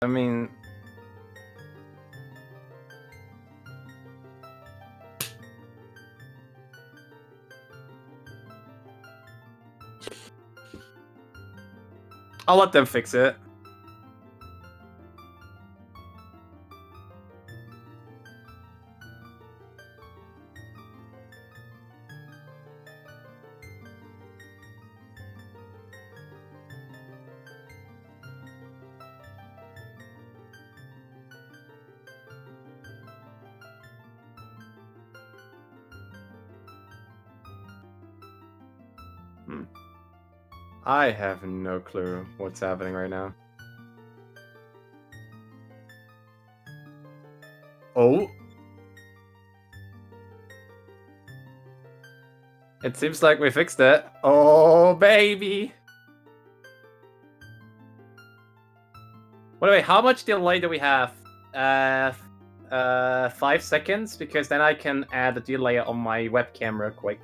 I mean... I'll let them fix it. I have no clue what's happening right now. Oh. It seems like we fixed it. Oh, baby. By the way, how much delay do we have? 5 seconds, because then I can add a delay on my webcam real quick.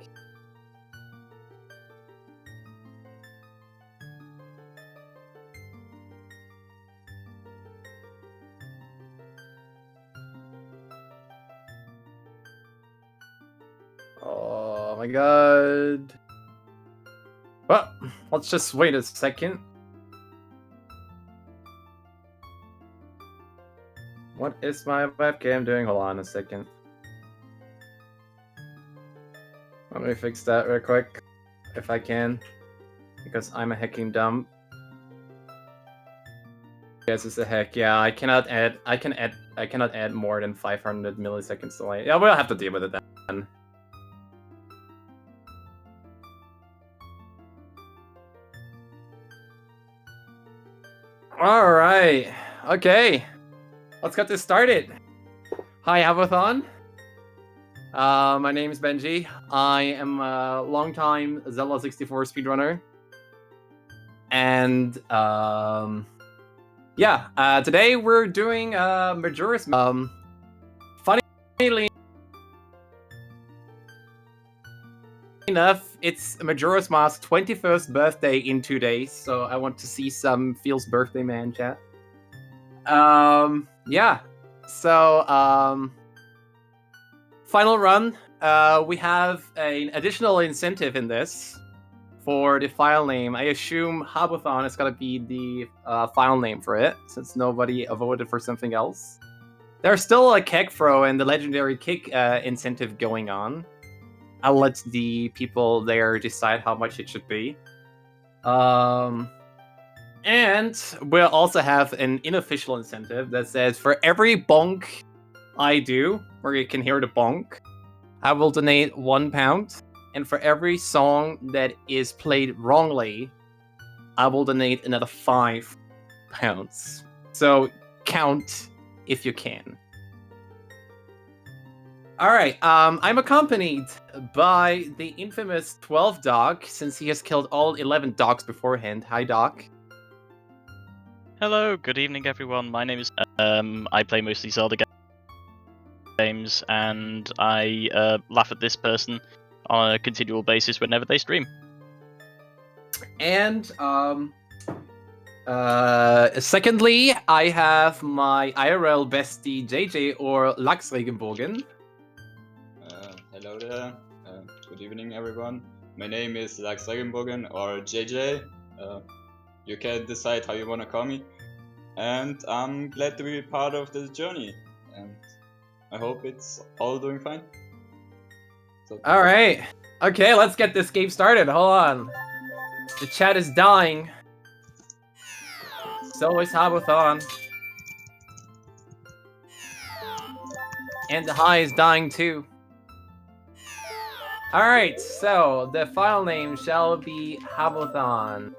Oh my god. Well, let's just wait a second. What is my webcam doing? Hold on a second. Let me fix that real quick, if I can, because I'm a hacking dumb. Yes, it's a hack. Yeah, I cannot add more than 500 milliseconds delay. Yeah, we'll have to deal with it then. All right. Okay. Let's get this started. Hi, Habothon. My name is Benjee. I am a longtime Zelda 64 speedrunner. And, yeah, today we're doing Majora's Mask. Funnily enough, it's Majora's Mask's 21st birthday in 2 days, so I want to see some Feels Birthday Man chat. Yeah. So, final run. We have an additional incentive in this for the file name. I assume Habothon is gonna be the file name for it, since nobody voted for something else. There's still a keg throw and the legendary kick incentive going on. I'll let the people there decide how much it should be. And we'll also have an unofficial incentive that says for every bonk I do, where you can hear the bonk, I will donate £1. And for every song that is played wrongly, I will donate another £5. So count if you can. Alright, I'm accompanied by the infamous 12 Dog, since he has killed all 11 dogs beforehand. Hi, Doc. Hello, good evening everyone. My name is I play mostly Zelda games, and I laugh at this person on a continual basis whenever they stream. And secondly, I have my IRL bestie JJ, or Lachsregenbogen. Hello there. Good evening, everyone. My name is Lachsregenbogen, or JJ. You can decide how you want to call me. And I'm glad to be part of this journey. And I hope it's all doing fine. So, Alright. Okay, let's get this game started. Hold on. The chat is dying. So is Habothon. And the high is dying too. Alright, so the file name shall be Habothon.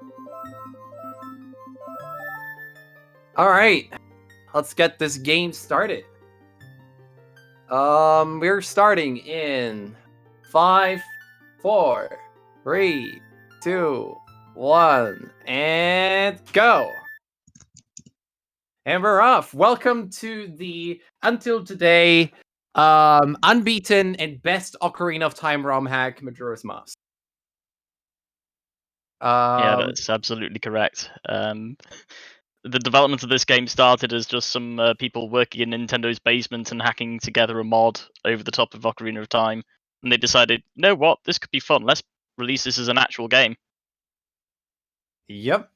Alright, let's get this game started. We're starting in 5, 4, 3, 2, 1, and go! And we're off. Welcome to the, until today, unbeaten and best Ocarina of Time ROM hack, Majora's Mask. Yeah, that's absolutely correct. the development of this game started as just some people working in Nintendo's basement and hacking together a mod over the top of Ocarina of Time, and they decided, you know what, this could be fun. Let's release this as an actual game. Yep.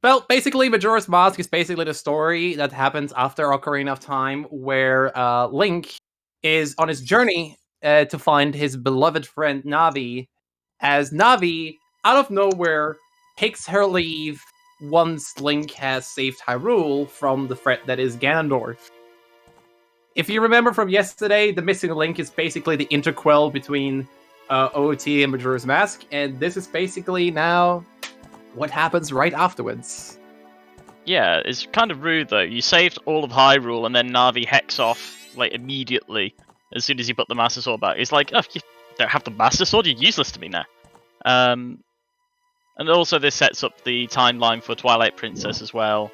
Well, basically, Majora's Mask is basically the story that happens after Ocarina of Time, where Link is on his journey to find his beloved friend Navi, as Navi, out of nowhere, takes her leave once Link has saved Hyrule from the threat that is Ganondorf. If you remember from yesterday, the missing link is basically the interquel between OOT and Majora's Mask, and this is basically now what happens right afterwards. Yeah, it's kind of rude though. You saved all of Hyrule and then Navi hacks off like immediately as soon as you put the Master Sword back. It's like, oh, you don't have the Master Sword, you're useless to me now. And also this sets up the timeline for Twilight Princess as well.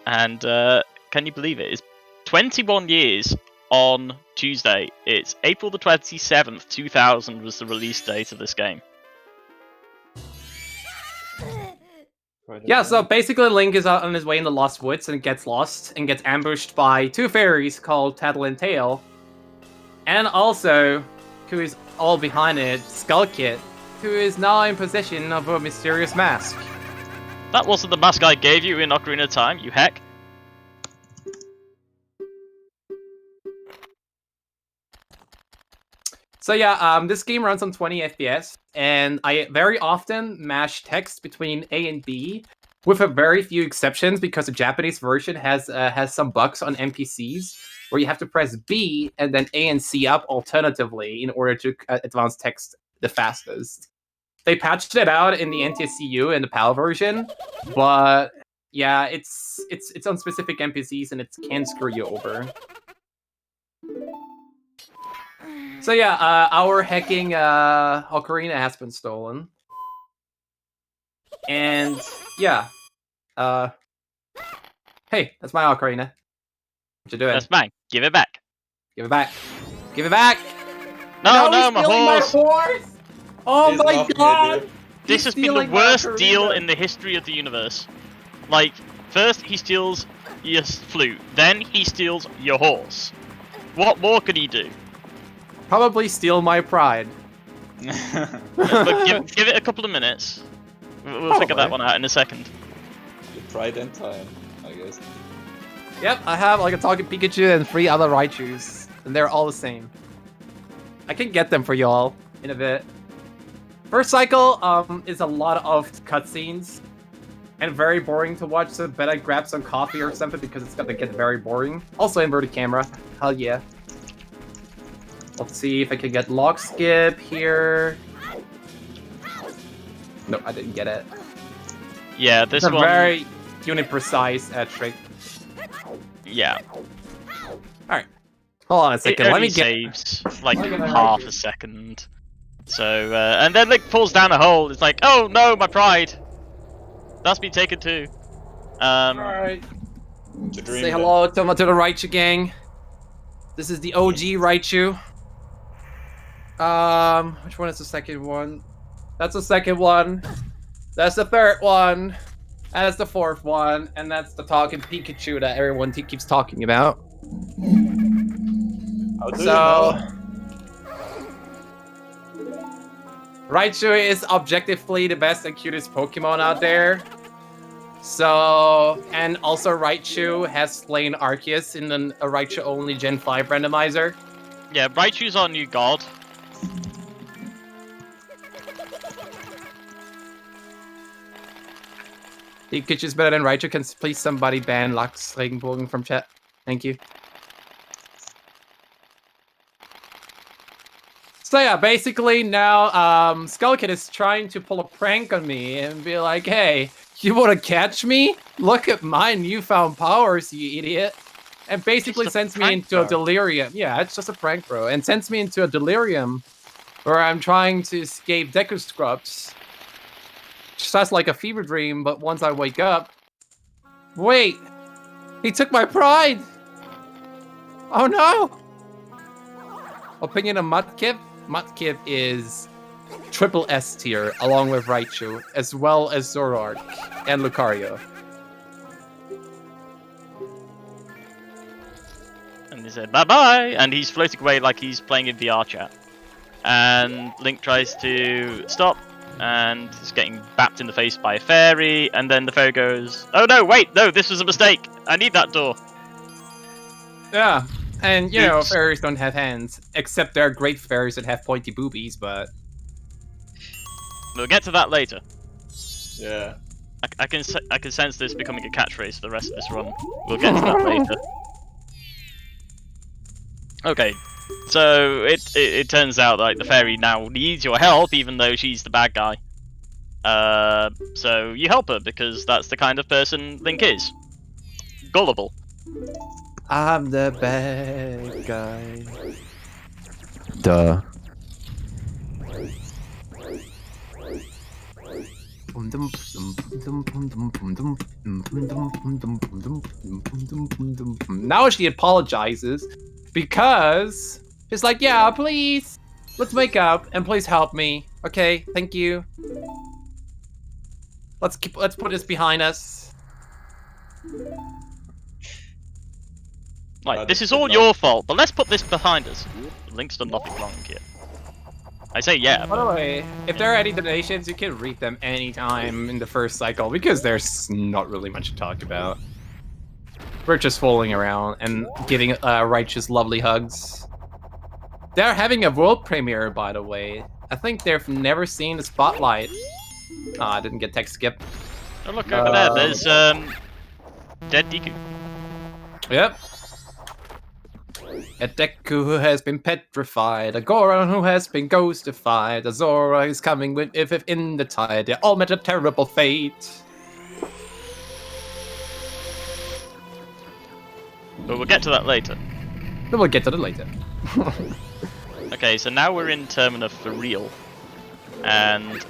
And can you believe it? It's 21 years on Tuesday. It's April the 27th, 2000 was the release date of this game. Yeah, so basically Link is out on his way in the Lost Woods and gets lost and gets ambushed by two fairies called Tattle and Tail. And also, who is all behind it, Skullkit, who is now in possession of a mysterious mask. That wasn't the mask I gave you in Ocarina of Time, you heck. So yeah, this game runs on 20 FPS, and I very often mash text between A and B, with a very few exceptions, because the Japanese version has some bugs on NPCs, where you have to press B and then A and C up alternatively in order to advance text the fastest. They patched it out in the NTSCU and the PAL version, but yeah, it's on specific NPCs and it can screw you over. So yeah, our hacking Ocarina has been stolen. And yeah. Hey, that's my Ocarina. What you doing? That's mine. Give it back. Give it back. Give it back! No, no, my horse! Oh He's my off me, god! dude. This has been the worst deal in the history of the universe. Like, first he steals your flute, then he steals your horse. What more could he do? Probably steal my pride. But give it a couple of minutes. We'll figure that one out in a second. Your pride and time, I guess. Yep, I have like a talking Pikachu and 3 other Raichus, and they're all the same. I can get them for y'all in a bit. First cycle is a lot of cutscenes and very boring to watch, so better grab some coffee or something because it's gonna get very boring. Also inverted camera, hell yeah. Let's see if I can get log skip here. No, I didn't get it. Yeah, this It's a one. very unit precise trick. Yeah. Alright. Hold on a It second, let only me get... saves like half a second. So, and then Link falls down a hole. It's like, oh no, my pride. That's been taken too. Alright. To dream Say then. hello to the Raichu gang. This is the OG Raichu. Which one is the second one? That's the second one. That's the third one. That's the fourth one. And that's the talking Pikachu that everyone keeps talking about. How do you So... know? Raichu is objectively the best and cutest Pokemon out there. So, and also Raichu has slain Arceus in a Raichu-only Gen 5 randomizer. Yeah, Raichu's our new god. Pikachu's better than Raichu. Can please somebody ban Lux Regenbogen from chat? Thank you. So yeah, basically now Skullkid is trying to pull a prank on me and be like, hey, you want to catch me? Look at my newfound powers, you idiot. And basically sends me into a delirium. Yeah, it's just a prank, bro. And sends me into a delirium where I'm trying to escape Deku Scrubs. Sounds like a fever dream, but once I wake up... Wait! He took my pride! Oh no! Opinion of Mudkip? Mudkip is triple S tier, along with Raichu, as well as Zoroark and Lucario. And he said bye-bye, and he's floating away like he's playing in VR chat. And Link tries to stop, and he's getting bapped in the face by a fairy, and then the fairy goes, "Oh no, wait, no, this was a mistake. I need that door." Yeah, and you know, Oops. fairies don't have hands, except there are great fairies that have pointy boobies, but... We'll get to that later. Yeah. I can sense this becoming a catchphrase for the rest of this run. We'll get to that later. Okay, so it turns out like the fairy now needs your help, even though she's the bad guy. So you help her because that's the kind of person Link is. Gullible. I'm the bad guy. Duh. Now she apologizes because she's like, yeah, please, let's make up and please help me. Okay, thank you. Let's put this behind us. Like, this is all your fault, but let's put this behind us. Link's done nothing wrong here. I say yeah. By the way, if there are any donations, you can read them anytime in the first cycle because there's not really much to talk about. We're just fooling around and giving Righteous lovely hugs. They're having a world premiere, by the way. I think they've never seen the spotlight. I didn't get text skip. Oh, look over there. There's dead Deku. Yep. A Deku who has been petrified, a Goron who has been ghostified, a Zora is coming with if in the tide. They all met a terrible fate. But we'll get to that later. But we'll get to that later. Okay, so now we're in Termina for real. And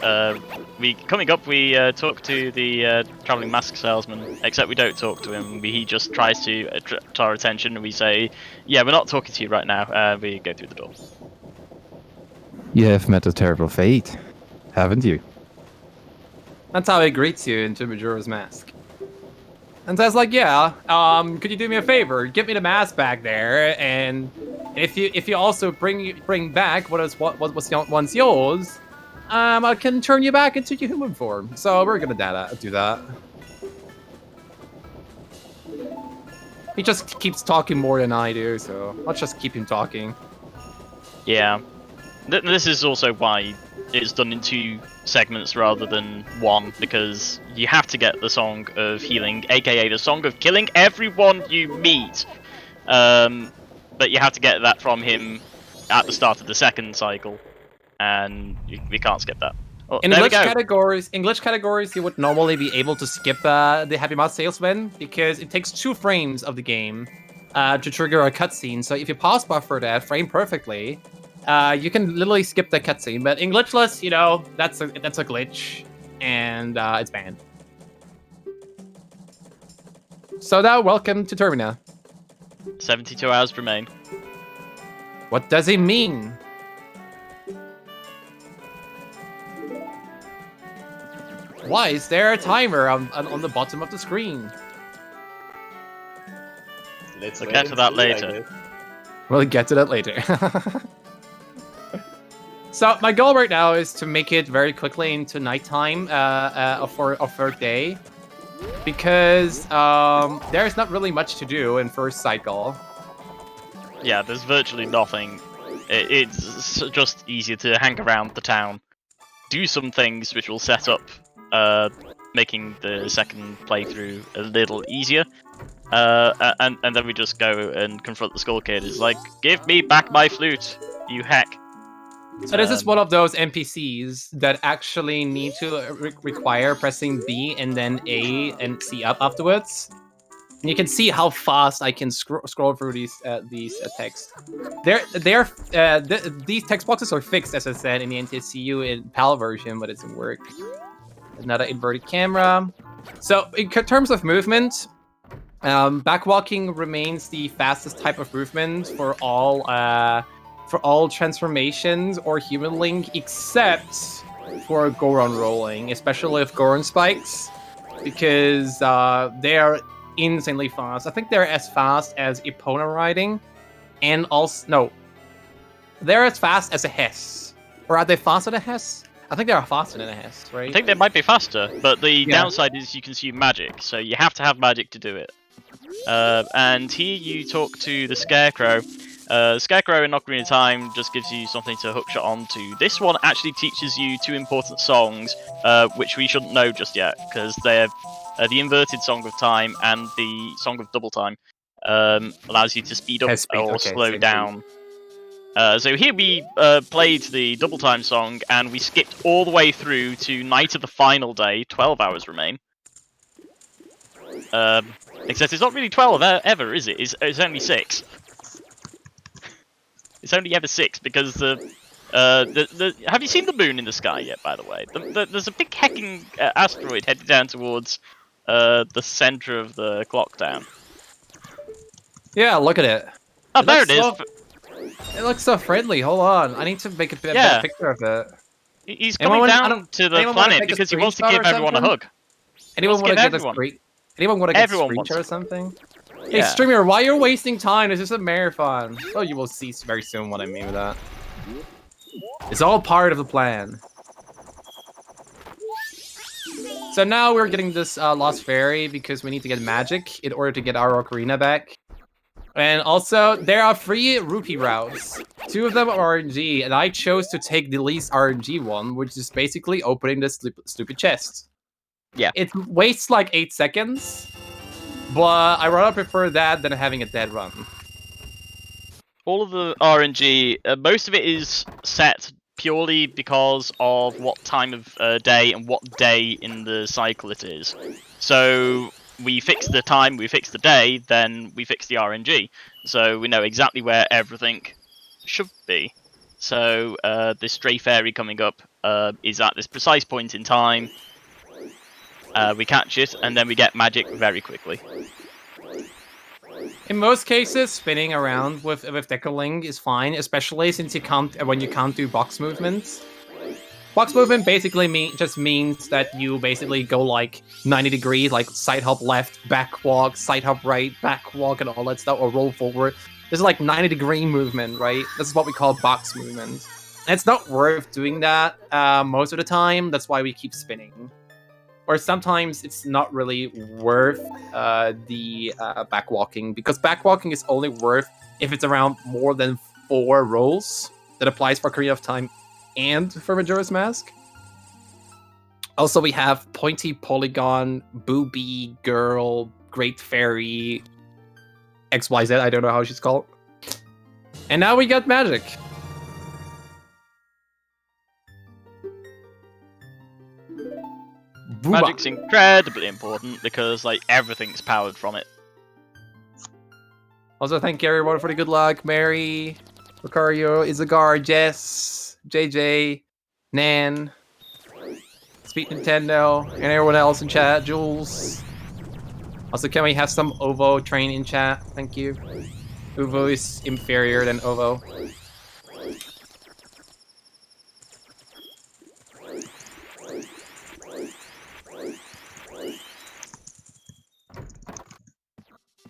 coming up, we talk to the traveling mask salesman. Except we don't talk to him. He just tries to attract our attention, and we say, "Yeah, we're not talking to you right now." We go through the door. You have met a terrible fate, haven't you? That's how he greets you into Majora's Mask. And says like, yeah, could you do me a favor? Give me the mask back there, and if you also bring back what was once yours, I can turn you back into your human form. So we're gonna do that. He just keeps talking more than I do, so let's just keep him talking. Yeah. This is also why it's done in 2 segments rather than 1, because you have to get the Song of Healing, aka the Song of Killing everyone you meet. But you have to get that from him at the start of the 2nd cycle, and we can't skip that. Oh, In glitch categories, you would normally be able to skip the Happy Mask Salesman because it takes 2 frames of the game to trigger a cutscene. So if you pause buffer that frame perfectly, you can literally skip the cutscene. But in glitchless, you know, that's a glitch, and it's banned. So now, welcome to Termina. 72 hours remain. What does it mean? Why is there a timer on the bottom of the screen? Let's We'll wait get to and that see, I later. guess. We'll get to that later. So my goal right now is to make it very quickly into nighttime for a 3rd day, because there's not really much to do in first cycle. Yeah, there's virtually nothing. It's just easier to hang around the town, do some things which will set up making the 2nd playthrough a little easier, and then we just go and confront the Skull Kid. It's like, give me back my flute, you heck. So this is one of those NPCs that actually need to require pressing B and then A and C up afterwards. And you can see how fast I can scroll through these texts. These text boxes are fixed, as I said, in the NTSCU in PAL version, but it doesn't work. Another inverted camera. So in terms of movement, backwalking remains the fastest type of movement for all for all transformations or human link except for Goron rolling, especially with Goron spikes, because they are insanely fast. I think they're as fast as Epona riding, and also no, they're as fast as a Hess. Or are they faster than a Hess? I think they're faster than a Hess, right? I think they might be faster, but the downside is you consume magic, so you have to have magic to do it. And here you talk to the Scarecrow. Scarecrow in Ocarina of Time just gives you something to hookshot onto. This one actually teaches you two important songs, which we shouldn't know just yet, because they're the Inverted Song of Time and the Song of Double Time. Allows you to speed up or slow down. So here we played the Double Time song, and we skipped all the way through to Night of the Final Day. 12 hours remain. Except it's not really 12 ever, is it? It's only 6. It's only ever 6 because have you seen the moon in the sky yet? By the way, there's a big hecking asteroid headed down towards the center of the clock town. Yeah, look at it. Oh, there it is. It looks so friendly. Hold on, I need to make a better picture of it. He's coming down to the planet because he wants to give everyone a hug. Anyone want to get a screen? Anyone want to get a screenshot or something? Hey, streamer, why you're wasting time? This is a marathon. Oh, you will see very soon what I mean with that. It's all part of the plan. So now we're getting this Lost Fairy because we need to get magic in order to get our ocarina back. And also, there are 3 rupee routes. 2 of them are RNG, and I chose to take the least RNG one, which is basically opening this stupid chest. Yeah. It wastes like 8 seconds, but I rather prefer that than having a dead run. All of the RNG, most of it is set purely because of what time of day and what day in the cycle it is. So we fix the time, we fix the day, then we fix the RNG. So we know exactly where everything should be. So this stray fairy coming up is at this precise point in time. We catch it, and then we get magic very quickly. In most cases, spinning around with Decoling is fine, especially since when you can't do box movements. Box movement basically just means that you basically go like 90 degrees, like side hop left, back walk, side hop right, back walk, and all that stuff, or roll forward. This is like 90-degree movement, right? This is what we call box movement. And it's not worth doing that most of the time. That's why we keep spinning. Or sometimes it's not really worth the backwalking, because backwalking is only worth if it's around more than 4 rolls. That applies for Ocarina of Time and for Majora's Mask. Also, we have Pointy Polygon, Booby Girl, Great Fairy, XYZ, I don't know how she's called. And now we got magic. Magic's incredibly important because like everything's powered from it. Also, thank you everyone for the good luck. Mary, Lucario, Izagar, Jess, JJ, Nan, Sweet Nintendo, and everyone else in chat. Jules. Also, can we have some Ovo train in chat? Thank you. Uvo is inferior than Ovo.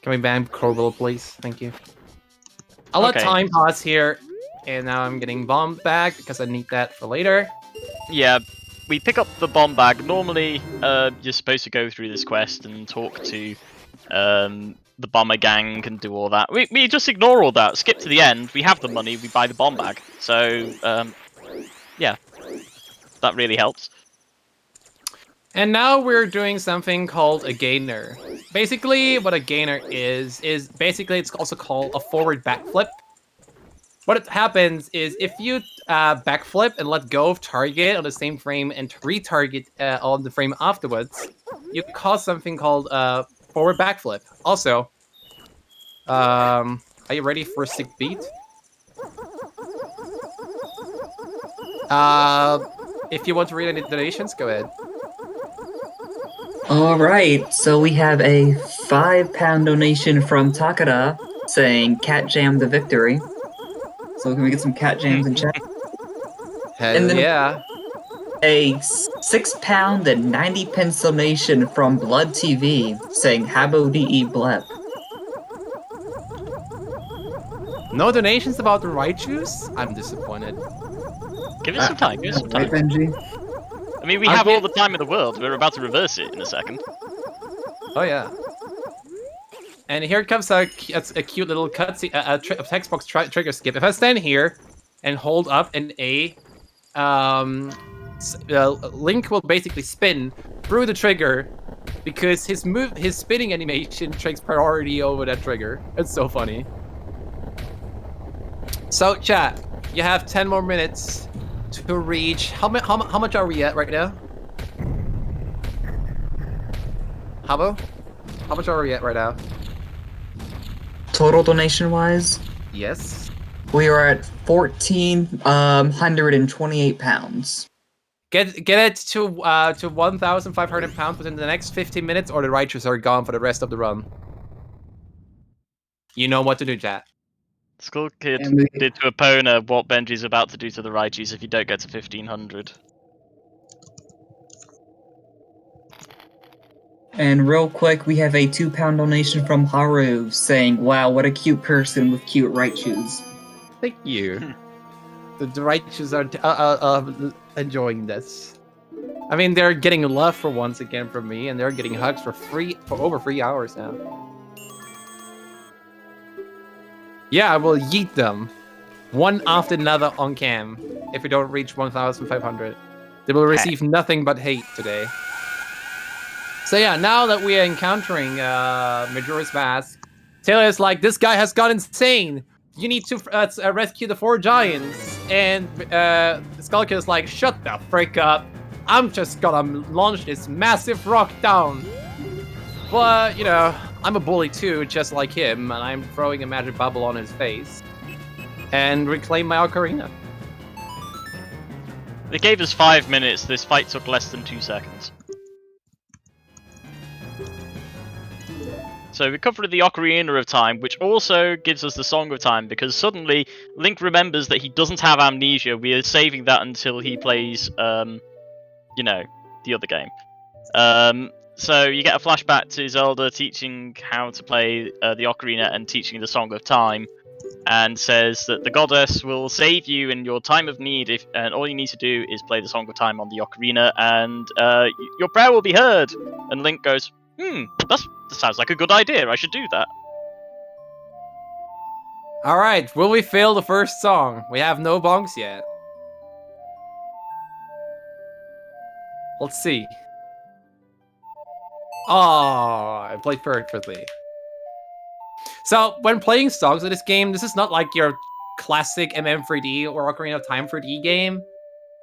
Can we ban Corbel, please? Thank you. I'll let time pass here. And now I'm getting bomb back because I need that for later. Yeah, we pick up the bomb bag. Normally, you're supposed to go through this quest and talk to the bomber gang and do all that. We just ignore all that. Skip to the end. We have the money. We buy the bomb bag. So, yeah, that really helps. And now we're doing something called a gainer. Basically, what a gainer is basically it's also called a forward backflip. What happens is if you backflip and let go of target on the same frame and retarget on the frame afterwards, you cause something called forward backflip. Also, are you ready for a sick beat? If you want to read any donations, go ahead. Alright, so we have a £5 donation from Takada saying Cat Jam the victory. So can we get some cat jams in chat? Hell And then- yeah. A £6 and 90p donation from Blood TV saying Habo de blep. No donations about the Raichus? I'm disappointed. Give it some time. Give it some Right, time. Benjee? I mean, we I'll have all give- the time in the world. We're about to reverse it in a second. Oh yeah. And here comes a cute little cutscene, a text box trigger skip. If I stand here and hold up an A, Link will basically spin through the trigger because his spinning animation takes priority over that trigger. It's so funny. So chat, you have 10 more minutes to reach. How much are we at right now? Habo? How much are we at right now? Total donation wise, Yes. we are at £1,428. Get it to 1,500 pounds within the next 15 minutes, or the righteous are gone for the rest of the run. You know what to do, chat. Skull Kid And we- did to Epona what Benji's about to do to the Raichus if you don't get to 1500. And real quick, we have a £2 donation from Haru saying, "Wow, what a cute person with cute right shoes." Thank you. The righteous are enjoying this. I mean, they're getting love for once again from me, and they're getting hugs for over 3 hours now. Yeah, I will yeet them, one after another on cam, if we don't reach 1,500. They will receive nothing but hate today. So yeah, now that we are encountering Majora's Mask, Taylor is like, this guy has gone insane. You need to rescue the 4 giants. And Skullkid is like, shut the frick up. I'm just gonna launch this massive rock down. But, you know, I'm a bully too, just like him, and I'm throwing a magic bubble on his face. And reclaim my ocarina. They gave us 5 minutes. This fight took less than 2 seconds. So we covered the Ocarina of Time, which also gives us the Song of Time, because suddenly Link remembers that he doesn't have amnesia. We are saving that until he plays, you know, the other game. So you get a flashback to Zelda teaching how to play the Ocarina and teaching the Song of Time, and says that the goddess will save you in your time of need, and all you need to do is play the Song of Time on the Ocarina, and your prayer will be heard. And Link goes, that sounds like a good idea. I should do that. All right, will we fail the first song? We have no bonks yet. Let's see. Oh, I played perfectly. So, when playing songs in this game, this is not like your classic MM3D or Ocarina of Time 3D game,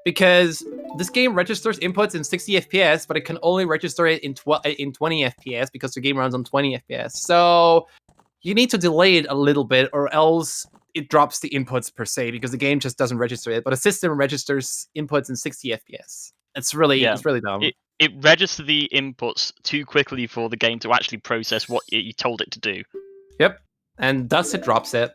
because this game registers inputs in 60 FPS, but it can only register it in 20 FPS because the game runs on 20 FPS. So you need to delay it a little bit, or else it drops the inputs per se, because the game just doesn't register it, but the system registers inputs in 60 FPS. It's really dumb. It registers the inputs too quickly for the game to actually process what you told it to do. Yep, and thus it drops it.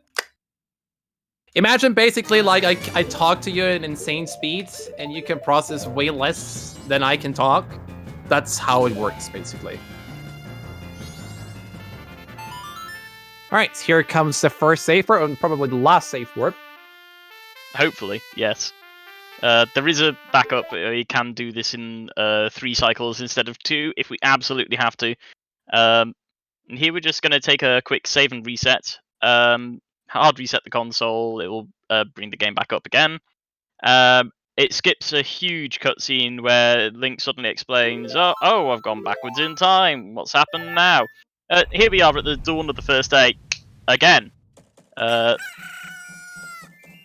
Imagine basically like I talk to you at insane speeds, and you can process way less than I can talk. That's how it works, basically. Alright, here comes the first safe word, and probably the last safe word. Hopefully, yes. There is a backup. You can do this in 3 cycles instead of 2 if we absolutely have to. And here we're just going to take a quick save and reset. Hard reset the console. It will bring the game back up again. It skips a huge cutscene where Link suddenly explains, oh, I've gone backwards in time. What's happened now? Here we are at the dawn of the first day. Again.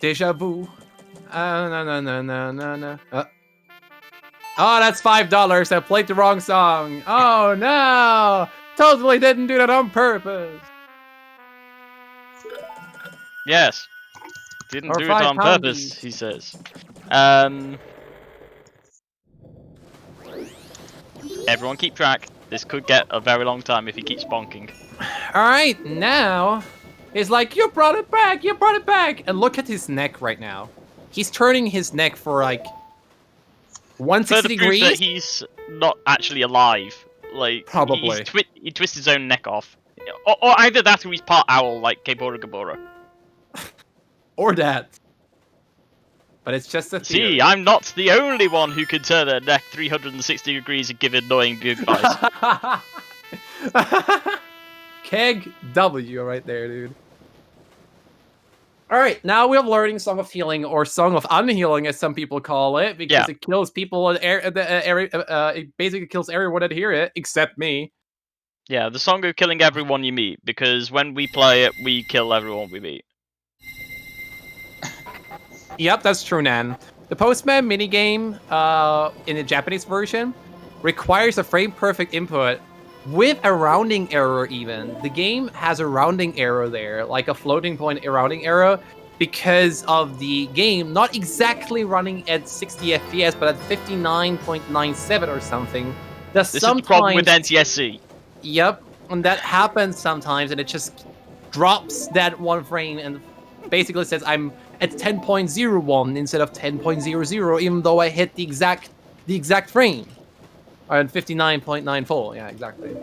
Deja vu. No. Oh, that's $5. I played the wrong song. Oh, no. Totally didn't do that on purpose. Yes. Didn't Or do it on £5 purpose, each. he says. Everyone keep track. This could get a very long time if he keeps bonking. Alright, now He's like, you brought it back, you brought it back. And look at his neck right now. He's turning his neck for like 160 Further proof that degrees. he's not actually alive. Like, Probably. He twists his own neck off. Or either that or he's part owl, like Kebora Gabora. Or that. But it's just a theory. See, I'm not the only one who can turn their neck 360 degrees and give annoying goodbyes. Keg W right there, dude. Alright, now we're learning Song of Healing, or Song of Unhealing, as some people call it, because it kills people, it basically kills everyone that hear it, except me. Yeah, the song of killing everyone you meet, because when we play it, we kill everyone we meet. Yep, that's true, Nan. The Postman minigame, in the Japanese version, requires a frame-perfect input with a rounding error even. The game has a rounding error there, like a floating point rounding error, because of the game not exactly running at 60 FPS, but at 59.97 or something. This is the problem with NTSC. Yep, and that happens sometimes, and it just drops that one frame and basically says I'm at 10.01 instead of 10.00, even though I hit the exact frame. Or at 59.94, yeah, exactly.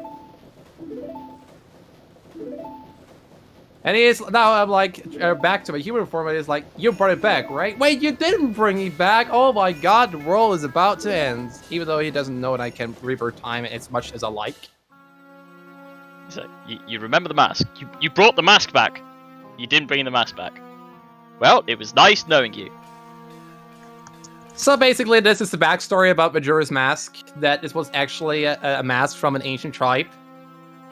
And he is now. I'm like back to my human form. And it's like, you brought it back, right? Wait, you didn't bring it back. Oh my God, the world is about to end. Even though he doesn't know that I can revert time as much as I like. So, you remember the mask? You brought the mask back. You didn't bring the mask back. Well, it was nice knowing you. So basically, this is the backstory about Majora's Mask, that this was actually a mask from an ancient tribe.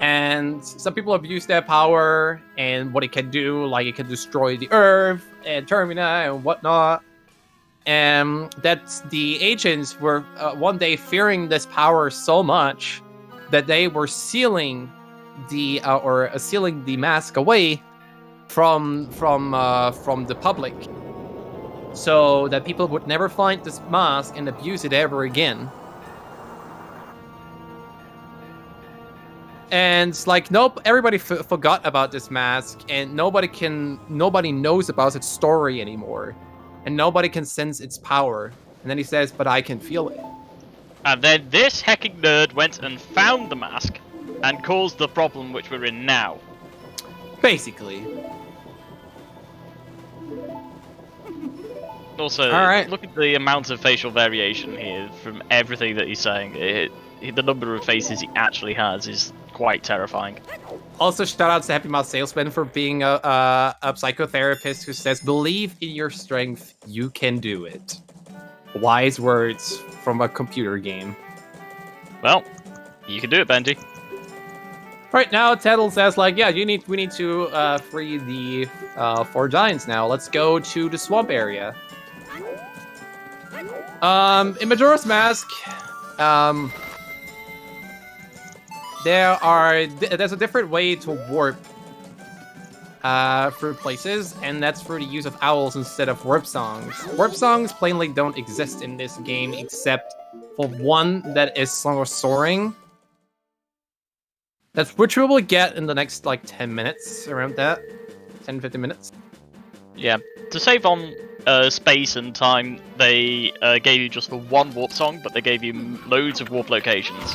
And some people abuse their power and what it can do, like it can destroy the earth and Termina and whatnot. And that the ancients were one day fearing this power so much that they were sealing the mask away from the public, so that people would never find this mask and abuse it ever again. And it's like, nope, everybody forgot about this mask, and nobody knows about its story anymore, and nobody can sense its power. And then he says, but I can feel it. And then this hecking nerd went and found the mask and caused the problem which we're in now. Basically. Also, look at the amount of facial variation here from everything that he's saying. The number of faces he actually has is quite terrifying. Also, shout out to Happy Mouth Salesman for being a psychotherapist who says, believe in your strength, you can do it. Wise words from a computer game. Well, you can do it, Benjee. Right now, Tettle says, like, yeah, we need to free the 4 giants now. Let's go to the swamp area. In Majora's Mask, there's a different way to warp through places, and that's through the use of owls instead of warp songs. Warp songs plainly don't exist in this game, except for one that is Song of Soaring. That's which we will get in the next, like, 10 minutes, around that. 10, 15 minutes. Yeah, to save on space and time, they gave you just the one warp song, but they gave you loads of warp locations.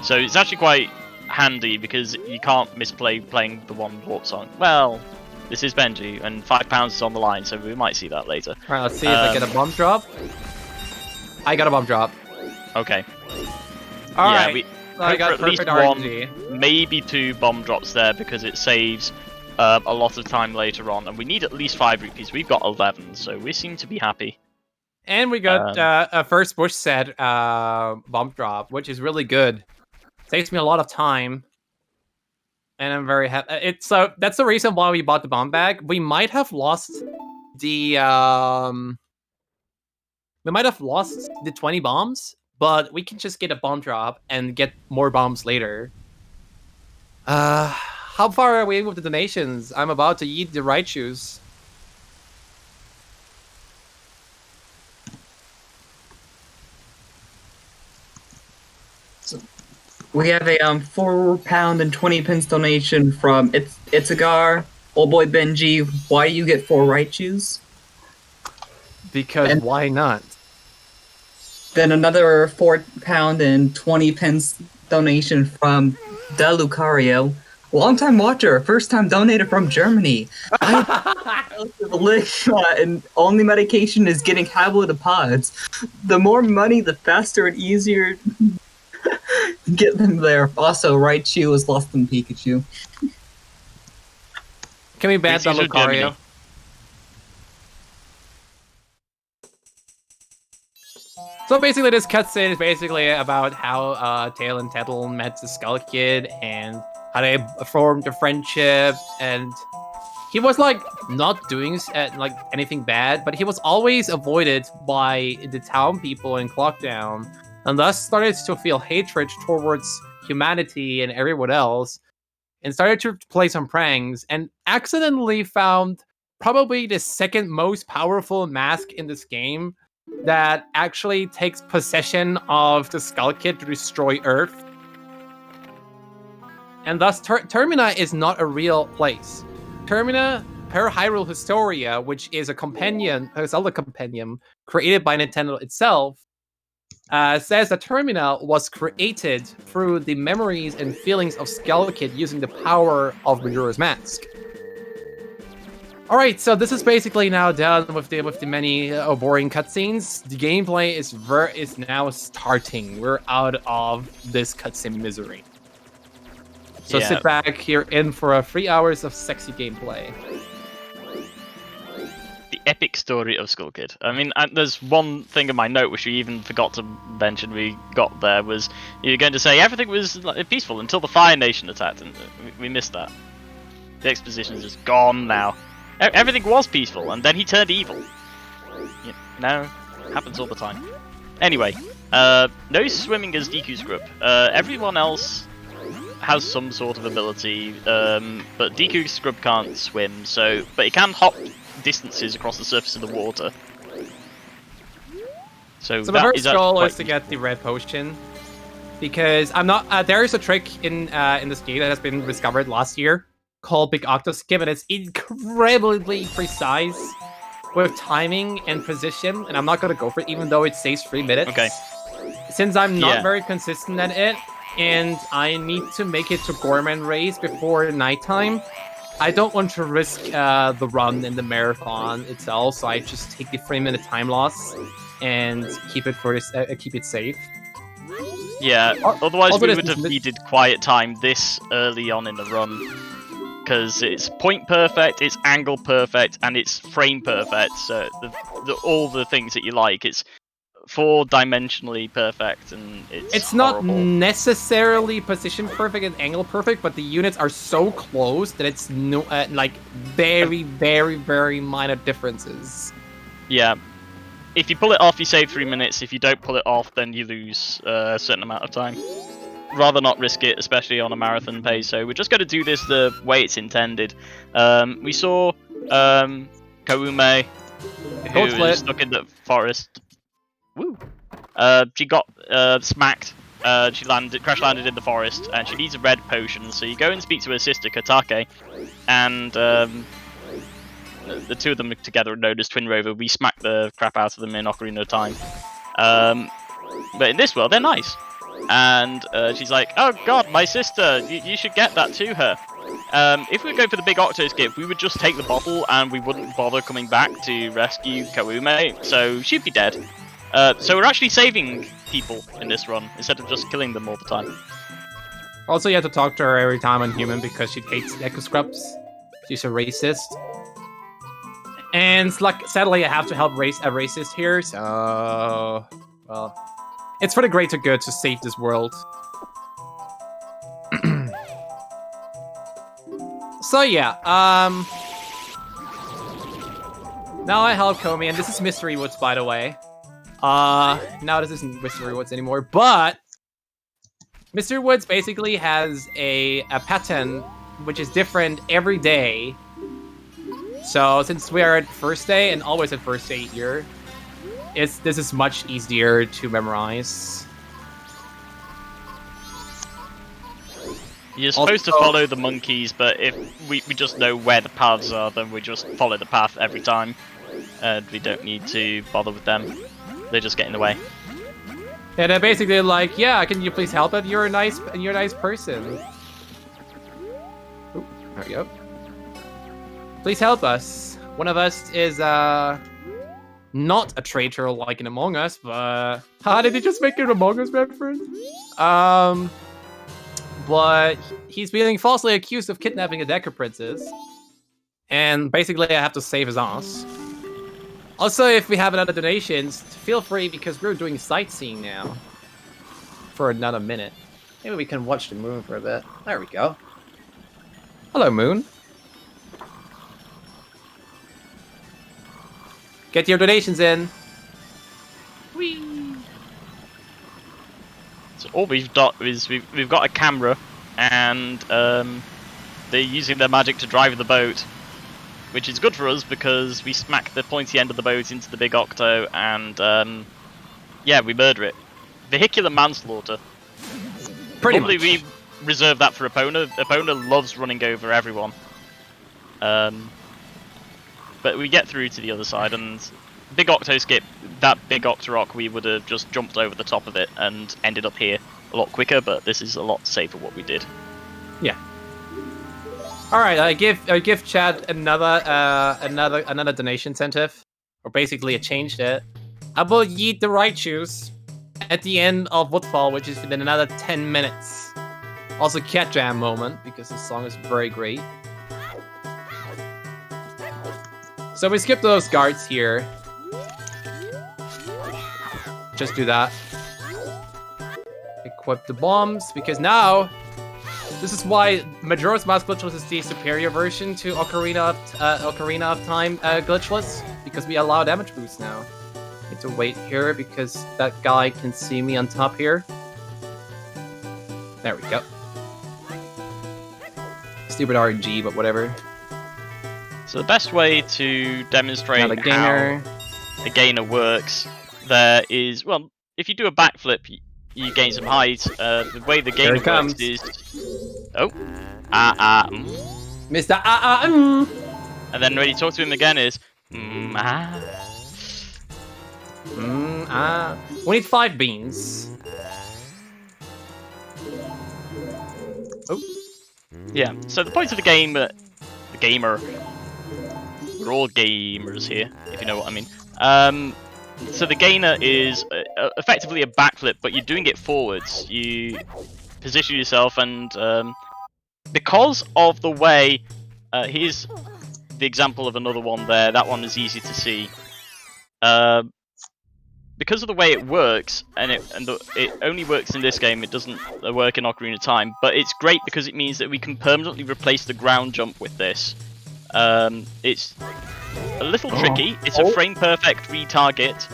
So it's actually quite handy, because you can't misplay playing the one warp song. Well, this is Benjee, and £5 is on the line, so we might see that later. Alright, let's see if I get a bomb drop. I got a bomb drop. Okay. Alright. Yeah, I got at least RNG. one, maybe 2 bomb drops there, because it saves a lot of time later on, and we need at least 5 rupees. We've got 11, so we seem to be happy. And we got a first bush set bomb drop, which is really good. Saves me a lot of time, and I'm very happy. So that's the reason why we bought the bomb bag. We might have lost the 20 bombs, but we can just get a bomb drop and get more bombs later. How far are we with the donations? I'm about to eat the right shoes. We have a £4 and 20 pence donation from Itzagar, Old boy Benjee, why do you get 4 Raichus? Because And- why not? Then another £4 and 20 pence donation from De Lucario. Long-time watcher, first-time donator from Germany. And only medication is getting Habo to pods. The more money, the faster and easier get them there. Also, Raichu is less than Pikachu. Can we ban Greetings from Lucario? Germany. So basically, this cutscene is basically about how Tail and Tettle met the Skull Kid and how they formed a friendship. And he was like not doing like anything bad, but he was always avoided by the town people in Clockdown, and thus started to feel hatred towards humanity and everyone else, and started to play some pranks, and accidentally found probably the second most powerful mask in this game that actually takes possession of the Skull Kid to destroy Earth. And thus, Termina is not a real place. Termina, per Hyrule Historia, which is a Zelda companion created by Nintendo itself, says that Termina was created through the memories and feelings of Skull Kid using the power of Majora's Mask. Alright, so this is basically now done with the many boring cutscenes. The gameplay is now starting. We're out of this cutscene misery. So Yeah. sit back, you're in for 3 hours of sexy gameplay. The epic story of Skull Kid. I mean, there's one thing in my note which we even forgot to mention. We got there was you're going to say everything was peaceful until the Fire Nation attacked, and we missed that. The exposition is just gone now. Everything was peaceful, and then he turned evil. Happens all the time. Anyway, no swimming as Deku's group. Everyone else has some sort of ability, but Deku's scrub can't swim, but it can hop distances across the surface of the water. So the first goal is to get the red potion, because I'm not. There is a trick in this game that has been discovered last year called Big Octo Skip, and it's incredibly precise with timing and position. And I'm not gonna go for it, even though it saves 3 minutes. Okay. Since I'm not very consistent at it, and I need to make it to Gorman race before nighttime, I don't want to risk the run in the marathon itself, so I just take the 3-minute time loss and keep it safe. Yeah, otherwise also we would have needed quiet time this early on in the run, because it's point perfect, it's angle perfect, and it's frame perfect. So all the things that you like, it's 4-dimensionally perfect, and it's not horrible. Necessarily position perfect and angle perfect, but the units are so close that it's like very, very, very minor differences. Yeah. If you pull it off, you save 3 minutes. If you don't pull it off, then you lose a certain amount of time. Rather not risk it, especially on a marathon pace. So we're just going to do this the way it's intended. We saw Koume, who was stuck in the forest. Woo! She got smacked. She crash landed in the forest, and she needs a red potion. So you go and speak to her sister Katake, and the two of them together are known as Twin Rover. We smack the crap out of them in Ocarina of Time. But in this world, they're nice. And she's like, "Oh God, my sister! You should get that to her." If we go for the big Octo Skip, we would just take the bottle, and we wouldn't bother coming back to rescue Koume. So she'd be dead. So we're actually saving people in this run, instead of just killing them all the time. Also, you have to talk to her every time on human, because she hates Echo Scrubs. She's a racist. And sadly, I have to help raise a racist here, so... Well... It's for the greater good to save this world. So yeah, now I help Komi, and this is Mystery Woods, by the way. Now this isn't Mystery Woods anymore, but Mystery Woods basically has a pattern which is different every day. So since we are at first day, and always at first day here, this is much easier to memorize. You're supposed to Also- follow the monkeys, but if we just know where the paths are, then we just follow the path every time. And we don't need to bother with them. They just get in the way. And they're basically like, yeah, can you please help it? You're a nice person. Ooh, there we go. Please help us. One of us is not a traitor like in Among Us, but how did he just make an Among Us reference? But he's being falsely accused of kidnapping a Decker princess, and basically I have to save his ass. Also, if we have another donations, feel free because we're doing sightseeing now for another minute. Maybe we can watch the moon for a bit. There we go. Hello, moon. Get your donations in. Whee! So all we've got is we've got a camera, and they're using their magic to drive the boat, which is good for us because we smack the pointy end of the boat into the big octo, and yeah, we murder it. Vehicular manslaughter. Pretty Probably much. we reserve that for Epona. Epona loves running over everyone. But we get through to the other side, and big octo skip, that big octorock, we would have just jumped over the top of it and ended up here a lot quicker, but this is a lot safer what we did. Yeah. All right, I give Chad another donation incentive, or basically I changed it. How about yeet the right shoes at the end of Woodfall, which is within another 10 minutes. Also, Cat Jam moment because the song is very great. So we skip those guards here. Just do that. Equip the bombs because now. This is why Majora's Mask glitchless is the superior version to Ocarina of Time glitchless, because we allow damage boost now. Need to wait here because that guy can see me on top here. There we go. Stupid RNG, but whatever. So the best way to demonstrate Now the gainer. how a gainer works there is, well, if you do a backflip, you gain some height. The way the gainer works is... Oh. Mr. And then when you talk to him again is... We need 5 beans. Oh. Yeah, so the point of the game... the gamer... We're all gamers here, if you know what I mean. So the gainer is effectively a backflip, but you're doing it forwards. You position yourself, and because of the way, here's the example of another one there. That one is easy to see. Because of the way it works, and it only works in this game. It doesn't work in Ocarina of Time, but it's great because it means that we can permanently replace the ground jump with this. It's a little tricky. It's a frame perfect retarget,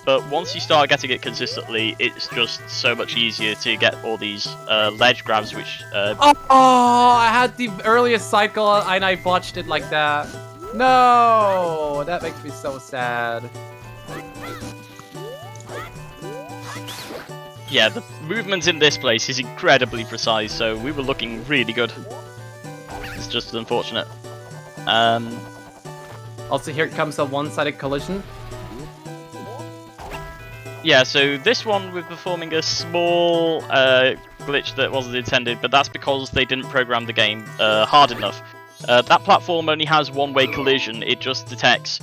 but once you start getting it consistently, it's just so much easier to get all these ledge grabs, which... I had the earliest cycle and I botched it like that. No, that makes me so sad. Yeah, the movement in this place is incredibly precise, so we were looking really good. It's just unfortunate. Also, here comes a one-sided collision. Yeah, so this one we're performing a small glitch that wasn't intended, but that's because they didn't program the game hard enough. That platform only has one-way collision. It just detects,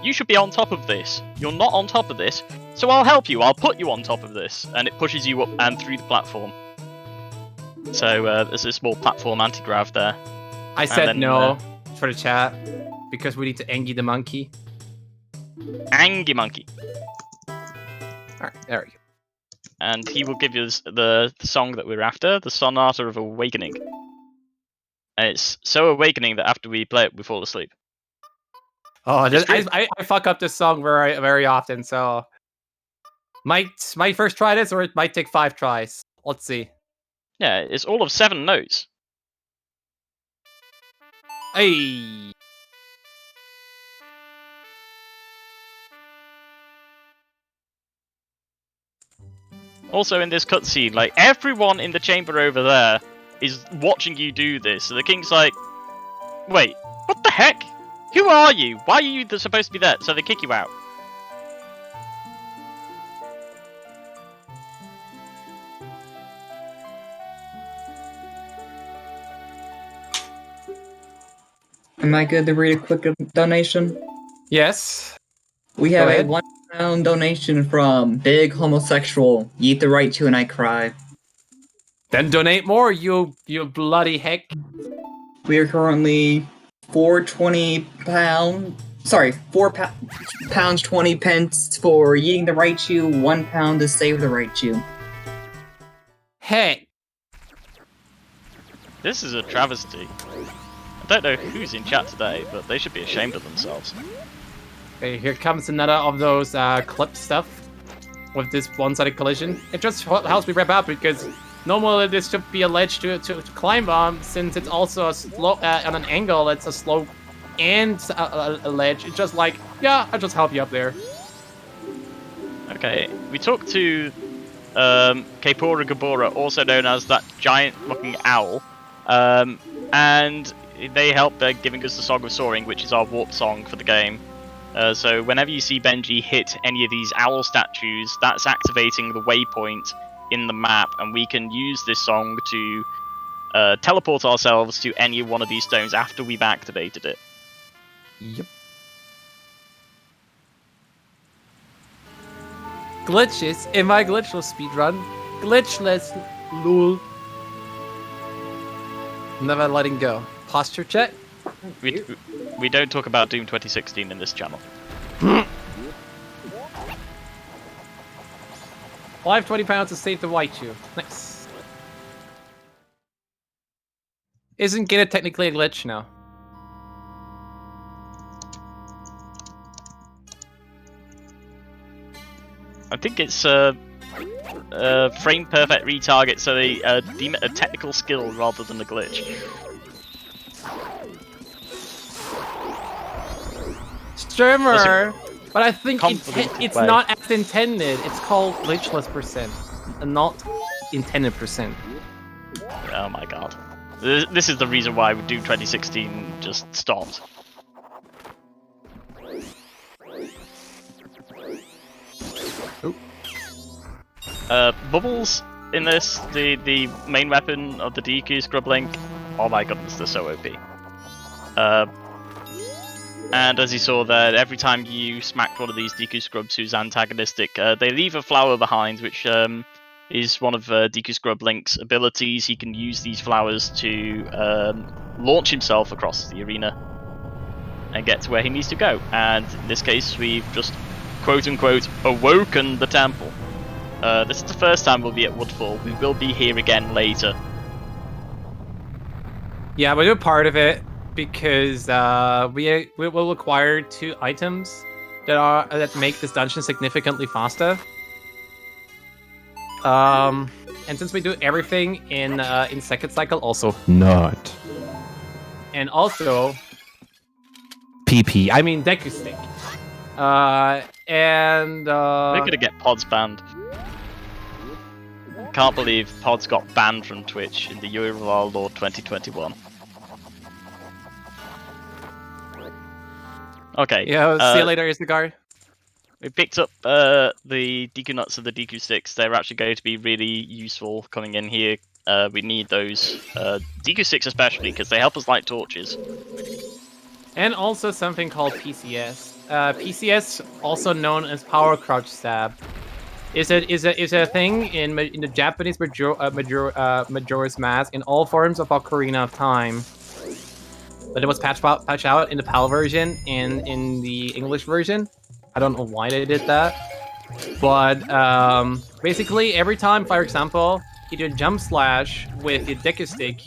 you should be on top of this. You're not on top of this, so I'll help you. I'll put you on top of this. And it pushes you up and through the platform. So there's a small platform anti-grav there. I said then, no for the chat because we need to Angie the monkey. Angie Monkey. Alright, there we go. And he will give us the song that we're after, the Sonata of Awakening. And it's so awakening that after we play it, we fall asleep. Oh, It's true. I fuck up this song very often, so might first try this, or it might take 5 tries. Let's see. Yeah, it's all of 7 notes. Hey. Also in this cutscene, like everyone in the chamber over there is watching you do this. So the king's like, wait, what the heck? Who are you? Why are you supposed to be there? So they kick you out. Am I good to read a quick donation? Yes. We have Go a ahead. £1 donation from Big Homosexual. You eat the right to and I cry. Then donate more, you bloody heck. We are currently £4.20. Sorry, £4 20 pence for eating the right chew, £1 to save the right chew. Hey. This is a travesty. I don't know who's in chat today, but they should be ashamed of themselves. Okay, here comes another of those clip stuff with this one-sided collision. It just helps me wrap up because normally this should be a ledge to climb on, since it's also a slow on an angle. It's a slope and a ledge. It's just like, yeah, I'll just help you up there. Okay, we talked to Kapora Gabora, also known as that giant-looking owl, and they help by giving us the Song of Soaring, which is our warp song for the game. So whenever you see Benjee hit any of these owl statues, that's activating the waypoint in the map, and we can use this song to teleport ourselves to any one of these stones after we've activated it. Yep. Glitches in my glitchless speedrun. Glitchless, lol. Never letting go. Posture check. We don't talk about Doom 2016 in this channel. Live £20 to save the white shoe. Nice. Isn't Gita technically a glitch? No. I think it's frame perfect retarget, so they deem it a technical skill rather than a glitch. Streamer, but I think it's way. not as intended. It's called glitchless percent, and not intended percent. Oh my god. This is the reason why Doom 2016 just stopped. Bubbles in this, the main weapon of the DQ Scrub Link. Oh my goodness, they're so OP. And as you saw there, every time you smacked one of these DQ Scrubs who's antagonistic, they leave a flower behind, which is one of DQ Scrub Link's abilities. He can use these flowers to launch himself across the arena and get to where he needs to go. And in this case, we've just quote-unquote awoken the temple. This is the first time we'll be at Woodfall. We will be here again later. Yeah, we do part of it because we will acquire 2 items that make this dungeon significantly faster. And since we do everything in second cycle, also Not. and also PP. I mean Deku Stick. And We're gonna get pods banned. Can't believe pods got banned from Twitch in the Year of Our Lord 2021. Okay. yeah, see you later, Isnagar. We picked up the DQ nuts and the DQ sticks. They're actually going to be really useful coming in here. We need those DQ sticks especially because they help us light torches. And also something called PCS. PCS, also known as Power Crouch Stab, is a thing in the Japanese Majora's Mask in all forms of Ocarina of Time. But it was patched out in the PAL version and in the English version. I don't know why they did that. But basically, every time, for example, you do a jump slash with your Deku Stick,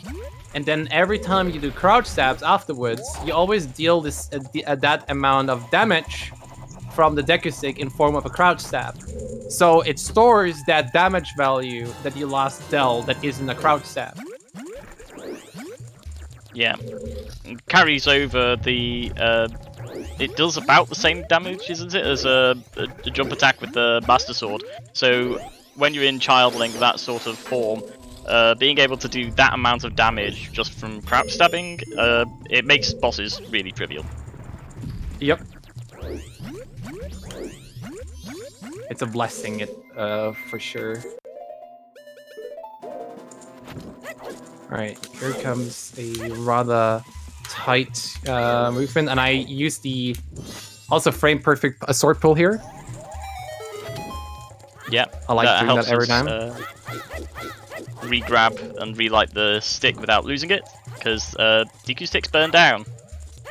and then every time you do crouch stabs afterwards, you always deal that amount of damage from the Deku Stick in form of a crouch stab. So it stores that damage value that you last dealt that is in a crouch stab. Yeah. It carries over the... it does about the same damage, isn't it, as a jump attack with the Master Sword. So when you're in Child Link, that sort of form, being able to do that amount of damage just from crap stabbing, it makes bosses really trivial. Yep. It's a blessing, for sure. Alright, here comes a rather tight movement, and I use the also frame perfect sword pull here. Yeah, I like that doing helps that every us, time. Re-grab and relight the stick without losing it, because DQ sticks burn down.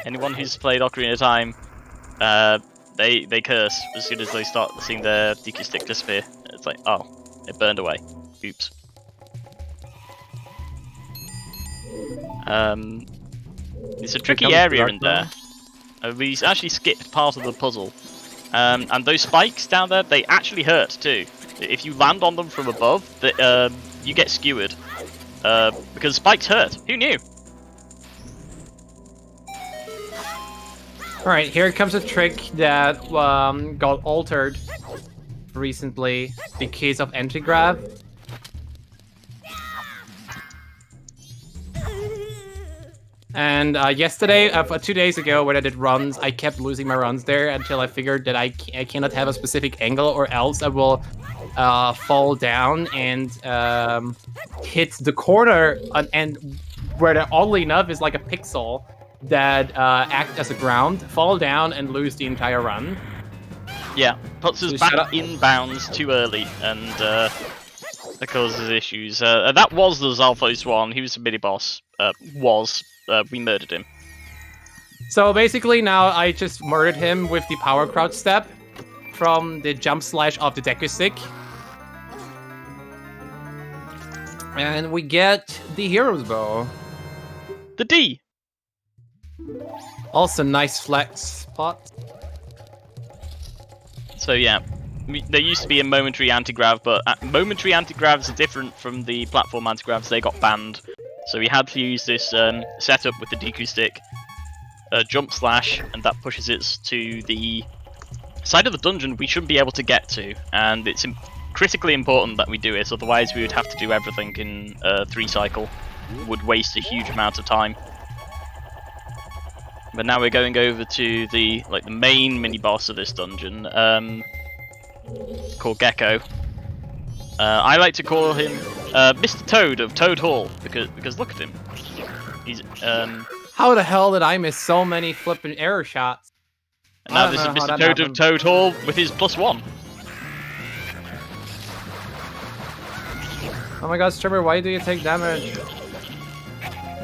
Anyone who's played Ocarina of Time, they curse as soon as they start seeing their DQ stick disappear. It's like, oh, it burned away. Oops. It's a tricky area in there. We actually skipped part of the puzzle. And those spikes down there, they actually hurt too. If you land on them from above, you get skewered. Because spikes hurt. Who knew? Alright, here comes a trick that got altered recently because of anti-grab. And yesterday, 2 days ago, when I did runs, I kept losing my runs there until I figured that I cannot have a specific angle, or else I will fall down and hit the corner, and where that, oddly enough, is like a pixel that act as a ground, fall down and lose the entire run. Yeah, puts us So back in bounds too early, and that causes issues. That was the Zalfos one. He was a mini boss. We murdered him. So basically now I just murdered him with the power crouch step from the jump slash of the Deku stick. And we get the hero's bow. The D! Also nice flex spot. So yeah, there used to be a momentary anti-grav, but momentary anti-gravs are different from the platform anti-gravs. They got banned. So we had to use this setup with the DQ stick, jump slash, and that pushes it to the side of the dungeon we shouldn't be able to get to, and it's critically important that we do it, otherwise we would have to do everything in 3 cycle, would waste a huge amount of time. But now we're going over to the main mini boss of this dungeon, called Gecko. I like to call him Mr. Toad of Toad Hall, because look at him. He's How the hell did I miss so many flipping error shots? and now this is Mr. Toad of Toad Hall with his +1. Oh my god, Strimmer, why do you take damage?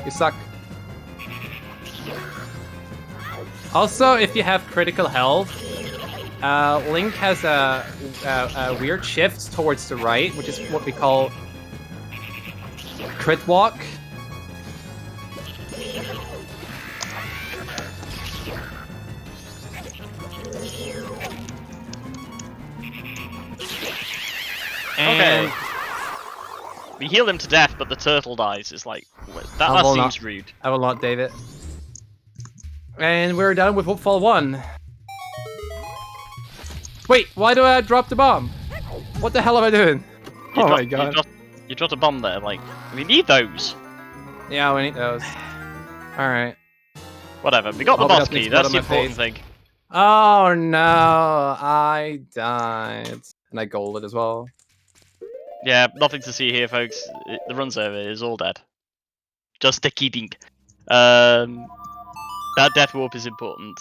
You suck. Also, if you have critical health, Link has a weird shift towards the right, which is what we call crit walk. And Okay. We heal him to death, but the turtle dies. It's like, that seems rude. I will not, David. And we're done with Woodfall 1. Wait, why do I drop the bomb? What the hell am I doing? Oh my god. You dropped a bomb there, like, we need those. Yeah, we need those. Alright. Whatever, we got the Hope it boss doesn't key, explode that's on the my important face. thing. Oh no, I died. And I golded as well. Yeah, nothing to see here, folks. The run's over, it's all dead. Just a kidding. That death warp is important.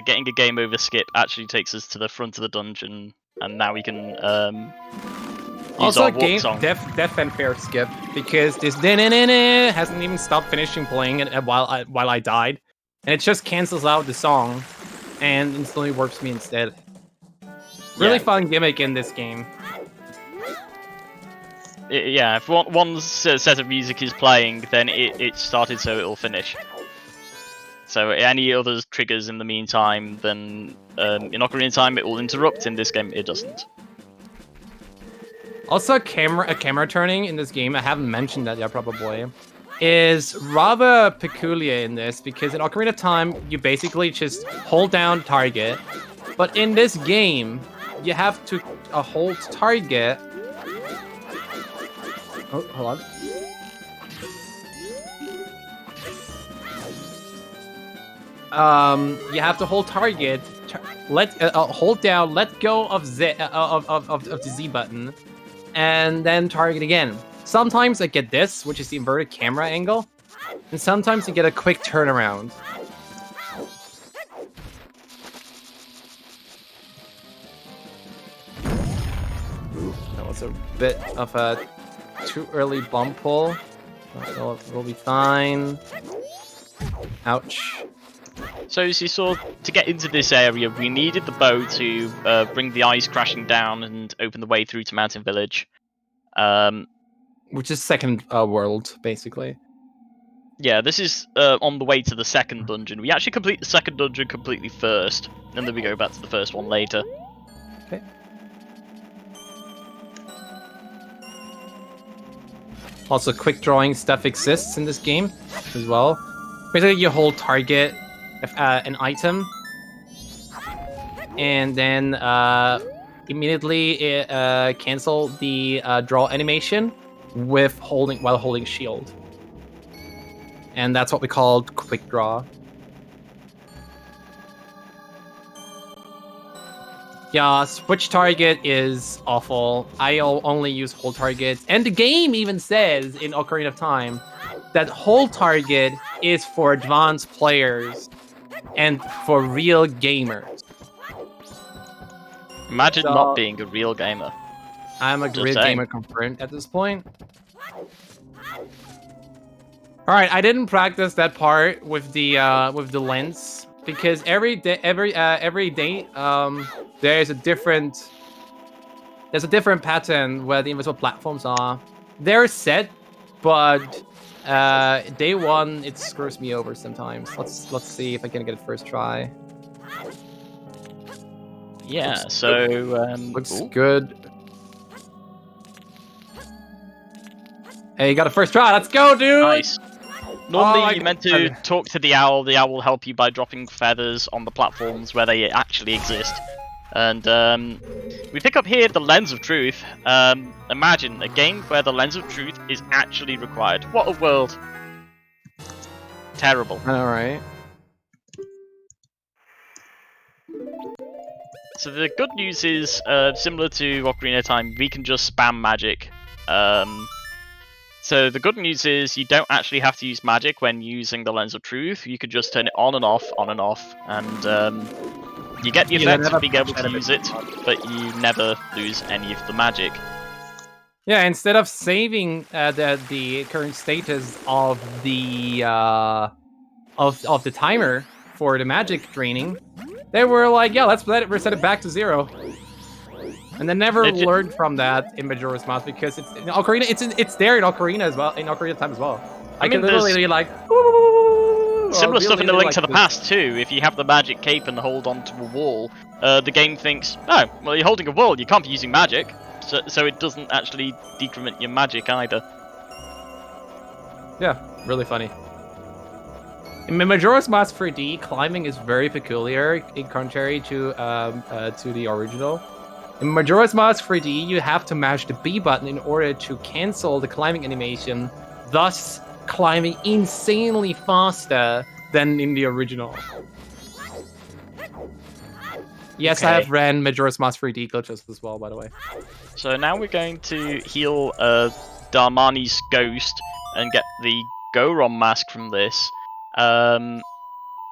Getting a game over skip actually takes us to the front of the dungeon, and now we can use Also, our walk game song. death fanfare skip, because this da-na-na-na hasn't even stopped finishing playing it while I died, and it just cancels out the song and instantly warps me instead. Really fun gimmick in this game. Yeah, if one set of music is playing, then it started, so it'll finish. So any other triggers in the meantime, then in Ocarina of Time it will interrupt. In this game, it doesn't. Also, camera turning in this game, I haven't mentioned that yet probably, is rather peculiar in this, because in Ocarina of Time, you basically just hold down target, but in this game, you have to hold target. Oh, hold on. you have to hold target, hold down, let go of the Z button, and then target again. Sometimes I get this, which is the inverted camera angle, and sometimes you get a quick turnaround. That was a bit of a too early bump pull. We'll be fine. Ouch. So as you saw, to get into this area, we needed the bow to bring the ice crashing down and open the way through to Mountain Village. Which is second world, basically. Yeah, this is on the way to the second dungeon. We actually complete the second dungeon completely first, and then we go back to the first one later. Okay. Also, quick drawing stuff exists in this game as well. Basically, you hold target an item, and then immediately cancel the draw animation while holding shield, and that's what we call quick draw. Yeah, switch target is awful. I only use hold targets, and the game even says in Ocarina of Time that hold target is for advanced players and for real gamers. Imagine not being a real gamer. I'm a Just real saying. gamer confirmed at this point. All right, I didn't practice that part with the lens because every day there's a different pattern where the invisible platforms are. They're set, but day one it screws me over sometimes. Let's see if I can get it first try. Yeah, Looks so Looks ooh. good. Hey, you got a first try. Let's go, dude. Nice. Normally, I you're meant got to it. talk to the owl. The owl will help you by dropping feathers on the platforms where they actually exist. And we pick up here the Lens of Truth. Imagine a game where the Lens of Truth is actually required. What a world. Terrible. All right. So the good news is, similar to Ocarina of Time, we can just spam magic. So the good news is you don't actually have to use magic when using the Lens of Truth. You could just turn it on and off, and you get the You effect never of being able push to it. use it, but you never lose any of the magic. Yeah, instead of saving the current status of the of the timer for the magic draining, they were like, yeah, let's reset it back to 0. And they never It ju- learned from that in Majora's Mask because it's in Ocarina. It's there in Ocarina as well. In Ocarina of Time as well. I mean, can literally there's be like, "Ooh," or Similar stuff in the really Link to the this. Past too. If you have the magic cape and hold onto a wall, the game thinks, oh, well, you're holding a wall, you can't be using magic, so it doesn't actually decrement your magic either. Yeah, really funny. In Majora's Mask 3D, climbing is very peculiar, in contrary to the original. In Majora's Mask 3D, you have to mash the B button in order to cancel the climbing animation, thus climbing insanely faster than in the original. Yes, I Okay. have ran Majora's Mask 3D glitches as well, by the way. So now we're going to heal Darmani's ghost and get the Goron mask from this. And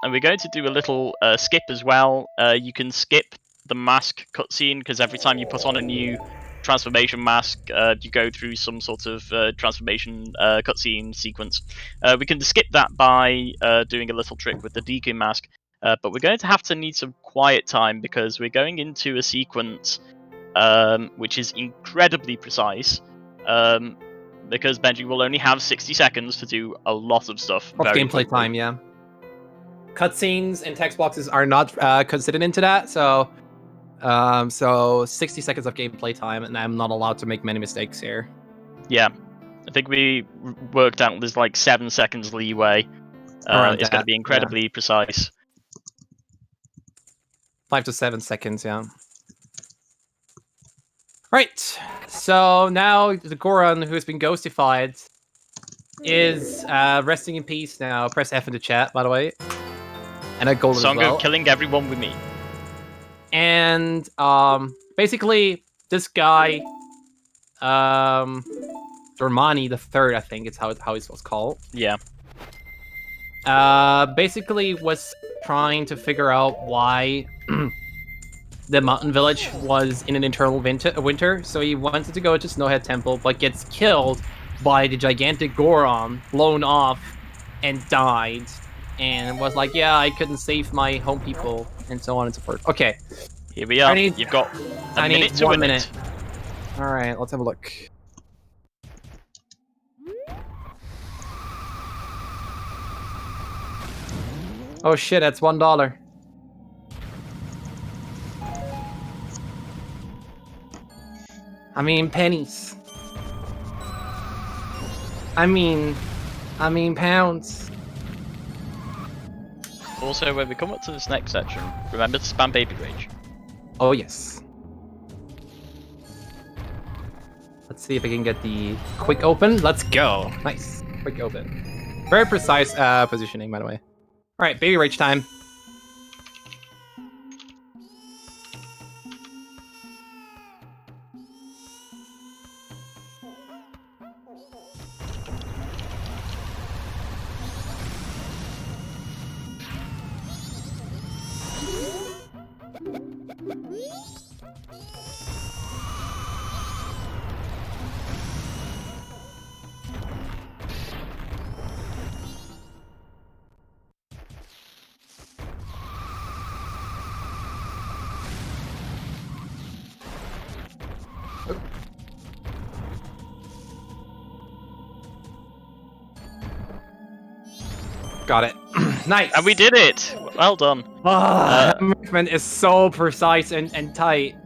we're going to do a little skip as well. You can skip the mask cutscene because every time you put on a new transformation mask, you go through some sort of transformation cutscene sequence. We can skip that by doing a little trick with the Deku mask. But we're going to have to need some quiet time because we're going into a sequence which is incredibly precise. Because Benjee will only have 60 seconds to do a lot of stuff. Of very gameplay quickly. time, yeah. Cutscenes and text boxes are not considered into that, so 60 seconds of gameplay time, and I'm not allowed to make many mistakes here. Yeah, I think we worked out there's like 7 seconds leeway. Around It's going to that, be incredibly precise. 5 to 7 seconds, yeah. Right, so now the Goron, who has been ghostified, is resting in peace now. Press F in the chat, by the way. and a gold as Song well. of killing everyone with me. And basically, this guy, Dormani the Third, I think it's how it was called. Yeah. Basically was trying to figure out why the mountain village was in an eternal winter. So he wanted to go to Snowhead Temple, but gets killed by the gigantic Goron, blown off, and died. And was like, yeah, I couldn't save my home people, and so on and so forth. Okay, Here we are. I need- You've got a I need minute to 1 win minute. it. All right, let's have a look. Oh shit, that's $1. I mean pennies. I mean pounds. Also, when we come up to this next section, remember to spam Baby Rage. Oh yes. Let's see if I can get the quick open. Let's go. Nice. Quick open. Very precise positioning, by the way. All right, baby rage time. Got it. Nice. And we did it! Well done. That movement is so precise and tight.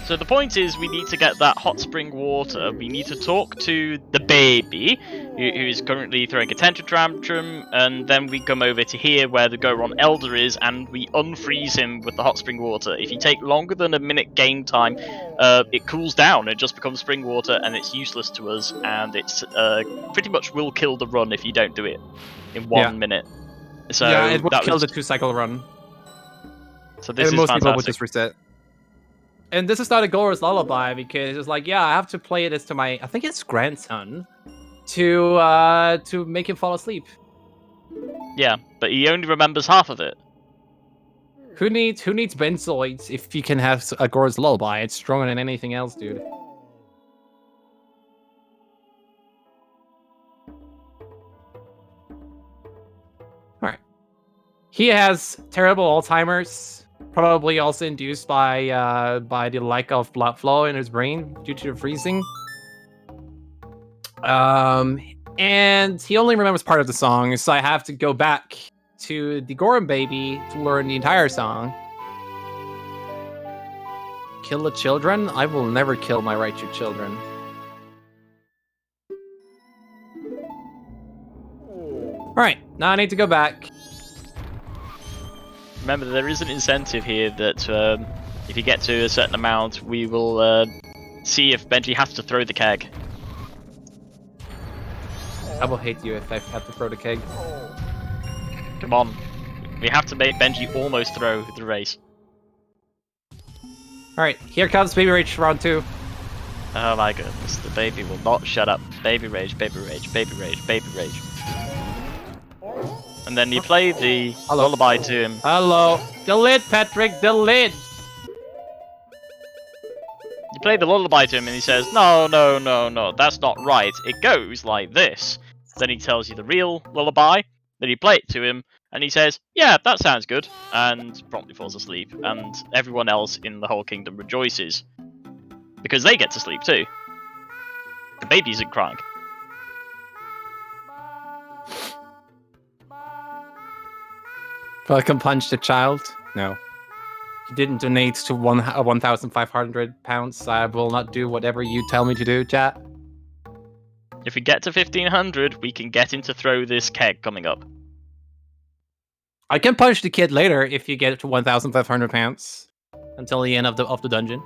So the point is, we need to get that hot spring water. We need to talk to the baby, who is currently throwing a tantrum, and then we come over to here where the Goron Elder is, and we unfreeze him with the hot spring water. If you take longer than a minute game time, it cools down. It just becomes spring water, and it's useless to us, and it's pretty much will kill the run if you don't do it in 1 minute. So yeah, it would that kill was, the 2-cycle run. So this And is most people would fantastic. just reset. And this is not a Gora's lullaby because it's like, yeah, I have to play this to my, I think it's grandson, to make him fall asleep. Yeah, but he only remembers half of it. Who needs benzoids if you can have a Gora's lullaby? It's stronger than anything else, dude. Alright. He has terrible Alzheimer's, probably also induced by the lack of blood flow in his brain due to the freezing. And he only remembers part of the song, so I have to go back to the Goron baby to learn the entire song. Kill the children? I will never kill my Raichu children. Alright, now I need to go back. Remember, there is an incentive here that if you get to a certain amount, we will see if Benjee has to throw the keg. I will hate you if I have to throw the keg. Come on. We have to make Benjee almost throw the race. Alright, here comes Baby Rage round 2. Oh my goodness, the baby will not shut up. Baby rage, baby rage, baby rage, baby rage. And then you play the lullaby to him. Hello. The lid, Patrick, the lid! You play the lullaby to him and he says, no, no, no, no, that's not right. It goes like this. Then he tells you the real lullaby. Then you play it to him and he says, yeah, that sounds good. And promptly falls asleep. And everyone else in the whole kingdom rejoices. Because they get to sleep too. The baby isn't crying. Welcome punch the child? No. He didn't donate to 1,500 pounds. I will not do whatever you tell me to do, chat. If we get to 1,500, we can get him to throw this keg coming up. I can punch the kid later if you get to 1,500 pounds. Until the end of the dungeon.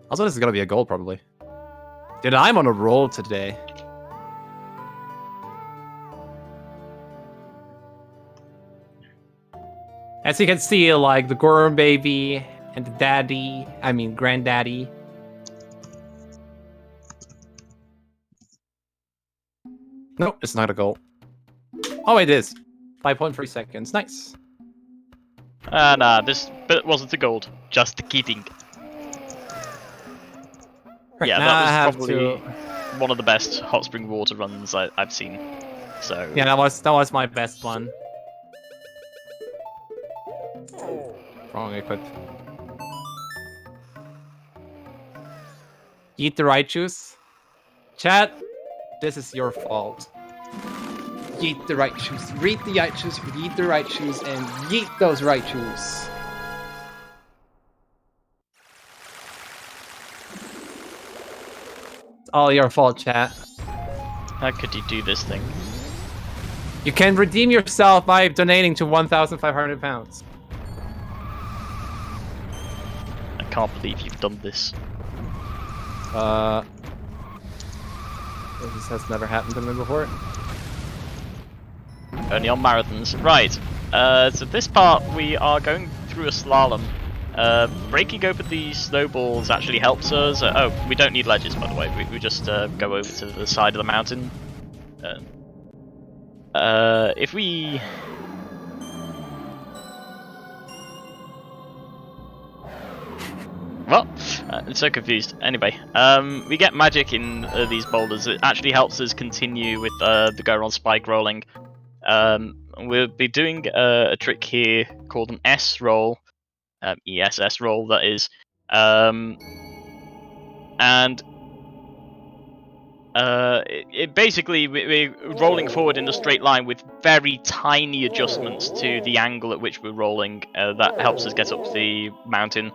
Also, this is gonna be a goal, probably. Dude, I'm on a roll today. As you can see, like the Goron baby and the granddaddy. Nope, it's not a goal. Oh, it is. 5.3 seconds. Nice. Nah, this bit wasn't the gold. Just kidding. Right, Yeah, now I that have was probably to. one of the best hot spring water runs I've seen. So Yeah, that was my best one. Wrong equip. Eat the right juice. Chat, this is your fault. Yeet the right shoes. Read the right shoes. Yeet the right shoes, and yeet those right shoes. It's all your fault, chat. how could you do this thing? You can redeem yourself by donating to 1,500 pounds. I can't believe you've done this. This has never happened to me before. Only on marathons. Right. So this part we are going through a slalom. Breaking open these snowballs actually helps us. Oh, we don't need ledges, by the way. We just go over to the side of the mountain. If we... Well, I'm so confused. Anyway, we get magic in these boulders. It actually helps us continue with the Goron spike rolling. We'll be doing a trick here called an S roll, ESS roll, that is. It basically, we're rolling forward in a straight line with very tiny adjustments to the angle at which we're rolling. That helps us get up the mountain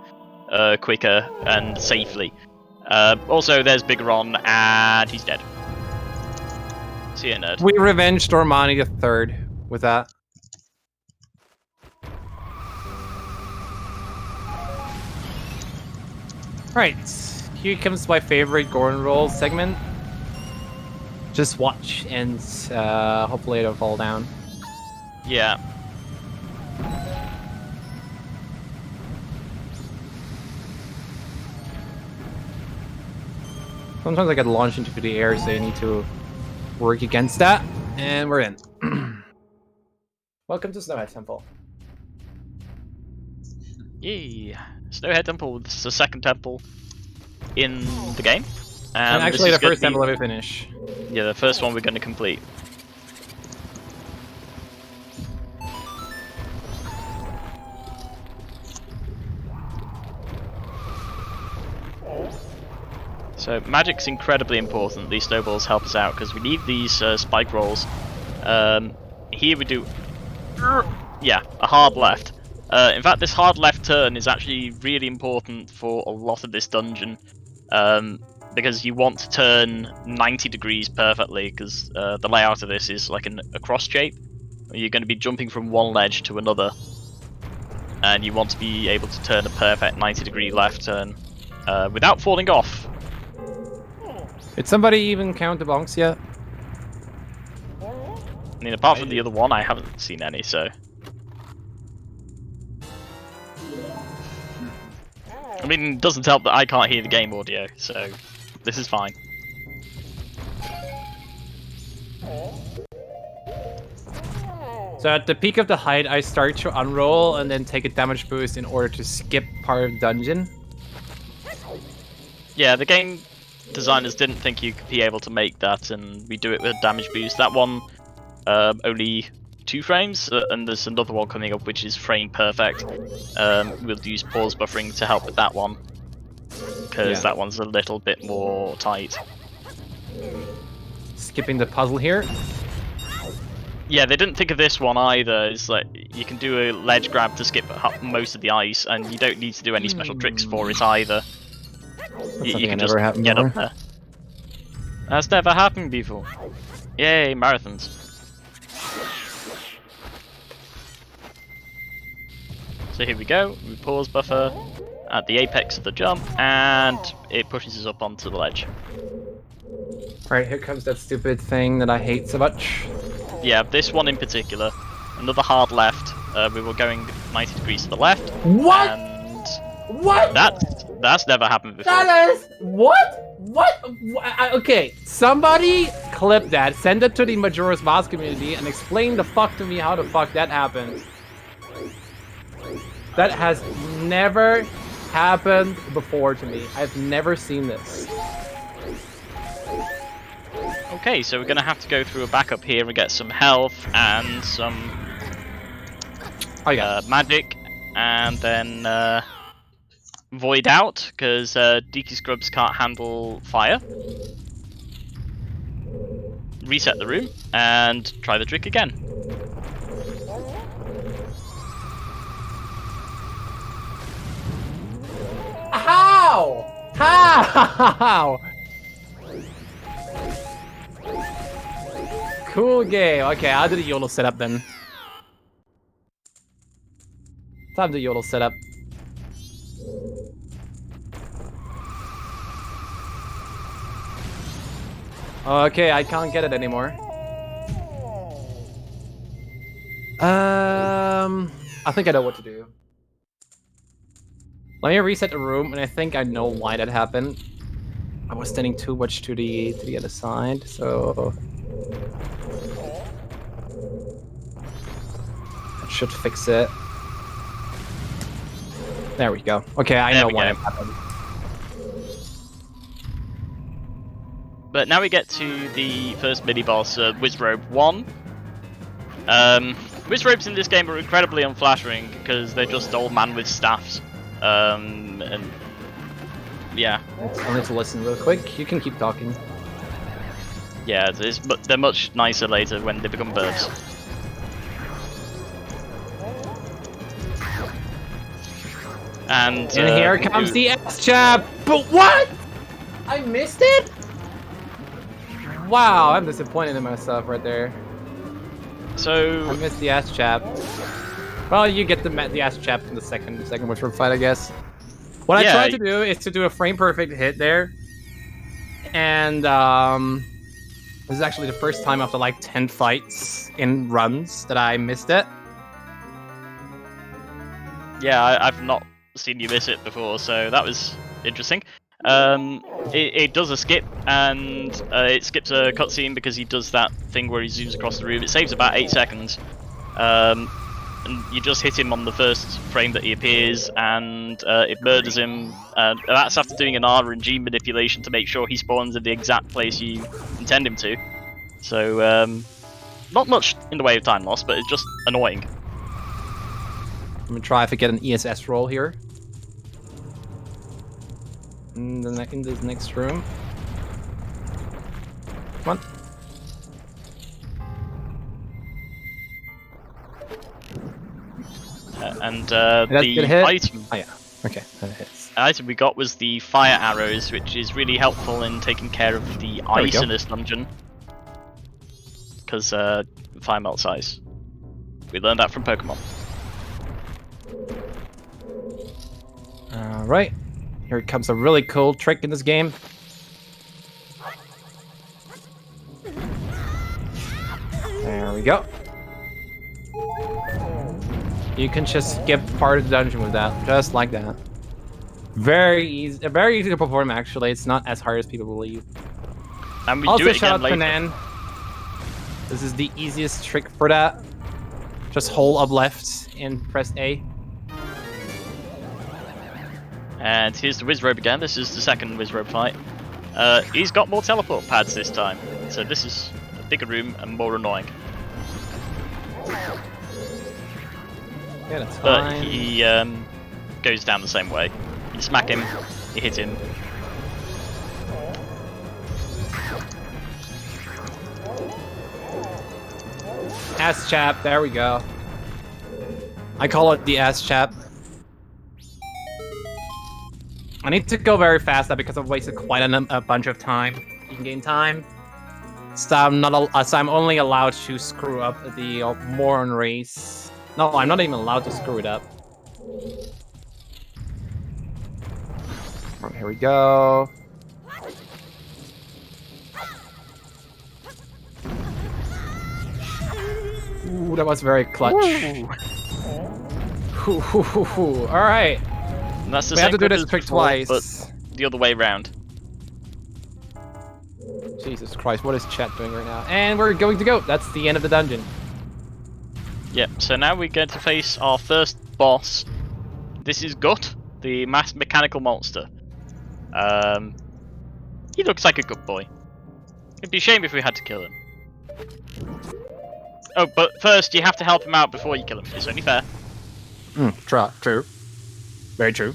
quicker and safely. Also, there's Bigoron, and he's dead. See ya, nerd. We revenged Dormani the Third with that. Right, here comes my favorite Goron roll segment. Just watch, and hopefully it'll fall down. Yeah. Sometimes I get launched into the air, so you need to work against that. And we're in. Welcome to Snowhead Temple. Yay! Snowhead Temple. This is the second temple in the game. And this actually, is the first gonna temple we finish. Yeah, the first one we're going to complete. So magic's incredibly important. These snowballs help us out because we need these spike rolls. Here we do, yeah, a hard left. In fact, this hard left turn is actually really important for a lot of this dungeon, because you want to turn 90 degrees perfectly, because the layout of this is like a cross shape. You're going to be jumping from one ledge to another, and you want to be able to turn a perfect 90-degree left turn without falling off. Did somebody even count the bonks yet? I mean, apart from the other one, I haven't seen any, so... I mean, it doesn't help that I can't hear the game audio, so this is fine. So at the peak of the height, I start to unroll and then take a damage boost in order to skip part of the dungeon. Yeah, the game designers didn't think you could be able to make that, and we do it with a damage boost. That one, only 2 frames, and there's another one coming up which is frame perfect. We'll use pause buffering to help with that one, because that one's a little bit more tight. Skipping the puzzle here. Yeah, they didn't think of this one either. It's like you can do a ledge grab to skip most of the ice, and you don't need to do any special tricks for it either. You can just get up there. That's never happened before. Yay, marathons. So here we go, we pause buffer at the apex of the jump, and it pushes us up onto the ledge. Right, here comes that stupid thing that I hate so much. Yeah, this one in particular. Another hard left. we were going 90 degrees to the left. What? And What? that's never happened before. That is what? Okay, somebody clip that, send it to the Majora's Mask community, and explain the fuck to me how the fuck that happened. That has never happened before to me. I've never seen this. Okay, so we're gonna have to go through a backup here and get some health and some magic, and then void out because Deaky Scrubs can't handle fire. Reset the room and try the trick again. How? How? Cool game. Okay, I'll do the YOLO setup then. Time to YOLO setup. Okay, I can't get it anymore. I think I know what to do. Let me reset the room, and I think I know why that happened. I was standing too much to the other side, so that should fix it. There we go. Okay, I know why it happened. But now we get to the first mini-boss, Wizrobe 1. Wizrobes in this game are incredibly unflattering because they're just old man with staffs. And yeah. I need to listen real quick. You can keep talking. Yeah, but they're much nicer later when they become birds. And here comes the S-chap! But what? I missed it? Wow, I'm disappointed in myself right there. So I missed the S-chap. Well, you get the S-chap in the second Wizrobe fight, I guess. What I tried to do is to do a frame-perfect hit there. And this is actually the first time after like 10 fights in runs that I missed it. Yeah, I've not seen you miss it before, so that was interesting. It does a skip, and it skips a cutscene because he does that thing where he zooms across the room. It saves about 8 seconds. And you just hit him on the first frame that he appears, and it murders him. That's after doing an RNG manipulation to make sure he spawns in the exact place you intend him to. So, not much in the way of time loss, but it's just annoying. I'm gonna try if I get an ESS roll here. In this next room. Come on. And the item, oh yeah, okay, that hits. Item we got was the fire arrows, which is really helpful in taking care of the ice in this dungeon. Because fire melts ice. We learned that from Pokemon. Alright, here comes a really cool trick in this game. There we go. You can just skip part of the dungeon with that, just like that. Very easy to perform actually. It's not as hard as people believe. And we also, do it shout again out later. Conan. This is the easiest trick for that. Just hold up left and press A. And here's the Wizrobe again. This is the second Wizrobe fight. He's got more teleport pads this time, so this is a bigger room and more annoying. Yeah, that's But fine. he goes down the same way. You smack him, you hit him. Ass chap, there we go. I call it the ass chap. I need to go very fast now because I've wasted quite a bunch of time. You can gain time. So I'm only allowed to screw up the Moron race. No, I'm not even allowed to screw it up. Here we go. Ooh, that was very clutch. Ooh. All right. And that's the We same have to do code this as trick before, twice. but the other way round. Jesus Christ, what is chat doing right now? And we're going to go. That's the end of the dungeon. Yep, so now we're going to face our first boss. This is Gut, the mass mechanical monster. He looks like a good boy. It'd be a shame if we had to kill him. Oh, but first you have to help him out before you kill him. It's only fair. True. Very true.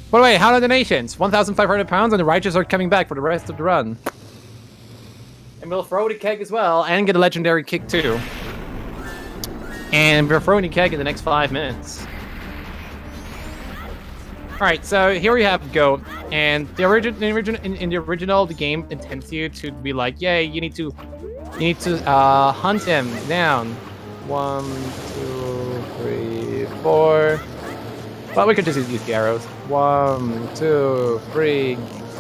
By the way, how are the donations? 1,500 pounds, and the righteous are coming back for the rest of the run. And we'll throw the keg as well, and get a legendary kick too. And we're throwing the keg in the next 5 minutes. Alright, so here we have Go. And in the original, the game intends you to be like, yay, you need to hunt him down. 1, 2, 3, 4. But we could just use the arrows. 1, 2, 3,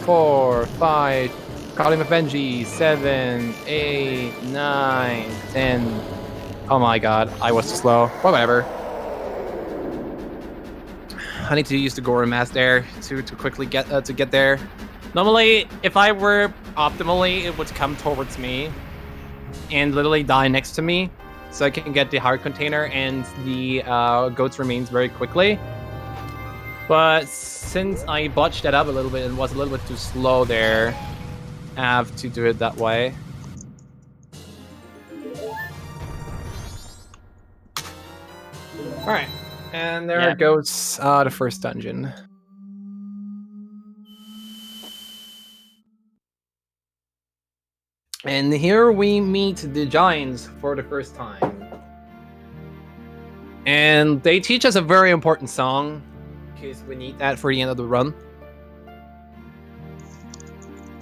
4, 5. Call him a Benjee. 7, 8, 9, 10. Oh my god, I was too slow. Well, whatever. I need to use the Goron Mask there to quickly get there. Normally, if I were optimally, it would come towards me and literally die next to me, so I can get the heart container and the goat's remains very quickly. But since I botched that up a little bit and was a little bit too slow there, I have to do it that way. Alright, and there goes the first dungeon. And here we meet the giants for the first time. And they teach us a very important song, because we need that for the end of the run.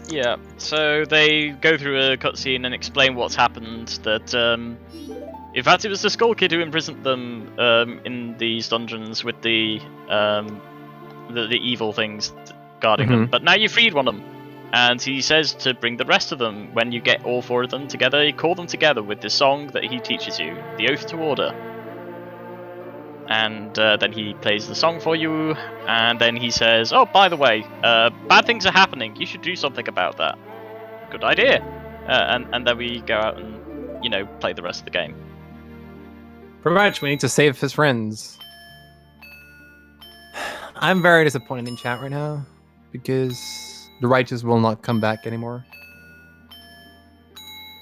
Yeah, so they go through a cutscene and explain what's happened, that in fact it was the Skull Kid who imprisoned them in these dungeons with the evil things guarding them, but now you freed one of them. And he says to bring the rest of them. When you get all 4 of them together, you call them together with this song that he teaches you, the Oath to Order. And then he plays the song for you, and then he says, oh, by the way, bad things are happening, you should do something about that. Good idea. And then we go out and, play the rest of the game. Pretty much, we need to save his friends. I'm very disappointed in chat right now, because the righteous will not come back anymore.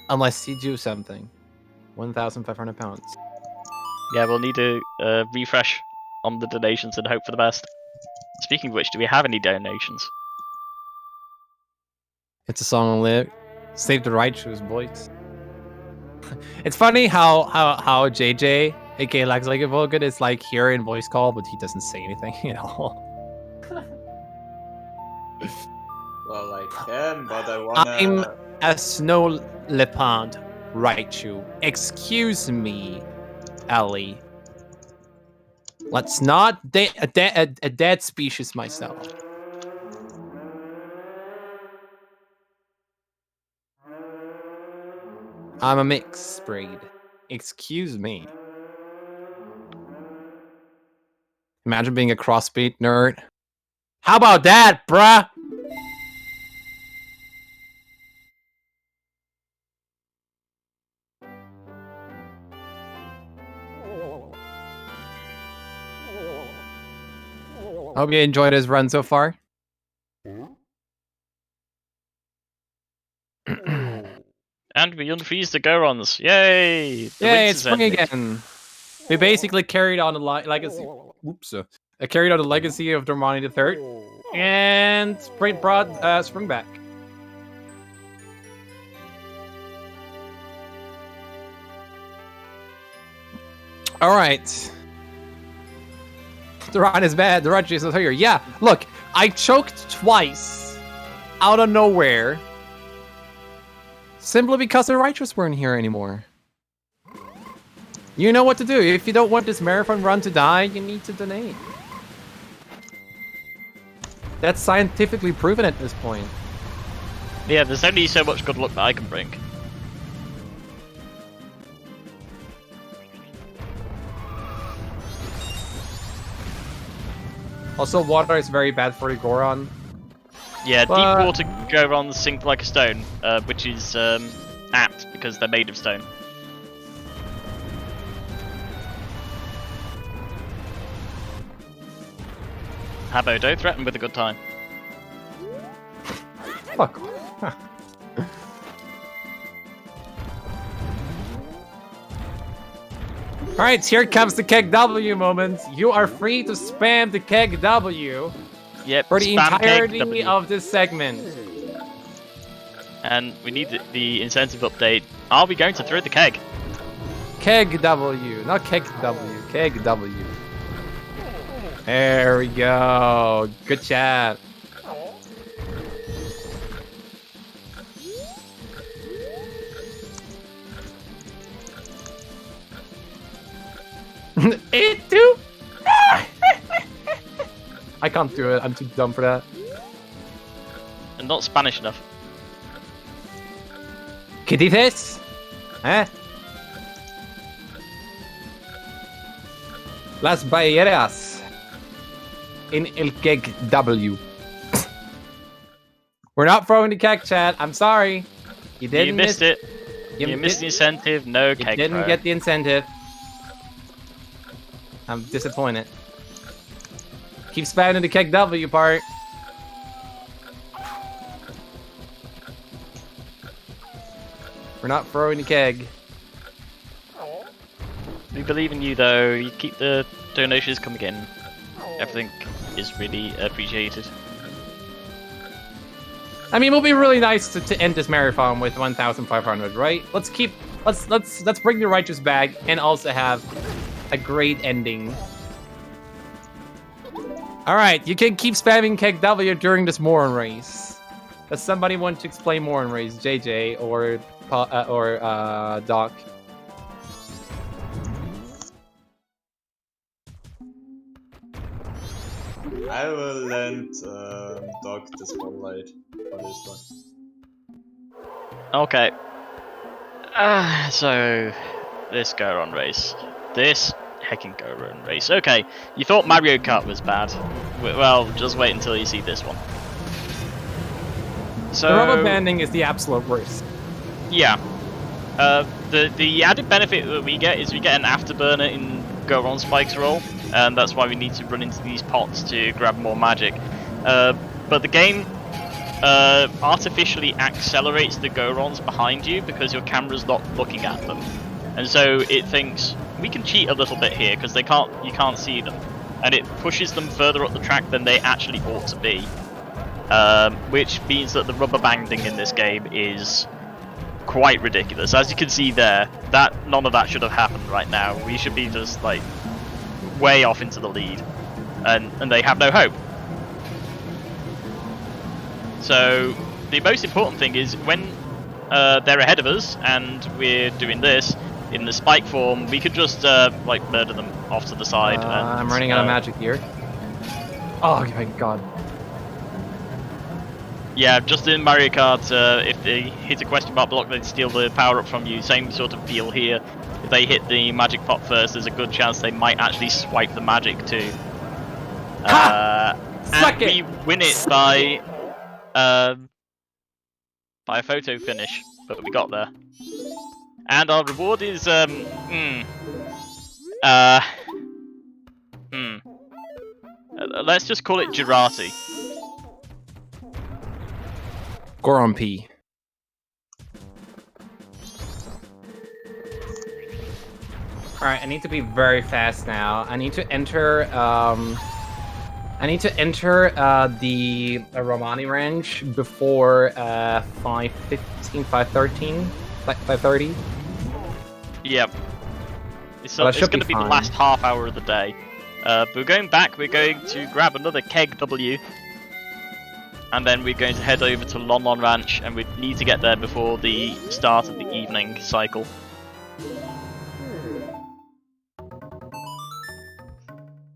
Unless you do something. 1,500 pounds. Yeah, we'll need to refresh on the donations and hope for the best. Speaking of which, do we have any donations? It's a song on lyric. Save the righteous, boys. It's funny how JJ, aka Lax Like a Vulcan, is like here in voice call, but he doesn't say anything at all. Well, I can, but I wanna... I'm a snow leopard, Raichu. Excuse me, Ellie. Let's not a dead species myself. I'm a mixed breed. Excuse me. Imagine being a crossbreed nerd. How about that, bruh? Hope you enjoyed his run so far. And we unfreeze the Gorons. Yay! Yay, it's spring again. We basically carried on the legacy. Oops. Carried on the legacy of Dormani III, and brought spring back. All right. The run is bad. The run is here. Yeah, look, I choked twice out of nowhere simply because the righteous weren't here anymore. You know what to do. If you don't want this marathon run to die, you need to donate. That's scientifically proven at this point. Yeah, there's only so much good luck that I can bring. Also, water is very bad for the Goron. Yeah, But- deep water Gorons sink like a stone, which is apt because they're made of stone. Habo, don't threaten with a good time. Fuck off. Alright, here comes the Keg W moment. You are free to spam the Keg W Yep, for the spam keg entirety W. of this segment. And we need the incentive update. Are we going to throw the keg? Keg W, not Keg W, Keg W. There we go. Good chat. It too. I can't do it. I'm too dumb for that. And not Spanish enough. ¿Qué dices? ¿Eh? Las balleras in el keg W. We're not throwing the keg, chat. I'm sorry. You didn't You missed it. You missed the did- incentive. No You keg didn't throw. get the incentive. I'm disappointed. Keep spamming the keg W part. We're not throwing the keg. We believe in you, though. You keep the donations coming in. Everything is really appreciated. I mean, it would be really nice to end this marathon with 1,500, right? Let's bring the righteous back and also have a great ending. All right, you can keep spamming Keg W during this Moron race. Does somebody want to explain Moron race, JJ or Doc? I will lend Doc the spotlight for this one. Okay. So this Goron race. This heckin' Goron race. Okay, you thought Mario Kart was bad. Well, just wait until you see this one. So The rubber banding is the absolute worst. yeah. The added benefit that we get is we get an afterburner in Goron Spike's roll, and that's why we need to run into these pots to grab more magic. But the game artificially accelerates the Gorons behind you because your camera's not looking at them, and so it thinks we can cheat a little bit here because you can't see them, and it pushes them further up the track than they actually ought to be, which means that the rubber banding in this game is quite ridiculous. As you can see there, that none of that should have happened right now. We should be just like way off into the lead, and they have no hope. So the most important thing is when they're ahead of us and we're doing this in the spike form, we could just like murder them off to the side. And, I'm running out of magic here. Oh my god. Yeah, just in Mario Kart, if they hit a question mark block, they'd steal the power up from you. Same sort of deal here. If they hit the magic pot first, there's a good chance they might actually swipe the magic too. Suck and it! we win it by a photo finish, but we got there. And our reward is let's just call it Girati. Goron P. Alright, I need to be very fast now. I need to enter the Romani range before 5:15, 5:13, 5:30. Yep. It's Well, that should going be to be the fine. last half hour of the day. But we're going back, we're going to grab another Keg W. And then we're going to head over to Lon Lon Ranch, and we need to get there before the start of the evening cycle.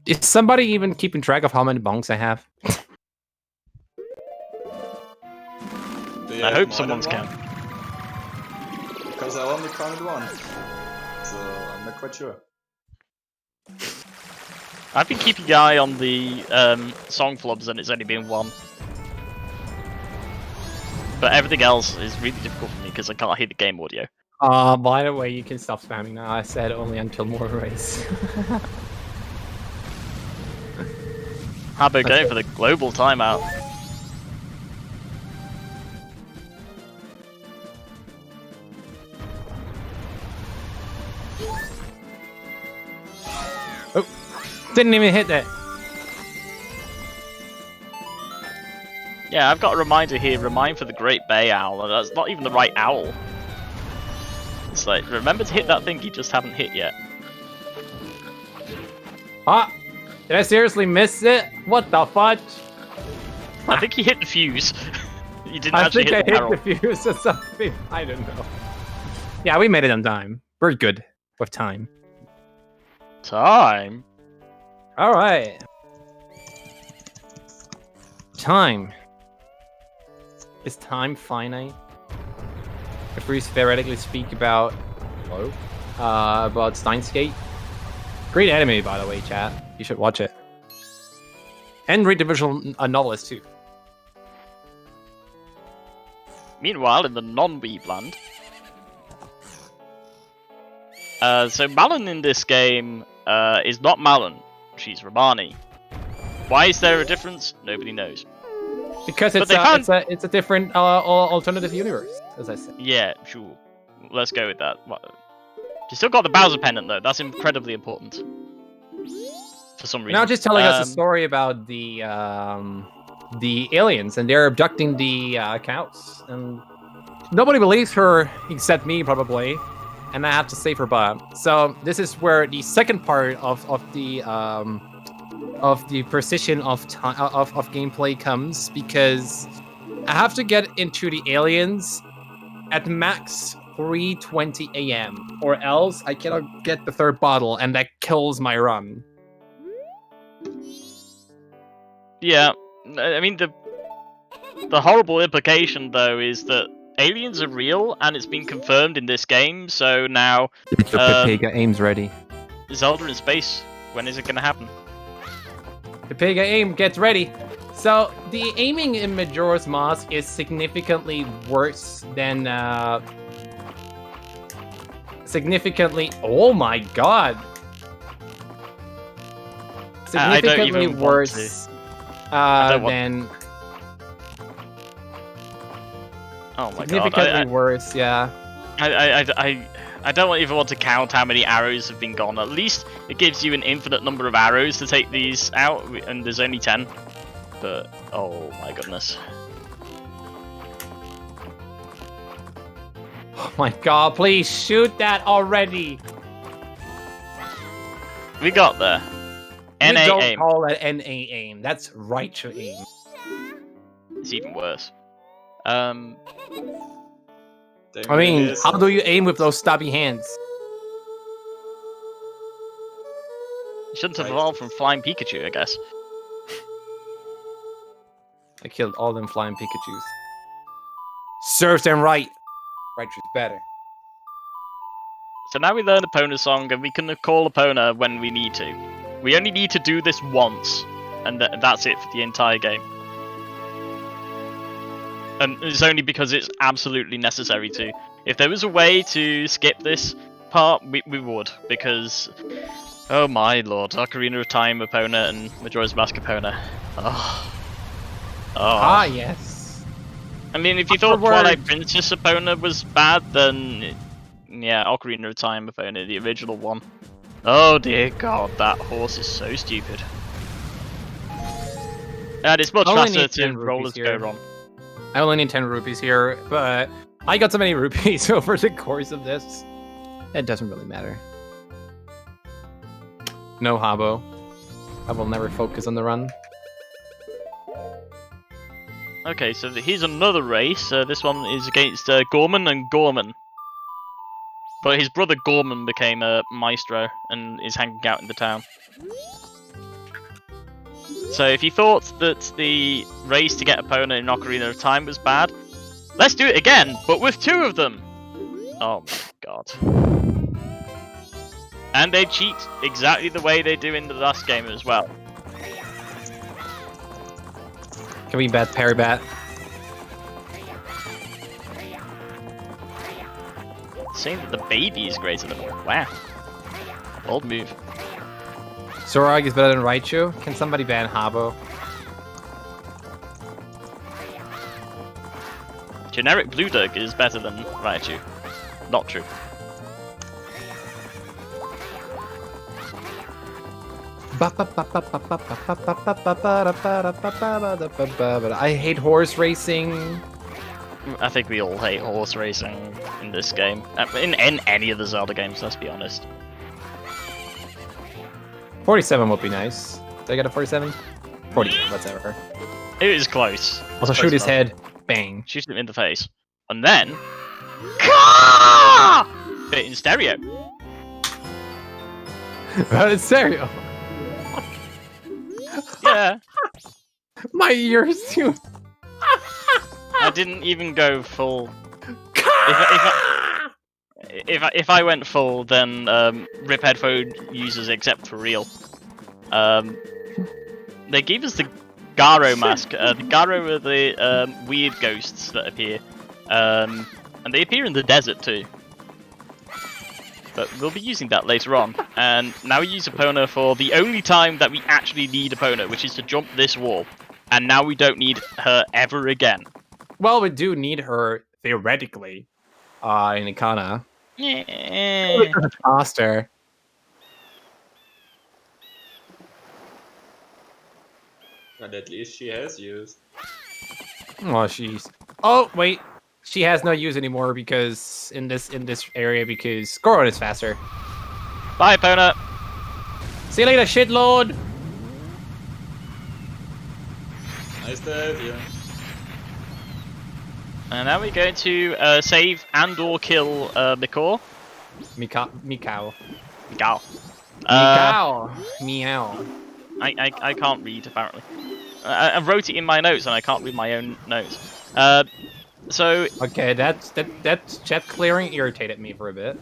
Is somebody even keeping track of how many bonks I have? Do you I have hope more someone's than counting. one? Because I only counted one. So I'm not quite sure. I've been keeping an eye on the song flubs, and it's only been one. But everything else is really difficult for me because I can't hear the game audio. By the way, you can stop spamming now. I said only until more race. How about going for the global timeout? Oh, didn't even hit that. Yeah, I've got a reminder here. Remind for the Great Bay Owl. And that's not even the right owl. It's like, remember to hit that thing you just haven't hit yet. Ah! Did I seriously miss it? What the fudge? I think you hit the fuse. You didn't I actually think I hit the barrel. hit the fuse or something. I don't know. Yeah, we made it on time. We're good with time. Time? Alright. Time. Is time finite? If we theoretically speak about... Hello? About Steins Gate. Great anime, by the way, chat. You should watch it. And read the visual novels, too. Meanwhile, in the non-weeb land... so Malon in this game is not Malon. She's Romani. Why is there a difference? Nobody knows. Because it's a different alternative universe, as I said. Yeah, sure. Let's go with that. She's still got the Bowser pendant though. That's incredibly important. For some reason. Now just telling us a story about the aliens, and they're abducting the cows, and nobody believes her except me probably, and I have to save her butt. So this is where the second part of the precision of gameplay comes, because I have to get into the aliens at max 3:20 a.m. or else I cannot get the third bottle, and that kills my run. Yeah, I mean the horrible implication though is that aliens are real and it's been confirmed in this game. So now Get your Pepega aims ready. Zelda in space. When is it gonna happen? Pepega aim, get ready. So the aiming in Majora's Mask is significantly worse than oh my god. Significantly worse than oh my significantly god. worse, yeah. I don't even want to count how many arrows have been gone. At least it gives you an infinite number of arrows to take these out, and there's only 10. But, oh my goodness. Oh my god, please shoot that already! We got there. You NA don't aim. call that NA aim, that's right to aim. It's even worse. I mean, how do you aim with those stubby hands? You shouldn't have evolved from Flying Pikachu, I guess. I killed all them flying Pikachus. Serves them right. Right is better. So now we learn Epona song, and we can call Epona when we need to. We only need to do this once, and that's it for the entire game. And it's only because it's absolutely necessary to. If there was a way to skip this part, we would, because... Oh my lord, Ocarina of Time Epona and Majora's Mask Epona. Oh. Ah, yes. I mean, if you thought Twilight Princess Epona was bad, then... Yeah, Ocarina of Time Epona, the original one. Oh dear god, that horse is so stupid. And it's much faster to roll as go wrong. I only need 10 rupees here, but I got so many rupees over the course of this. It doesn't really matter. No Habo. I will never focus on the run. Okay, so here's another race. This one is against Gorman and Gorman. But his brother Gorman became a maestro and is hanging out in the town. So if you thought that the race to get Epona in Ocarina of Time was bad, let's do it again, but with 2 of them! Oh my god. And they cheat exactly the way they do in the last game as well. Can we bet parry bat? Saying that the baby is greater than wow. Bold move. Zorag is better than Raichu? Can somebody ban Habo? Generic Bludug is better than Raichu. Not true. I hate horse racing. I think we all hate horse racing in this game. In any of the Zelda games, let's be honest. 47 would be nice. Did I get a 47? 40, whatever. It is close. Also Close shoot his enough. head. Bang. Shoot him in the face. And then... Bit in stereo. It's stereo. Yeah. My ears too. I didn't even go full. If I went full, then rip headphone users except for real. They gave us the Garo mask. The Garo are the weird ghosts that appear, and they appear in the desert too. But we'll be using that later on. And now we use Epona for the only time that we actually need Epona, which is to jump this wall. And now we don't need her ever again. Well, we do need her theoretically in Ikana. Yeah. Faster. But at least she has used. Oh, she's. Oh, wait. She has no use anymore because in this area because Goron is faster. Bye, Epona. See you later, shitlord. Nice dive, yeah. And now we're going to save and/or kill Mikor. Mikao. Mikao. Meow. I can't read apparently. I wrote it in my notes and I can't read my own notes. So Okay, that chat clearing irritated me for a bit.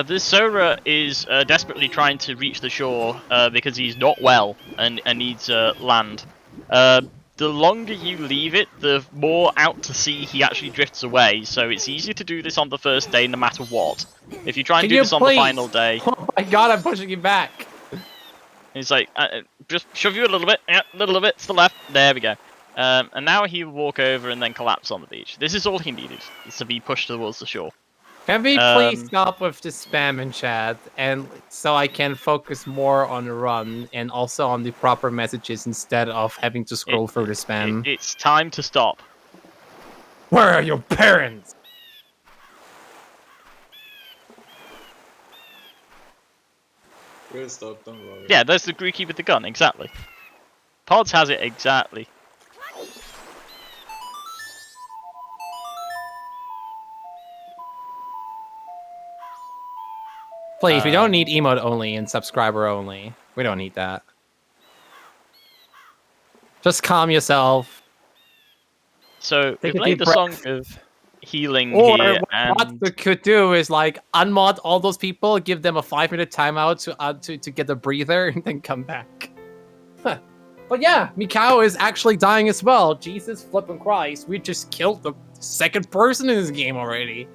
this Sora is desperately trying to reach the shore because he's not well and needs land. The longer you leave it, the more out to sea he actually drifts away. So it's easier to do this on the first day, no matter what. If you try and Can do you this on the please? final day, Oh my god, I'm pushing you back. it's like just shove you a little bit, yeah, a little bit to the left. There we go. And now he'll walk over and then collapse on the beach. This is all he needed, is to be pushed towards the shore. Can we please stop with the spam in chat, and so I can focus more on the run and also on the proper messages instead of having to scroll through the spam? It's time to stop. Where are your parents? We'll stop, don't worry. Yeah, there's the Grookey with the gun, exactly. Pods has it exactly. Please, we don't need emote only and subscriber only. We don't need that. Just calm yourself. So we Take a played deep the song breath. of healing Or here, what and we could do is like unmod all those people, give them a 5-minute timeout to get a breather, and then come back. Huh. But yeah, Mikao is actually dying as well. Jesus flippin' Christ, we just killed the second person in this game already.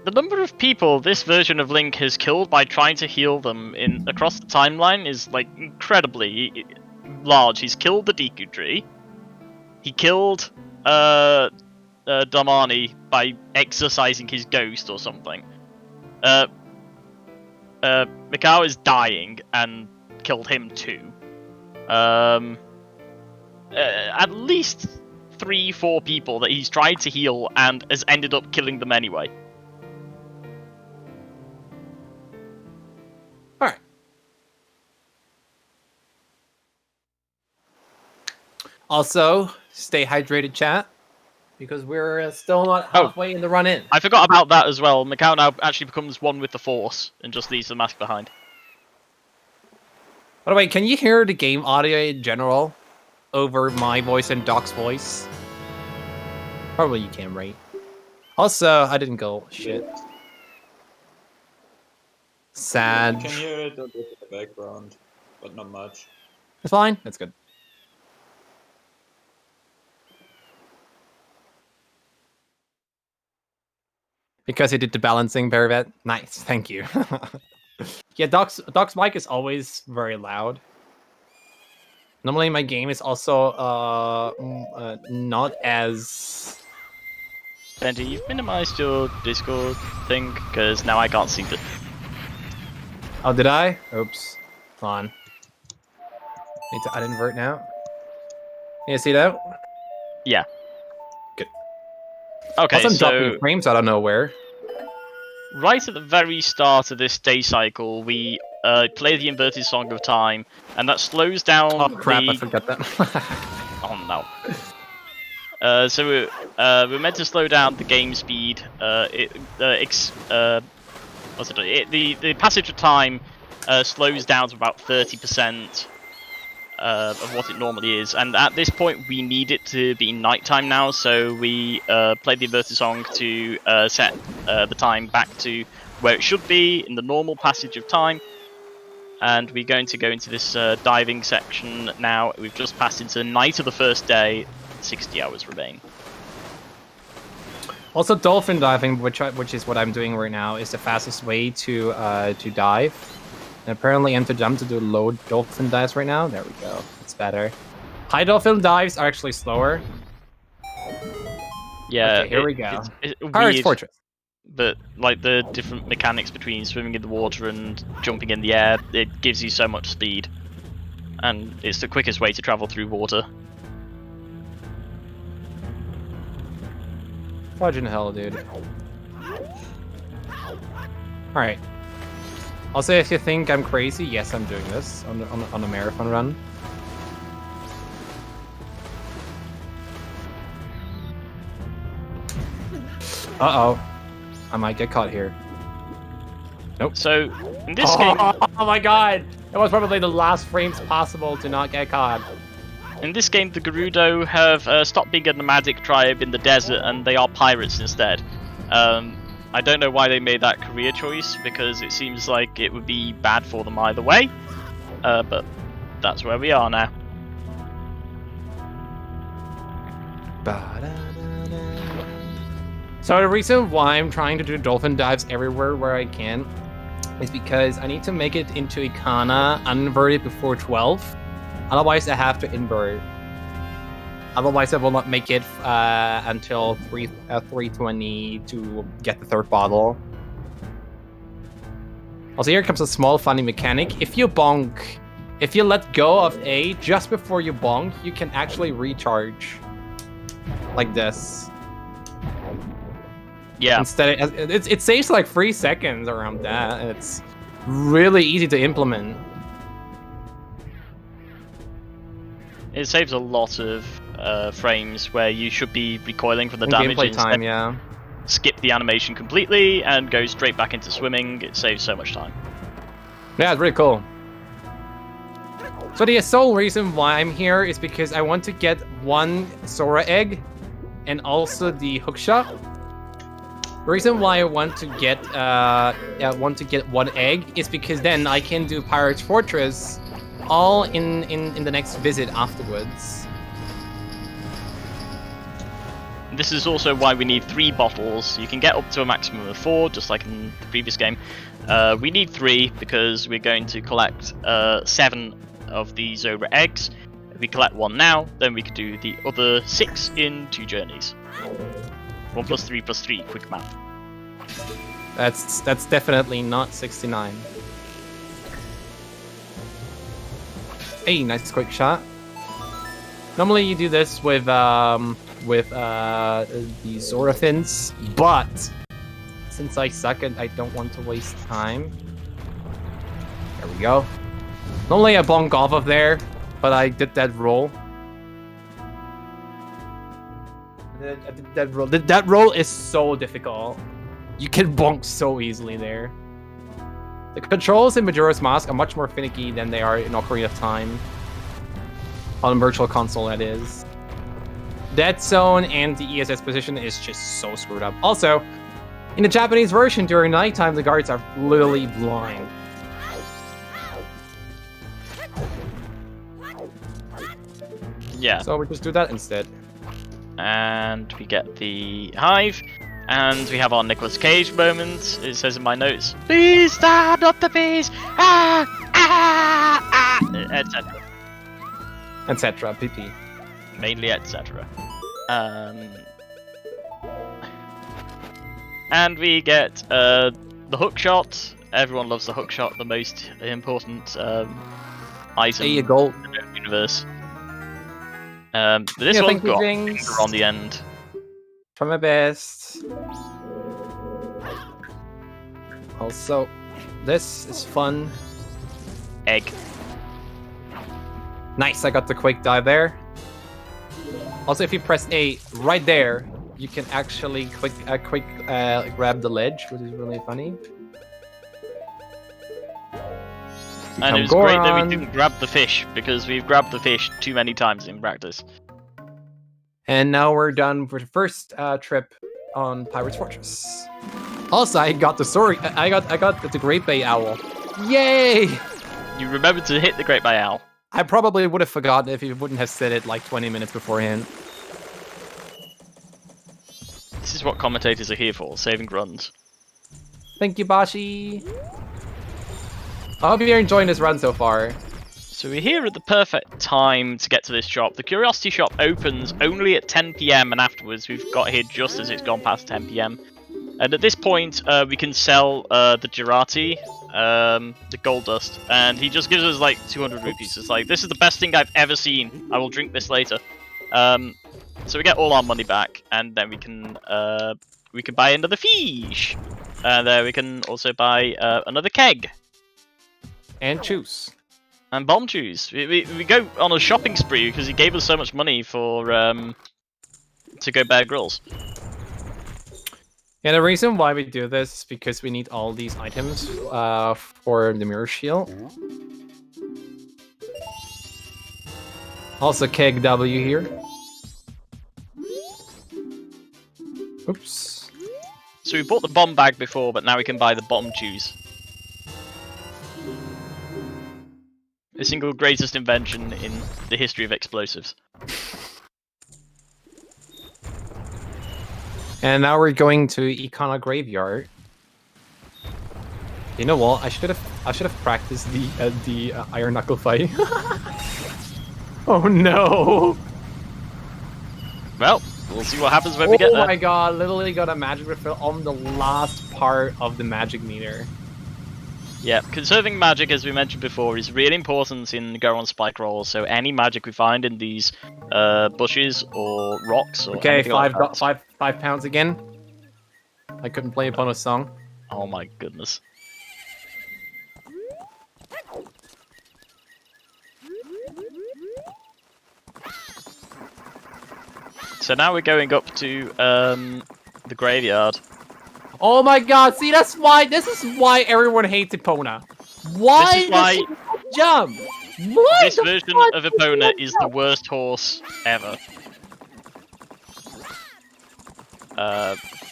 the number of people this version of Link has killed by trying to heal them across the timeline is like incredibly large. He's killed the Deku Tree. He killed Damani by exorcising his ghost or something. Mikao is dying and killed him too. At least 3-4 people that he's tried to heal and has ended up killing them anyway. Alright. Also, stay hydrated, chat, because we're still not halfway in the run in. I forgot about that as well. Mikao now actually becomes one with the Force and just leaves the mask behind. By the way, can you hear the game audio in general over my voice and Doc's voice? Probably you can, right? Also, I didn't go shit. Sad. You can hear it a bit in the background, but not much. It's fine. That's good. Because he did the balancing very bad. Nice, thank you. Yeah, Doc's mic is always very loud. Normally my game is also not as... Benjee, you've minimized your Discord thing, because now I can't see the... Oh, did I? Oops. Hold on. Need to uninvert now. Can you see that? Yeah. Good. Okay, Also, I'm so dropping frames out of nowhere. right at the very start of this day cycle, we play the inverted Song of Time, and that slows down Oh crap, I the... forgot that. Oh no. So we're meant to slow down the game speed. The passage of time slows down to about 30% of what it normally is, and at this point we need it to be nighttime now. So we play the inverted song to set the time back to where it should be in the normal passage of time. And we're going to go into this diving section now. We've just passed into the night of the first day. 60 hours remain. Also, dolphin diving, which is what I'm doing right now, is the fastest way to dive. And apparently, I'm too dumb to do low dolphin dives right now. There we go. It's better. High dolphin dives are actually slower. Yeah. Okay, here we go. It's Pirate's weird, Fortress. but like the different mechanics between swimming in the water and jumping in the air, it gives you so much speed, and it's the quickest way to travel through water. Fudging hell, dude. Alright. Also, if you think I'm crazy, yes, I'm doing this on a marathon run. Uh-oh. I might get caught here. Nope. So, in this game... Oh my god! That was probably the last frames possible to not get caught. In this game, the Gerudo have stopped being a nomadic tribe in the desert, and they are pirates instead. I don't know why they made that career choice, because it seems like it would be bad for them either way. But that's where we are now. So the reason why I'm trying to do dolphin dives everywhere where I can is because I need to make it into Ikana uninverted before 12. Otherwise, I have to invert. Otherwise, I will not make it until 320 to get the third bottle. Also, here comes a small funny mechanic. If you bonk, if you let go of A just before you bonk, you can actually recharge. Like this. Yeah. Instead, it saves like 3 seconds around that. And it's really easy to implement. It saves a lot of frames where you should be recoiling from the damage. Gameplay time, yeah. Skip the animation completely and go straight back into swimming. It saves so much time. Yeah, it's really cool. So the sole reason why I'm here is because I want to get one Sora egg and also the hookshot. The reason why I want to get one egg is because then I can do Pirate's Fortress all in the next visit afterwards. This is also why we need 3 bottles. You can get up to a maximum of 4, just like in the previous game. We need 3 because we're going to collect 7 of the Zora eggs. If we collect 1 now, then we could do the other 6 in 2 journeys. 1 plus 3 plus 3, quick math. That's definitely not 69. Hey, nice quick shot. Normally you do this with the Zora fins, but since I suck and I don't want to waste time. There we go. Normally I bonk off of there, but I did that roll. I did that roll. That roll is so difficult. You can bonk so easily there. The controls in Majora's Mask are much more finicky than they are in Ocarina of Time. On Virtual Console, that is. Dead Zone and the ESS position is just so screwed up. Also, In the Japanese version, during nighttime, the guards are literally blind. Yeah. So we just do that instead. And we get the hive, and we have our Nicolas Cage moment. It says in my notes, "Please stop, not the bees!" Etc. Etc. PP. Mainly etc. And we get the hook shot. Everyone loves the hook shot, the most important item There you go. in the universe. But this Yeah, one's thank you, got a Jinx. finger on the end. Try my best. Also, this is fun. Egg. Nice, I got the quick dive there. Also, if you press A right there, you can actually quick grab the ledge, which is really funny. And it was great that we didn't grab the fish, because we've grabbed the fish too many times in practice. And now we're done for the first trip on Pirate's Fortress. Also, I got the story. I got the Great Bay Owl. Yay! You remembered to hit the Great Bay Owl. I probably would have forgotten if you wouldn't have said it like 20 minutes beforehand. This is what commentators are here for, saving runs. Thank you, Bashi. I hope you're enjoying this run so far. So we're here at the perfect time to get to this shop. The Curiosity Shop opens only at 10 PM, and afterwards we've got here just as it's gone past 10 PM. And at this point, we can sell the Girati, the gold dust, and he just gives us like 200 rupees. It's like, this is the best thing I've ever seen. I will drink this later. So we get all our money back, and then we can buy another fish. And we can also buy another keg. And choose. And bomb juice. We go on a shopping spree because he gave us so much money for to go Bear Grylls. Yeah, the reason why we do this is because we need all these items for the mirror shield. Also, keg W here. Oops. So we bought the bomb bag before, but now we can buy the bomb juice. The single greatest invention in the history of explosives. And now we're going to Ikana Graveyard. You know what? I should have practiced the Iron Knuckle fight. Oh no! Well, we'll see what happens when we get there. Oh my god! Literally got a magic refill on the last part of the magic meter. Yeah, conserving magic, as we mentioned before, is really important in Goron Spike Rolls. So any magic we find in these bushes or rocks or okay, anything like that. five pounds again. I couldn't play upon a song. Oh my goodness. So now we're going up to the graveyard. Oh my god, see this is why everyone hates Epona. Why This is why does she jump? What this the version fuck? of Epona is the worst horse ever.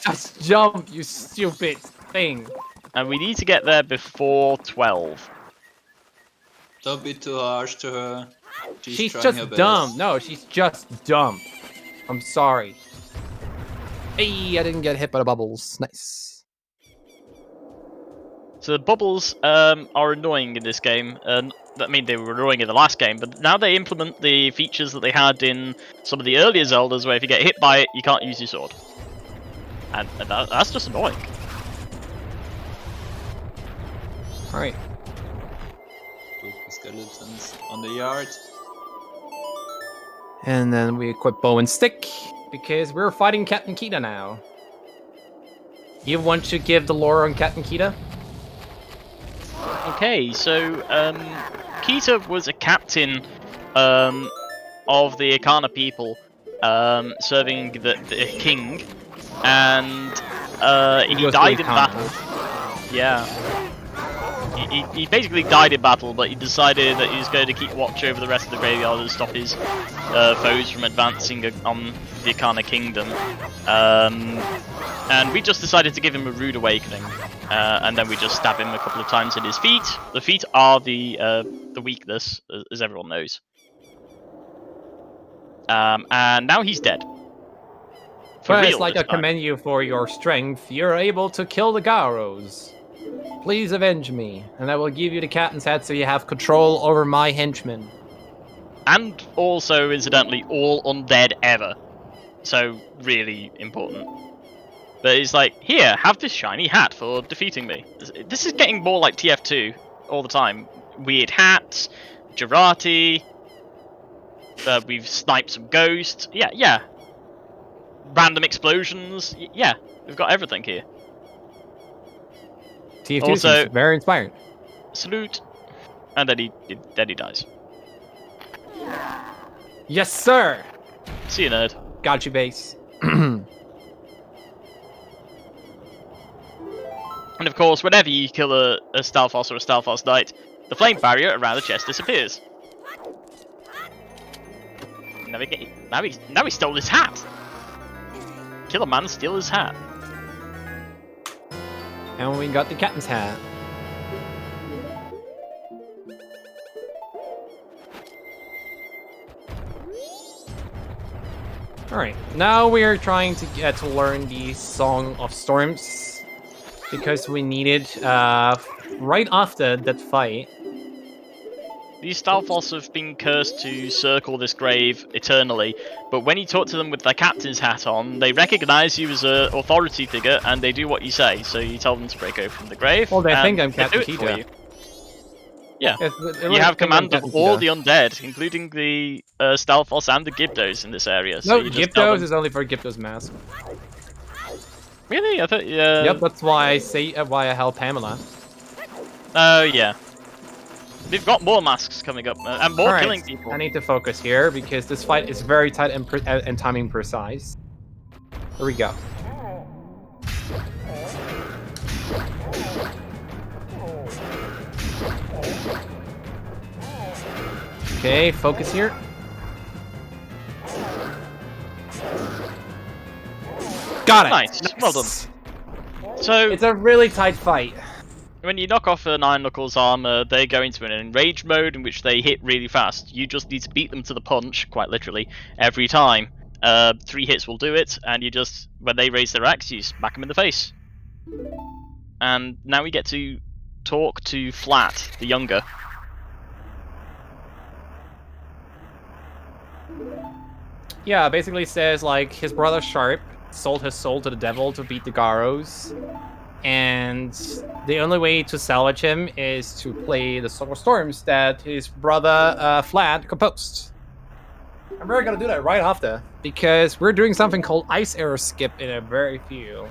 Just jump, you stupid thing. And we need to get there before 12. Don't be too harsh to her. She's trying her just best. dumb. No, she's just dumb. I'm sorry. Hey, I didn't get hit by the bubbles. Nice. So the bubbles are annoying in this game. I mean, they were annoying in the last game, but now they implement the features that they had in some of the earlier Zeldas, where if you get hit by it, you can't use your sword. And that's just annoying. Alright. Two skeletons on the yard. And then we equip bow and stick, because we're fighting Captain Kita now. You want to give the lore on Captain Kita? Okay, so Kita was a captain of the Ikana people, serving the king, and he died in battle. Yeah. he basically died in battle, but he decided that he was going to keep watch over the rest of the graveyard and stop his foes from advancing on the Arcana Kingdom. And we just decided to give him a rude awakening, and then we just stab him a couple of times in his feet. The feet are the weakness, as everyone knows. And now he's dead. For Well, real it's like this I time. commend you for your strength. You're able to kill the Garros. Please avenge me, and I will give you the captain's hat so you have control over my henchmen. And also, incidentally, all undead ever. So, really important. But it's like, here, have this shiny hat for defeating me. This is getting more like TF2 all the time. Weird hats, Girati, we've sniped some ghosts. Yeah. Random explosions. Yeah, we've got everything here. TF2 Also- seems very inspired. Salute. And then he dies. Yes, sir! See you, nerd. Got you, base. And of course, whenever you kill a Stalfos or a Stalfos Knight, the flame barrier around the chest disappears. Now he stole his hat! Kill a man, steal his hat. And we got the captain's hat. Alright, now we are trying to get to learn the Song of Storms, because we need it right after that fight. These Stalfos have been cursed to circle this grave eternally, but when you talk to them with their captain's hat on, they recognise you as an authority figure and they do what you say. So you tell them to break open the grave. Well, they and think I'm they Captain do it for Kita. you. Yeah. Yes, You have command of all the undead, including the Stalfos and the Gyptos in this area. So No, you just tell Gyptos them... is only for Gyptos mask. Really? I thought. Yep, that's why I say why I help Pamela. Oh yeah. We've got more masks coming up and more Alright, killing people. I need to focus here because this fight is very tight and timing precise. Here we go. Okay, focus here. Got it! Nice, well done. So It's a really tight fight. when you knock off an Iron Knuckles armor, they go into an enraged mode in which they hit really fast. You just need to beat them to the punch, quite literally, every time. 3 hits will do it, and you just, when they raise their axe, you smack them in the face. And now we get to talk to Flat, the younger. Yeah, basically says like his brother Sharp sold his soul to the devil to beat the Garros, and the only way to salvage him is to play the Song of Storms that his brother Flat composed. And we're gonna do that right after, because we're doing something called Ice Arrow Skip in a very few.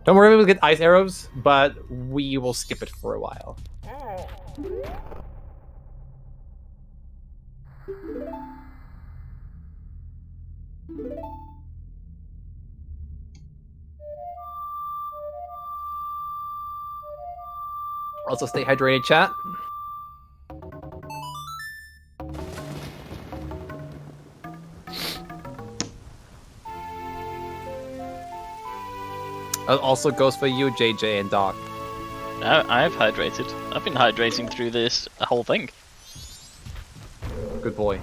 Don't worry, we'll get Ice Arrows, but we will skip it for a while. Also stay hydrated, chat. It also goes for you, JJ and Doc. No, I've hydrated. I've been hydrating through this whole thing. Good boy.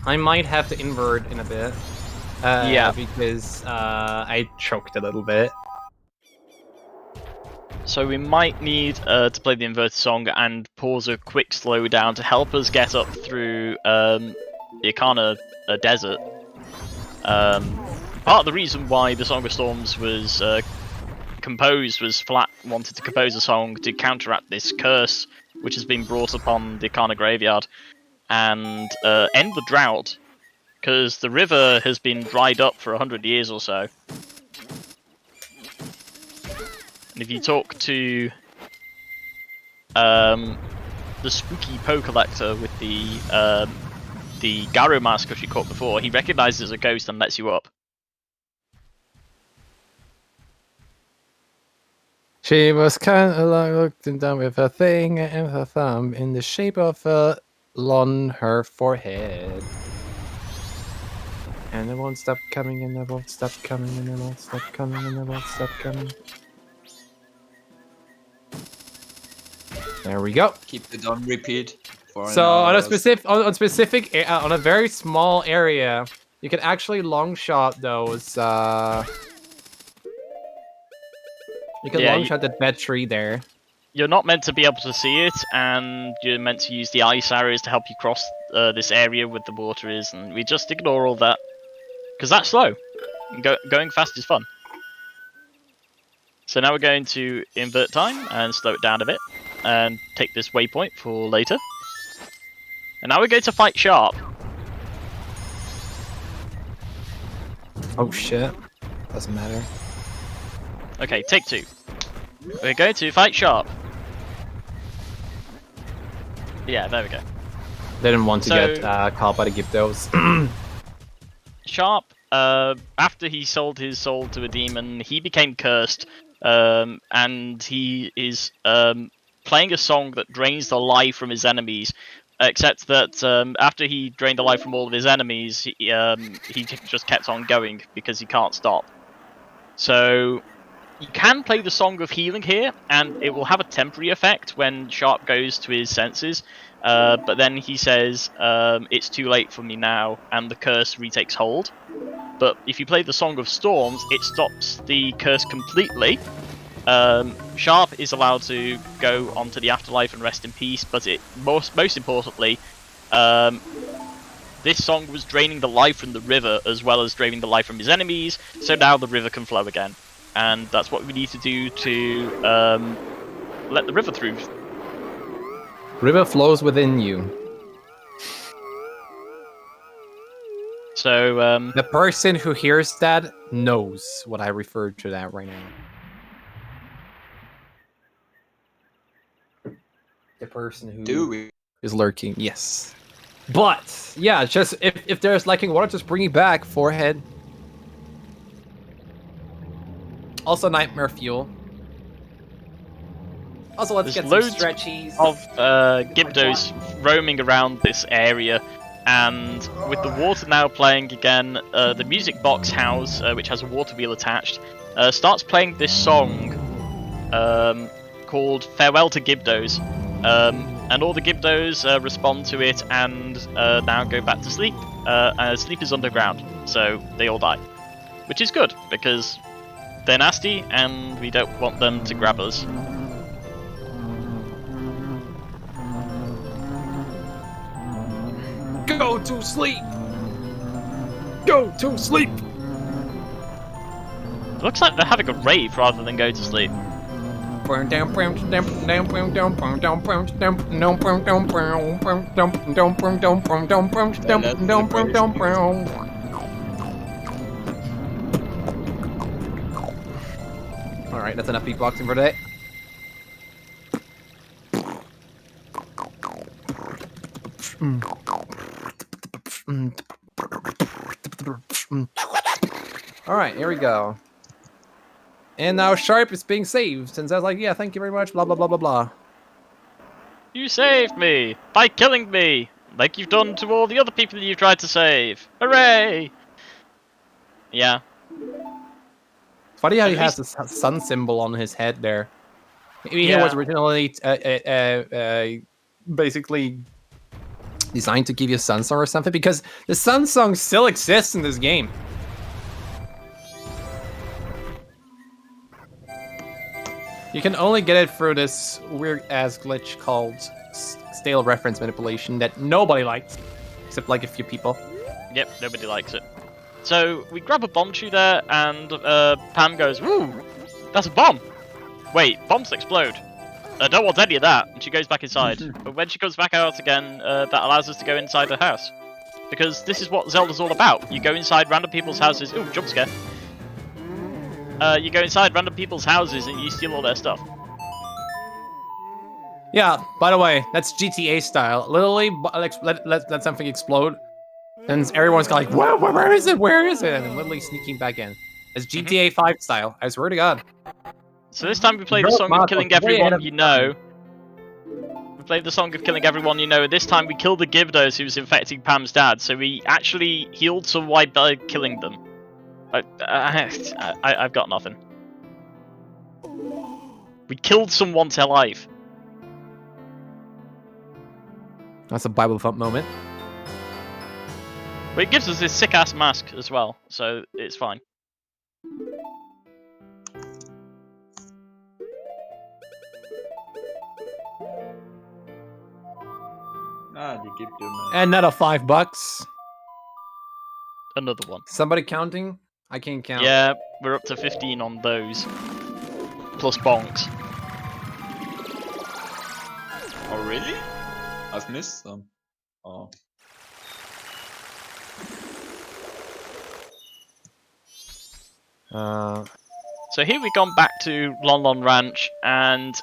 I might have to invert in a bit. Yeah. Because I choked a little bit. So we might need to play the inverted song and pause a quick slowdown to help us get up through the Arcana desert. Part of the reason why the Song of Storms was composed was Flat wanted to compose a song to counteract this curse which has been brought upon the Arcana graveyard and end the drought, because the river has been dried up for 100 years or so. And if you talk to the spooky Poe collector with the Garo mask which you caught before, he recognizes a ghost and lets you up. She was kind of looking down with her thing and her thumb in the shape of a on her forehead. And it won't stop coming, and it won't stop coming, and it won't stop coming, and it won't stop coming. There we go. Keep it on repeat. For So an on hour a specific on a very small area, you can actually long shot those. You can long shot that bed tree there. You're not meant to be able to see it, and you're meant to use the ice arrows to help you cross this area where the water is, and we just ignore all that. Because that's slow. Going fast is fun. So now we're going to invert time and slow it down a bit, and take this waypoint for later. And now we're going to fight Sharp. Oh shit. Doesn't matter. Okay, take 2. We're going to fight Sharp. Yeah, there we go. They didn't want to So- get caught by the Gyptos. Sharp, after he sold his soul to a demon, he became cursed, and he is playing a song that drains the life from his enemies. Except that after he drained the life from all of his enemies, he just kept on going because he can't stop. So you can play the Song of Healing here, and it will have a temporary effect when Sharp goes to his senses. But then he says, it's too late for me now, and the curse retakes hold. But if you play the Song of Storms, it stops the curse completely. Sharp is allowed to go onto the afterlife and rest in peace, but most importantly, this song was draining the life from the river as well as draining the life from his enemies, so now the river can flow again. And that's what we need to do to let the river through. River flows within you. So, The person who hears that knows what I referred to that right now. The person who Do we? is lurking, yes. But yeah, just if there's lacking water, just bring it back. Forehead. Also, nightmare fuel. Also, let's There's get some loads stretchies. of Gyptos roaming around this area, and with the water now playing again, the music box house, which has a water wheel attached, starts playing this song called Farewell to Gyptos. And all the Gyptos respond to it and now go back to sleep. Sleep is underground, so they all die. Which is good, because they're nasty and we don't want them to grab us. Go to sleep. Go to sleep. It looks like they're having a rave rather than go to sleep. Alright, that's enough beatboxing for today. Alright, here we go. And now Sharp is being saved, and says like, yeah, thank you very much, blah blah blah blah blah. You saved me by killing me, like you've done to all the other people you've tried to save. Hooray! Yeah. It's funny how At he has this sun symbol on his head there. Maybe he was originally basically designed to give you a sun song or something, because the sun song still exists in this game. You can only get it through this weird-ass glitch called stale reference manipulation that nobody likes, except like a few people. Yep, nobody likes it. So we grab a bomb shoe there, and Pam goes, "Woo, that's a bomb! Wait, bombs explode. I don't want any of that." And she goes back inside. But when she comes back out again, that allows us to go inside the house. Because this is what Zelda's all about. You go inside random people's houses. Ooh, jump scare. You go inside random people's houses and you steal all their stuff. Yeah, by the way, that's GTA style. Literally, let something explode, and everyone's like, where is it? Where is it? And then literally sneaking back in. It's GTA 5 style, I swear to God. So this time we play the Bro, song Mark, of killing way ahead everyone of you time. know. We played the song of killing everyone you know. This time we killed the Gibdos who was infecting Pam's dad. So we actually healed someone by killing them. I've got nothing. We killed someone to life. That's a Bible thump moment. But it gives us this sick ass mask as well, so it's fine. Ah, die gibt immer. Another $5. Another one. Somebody counting? I can't count. Yeah, we're up to 15 on those. Plus bonks. Oh, really? I've missed some. Oh. So here we've gone back to Lon Lon Ranch, and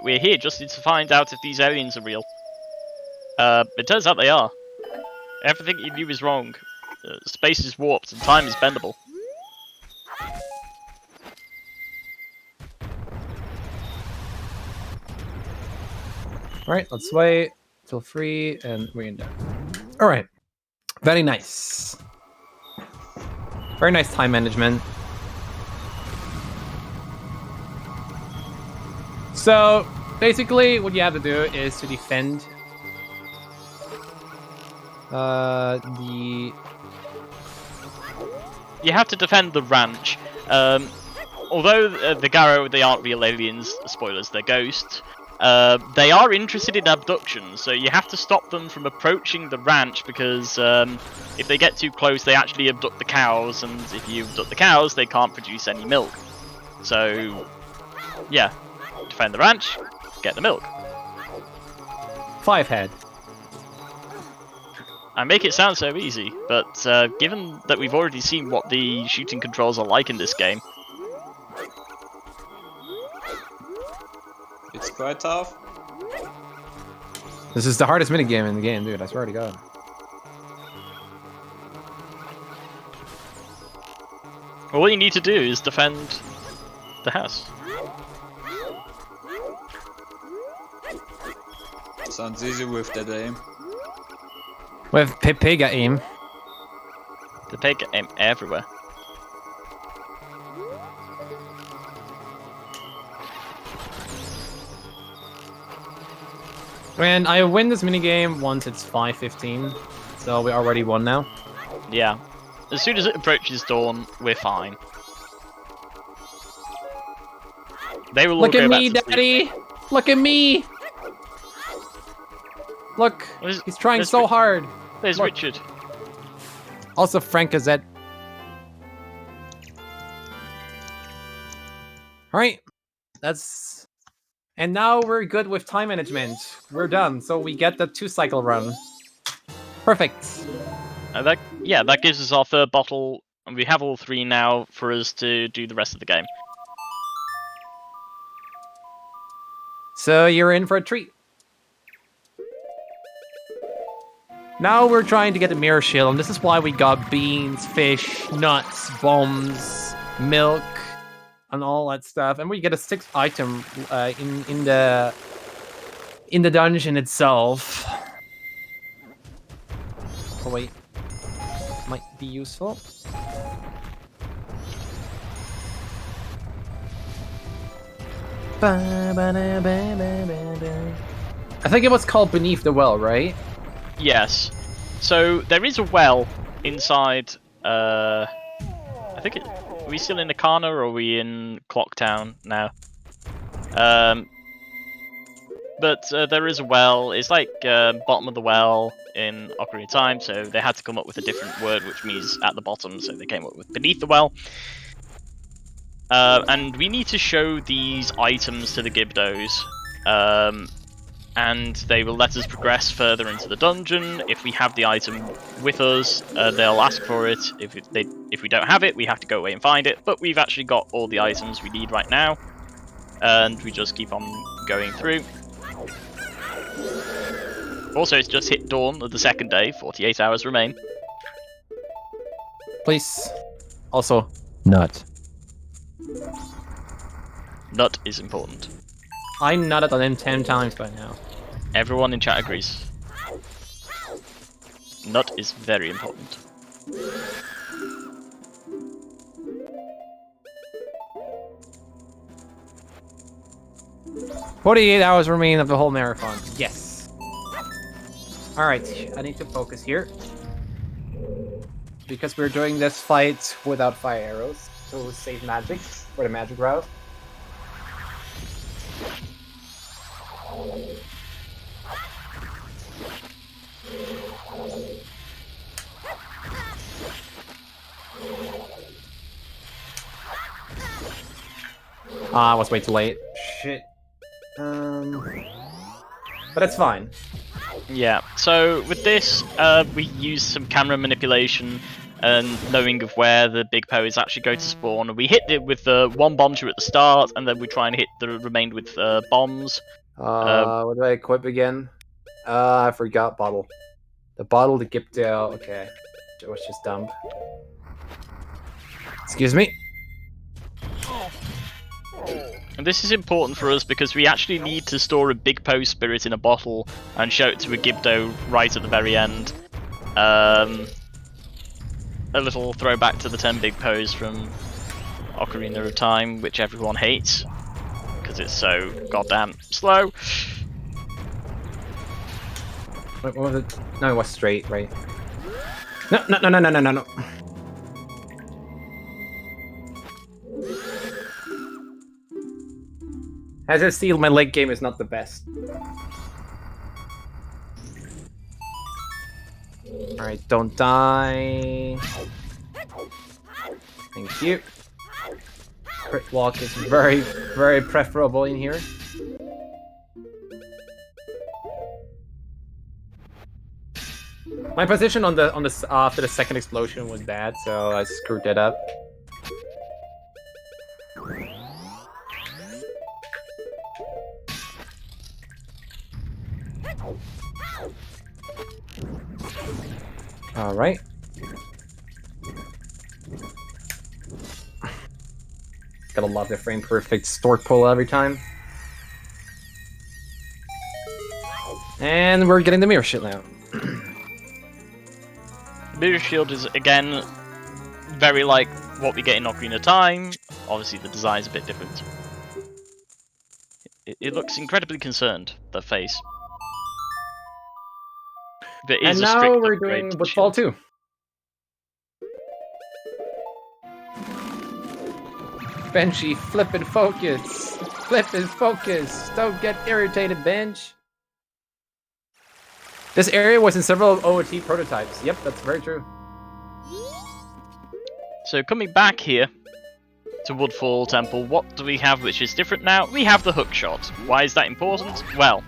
we're here just to find out if these aliens are real. It turns out they are. Everything you knew is wrong. Space is warped and time is bendable. Alright, let's wait till 3 and we're in there. Alright. Very nice. Very nice time management. So, basically, what you have to do is to defend the... You have to defend the ranch. Although the Garo, they aren't real aliens, spoilers, they're ghosts. They are interested in abduction, so you have to stop them from approaching the ranch because if they get too close, they actually abduct the cows, and if you abduct the cows, they can't produce any milk. So, yeah, defend the ranch, get the milk. 5 head. I make it sound so easy, but given that we've already seen what the shooting controls are like in this game, It's quite tough. This is the hardest minigame in the game, dude. I swear to God. all you need to do is defend the house. Sounds easy with that aim. With Pega aim. The pig aim everywhere. And I win this minigame once it's 5:15, so we already won now. Yeah. As soon as it approaches dawn, we're fine. They will all Look go at back me, to sleep. Daddy! Look at me! Look, Where's- he's trying where's so Ri- hard. There's Look. Richard. Also, Frank Gazette. Alright, that's... And now we're good with time management. We're done, so we get the 2-cycle run. Perfect. That gives us our third bottle, and we have all 3 now for us to do the rest of the game. So you're in for a treat. Now we're trying to get the mirror shield, and this is why we got beans, fish, nuts, bombs, milk, and all that stuff. And we get a 6th item in the dungeon itself. Oh wait, might be useful. I think it was called Beneath the Well, right? Yes. So there is a well inside. I think it. Are we still in Nakana or are we in Clocktown now? But there is a well. It's like bottom of the well in Ocarina of Time, so they had to come up with a different word, which means at the bottom. So they came up with beneath the well. And we need to show these items to the Gibdos. And they will let us progress further into the dungeon. If we have the item with us, they'll ask for it. If we don't have it, we have to go away and find it. But we've actually got all the items we need right now, and we just keep on going through. Also, it's just hit dawn of the second day. 48 hours remain. Please. Also, nut. Nut is important. I nutted on him 10 times by now. Everyone in chat agrees. Nut is very important. "48 hours remain of the whole marathon." Yes. Alright, I need to focus here. Because we're doing this fight without fire arrows. So save magics for the magic route. Ah, I was way too late. Shit. But it's fine. Yeah, so with this, we use some camera manipulation and knowing of where the big Poe is actually going to spawn. We hit it with the one bomb at the start, and then we try and hit the remainder with bombs. What do I equip again? I forgot bottle. The bottle, the Gipdale. Okay, it was just dump. Excuse me. And this is important for us because we actually need to store a big Poe spirit in a bottle and show it to a Gibdo right at the very end. A little throwback to the 10 big Poes from Ocarina of Time, which everyone hates because it's so goddamn slow. What was it? No, it was straight, right? No. As I see, my leg game is not the best. Alright, don't die. Thank you. Crit walk is very, very preferable in here. My position on the after the second explosion was bad, so I screwed that up. All right. Gotta love the frame perfect stork pull every time. And we're getting the mirror shield now. Mirror Shield is, again, very like what we get in Ocarina of Time. Obviously, the design's a bit different. It looks incredibly concerned, the face. There is And a strict now we're upgrade doing to the Woodfall shield. 2. Benjee, flip and focus. Flip and focus. Don't get irritated, Benj. This area was in several OOT prototypes. Yep, that's very true. So coming back here to Woodfall Temple, what do we have which is different now? We have the hook shot. Why is that important? Well,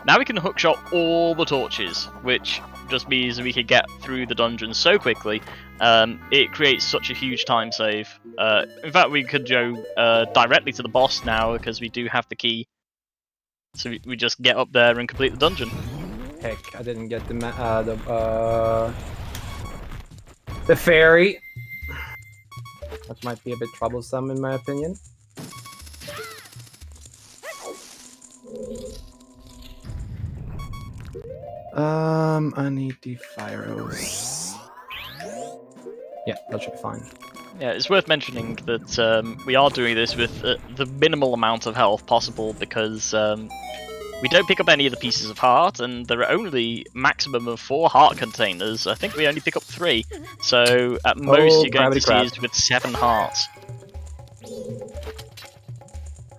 now we can hookshot all the torches, which just means we can get through the dungeon so quickly. It creates such a huge time save. In fact, we could go directly to the boss now because we do have the key. So we just get up there and complete the dungeon. Heck, I didn't get the fairy. That might be a bit troublesome in my opinion. I need the fire arrows. Yeah, that should be fine. Yeah, it's worth mentioning that we are doing this with the minimal amount of health possible because we don't pick up any of the pieces of heart, and there are only maximum of 4 heart containers. I think we only pick up 3, so at most you're going to see us with 7 hearts.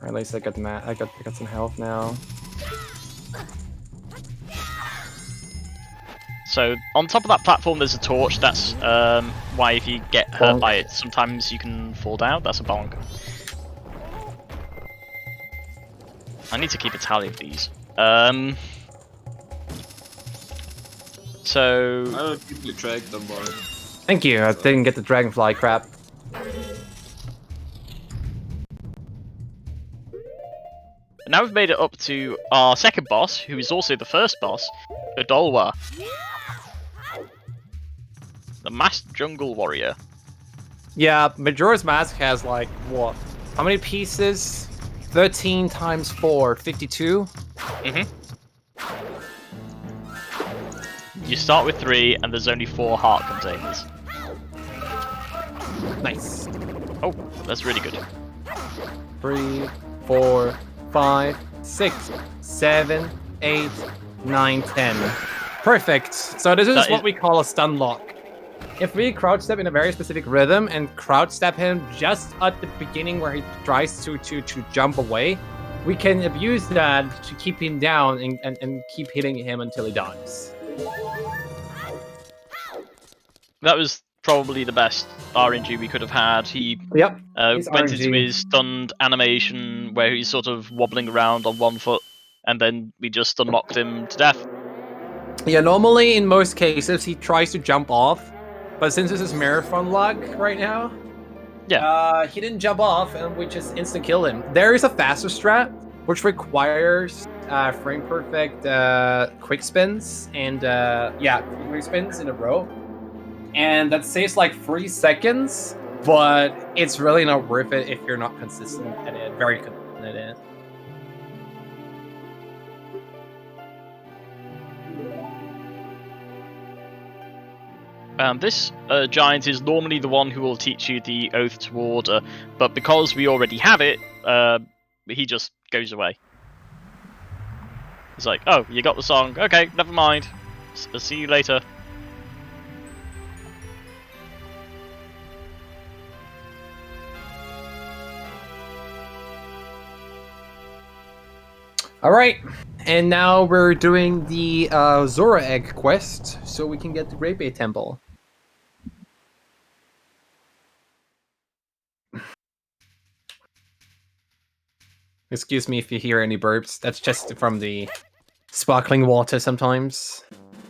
Or at least I got I got some health now. So on top of that platform there's a torch. That's why if you get hurt by it, sometimes you can fall down. That's a bonk. I need to keep a tally of these. So I'll keep you track, don't worry. Thank you. I didn't get the dragonfly crap. now we've made it up to our second boss, who is also the first boss, Odolwa, the masked jungle warrior. Yeah, Majora's Mask has like what? How many pieces? 13 times 4, 52. You start with 3, and there's only 4 heart containers. Nice. Oh, that's really good. 3, 4, 5, 6, 7, 8, 9, 10. Perfect. So this is what we call a stun lock. If we crouch step in a very specific rhythm and crouch step him just at the beginning where he tries to jump away, we can abuse that to keep him down and keep hitting him until he dies. That was probably the best RNG we could have had. He Yep. went into his stunned animation where he's sort of wobbling around on one foot, and then we just stun locked him to death. Yeah, normally in most cases he tries to jump off, but since this is marathon luck right now, he didn't jump off and we just instant kill him. There is a faster strat which requires frame perfect quick spins and quick spins in a row. And that saves like 3 seconds, but it's really not worth it if you're not consistent at it, very consistent at it. This giant is normally the one who will teach you the Oath to Order, but because we already have it, he just goes away. He's like, oh, you got the song, okay, never mind. See you later. Alright, and now we're doing the Zora Egg quest, so we can get the Great Bay Temple. Excuse me if you hear any burps, that's just from the sparkling water sometimes.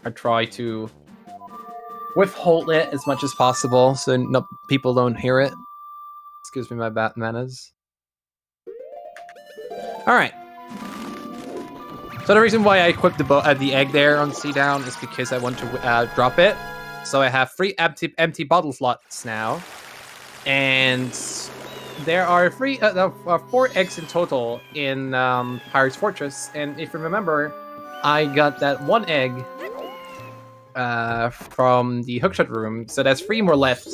I try to withhold it as much as possible so people don't hear it. Excuse me, my bad manners. Alright. So the reason why I equipped the egg there on C down is because I want to drop it. So I have 3 empty bottle slots now. And there are 4 eggs in total in Pirate's Fortress. And if you remember, I got that 1 egg from the hookshot room. So there's 3 more left.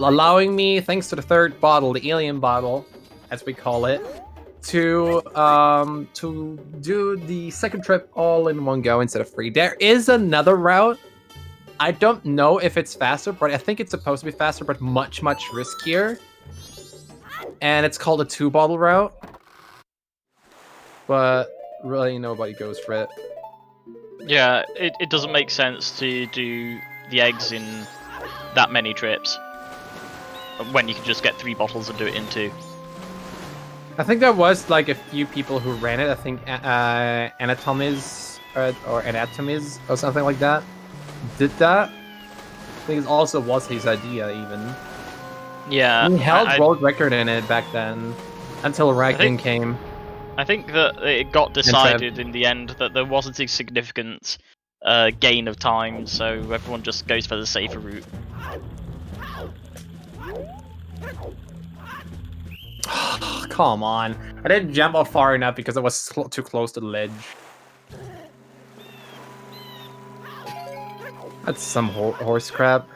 Allowing me, thanks to the 3rd bottle, the alien bottle, as we call it, to do the 2nd trip all in one go instead of 3. There is another route. I don't know if it's faster, but I think it's supposed to be faster, but much, much riskier. And it's called a 2-bottle route. But really nobody goes for it. Yeah, it doesn't make sense to do the eggs in that many trips when you can just get 3 bottles and do it in 2. I think there was like a few people who ran it. I think Anatomies or Anatomies or something like that did that. I think it also was his idea even. Yeah, he held world record in it back then until Ragnar came. I think that it got decided in the end that there wasn't a significant gain of time, so everyone just goes for the safer route. Come on. I didn't jump off far enough because I was too close to the ledge. That's some horse crap.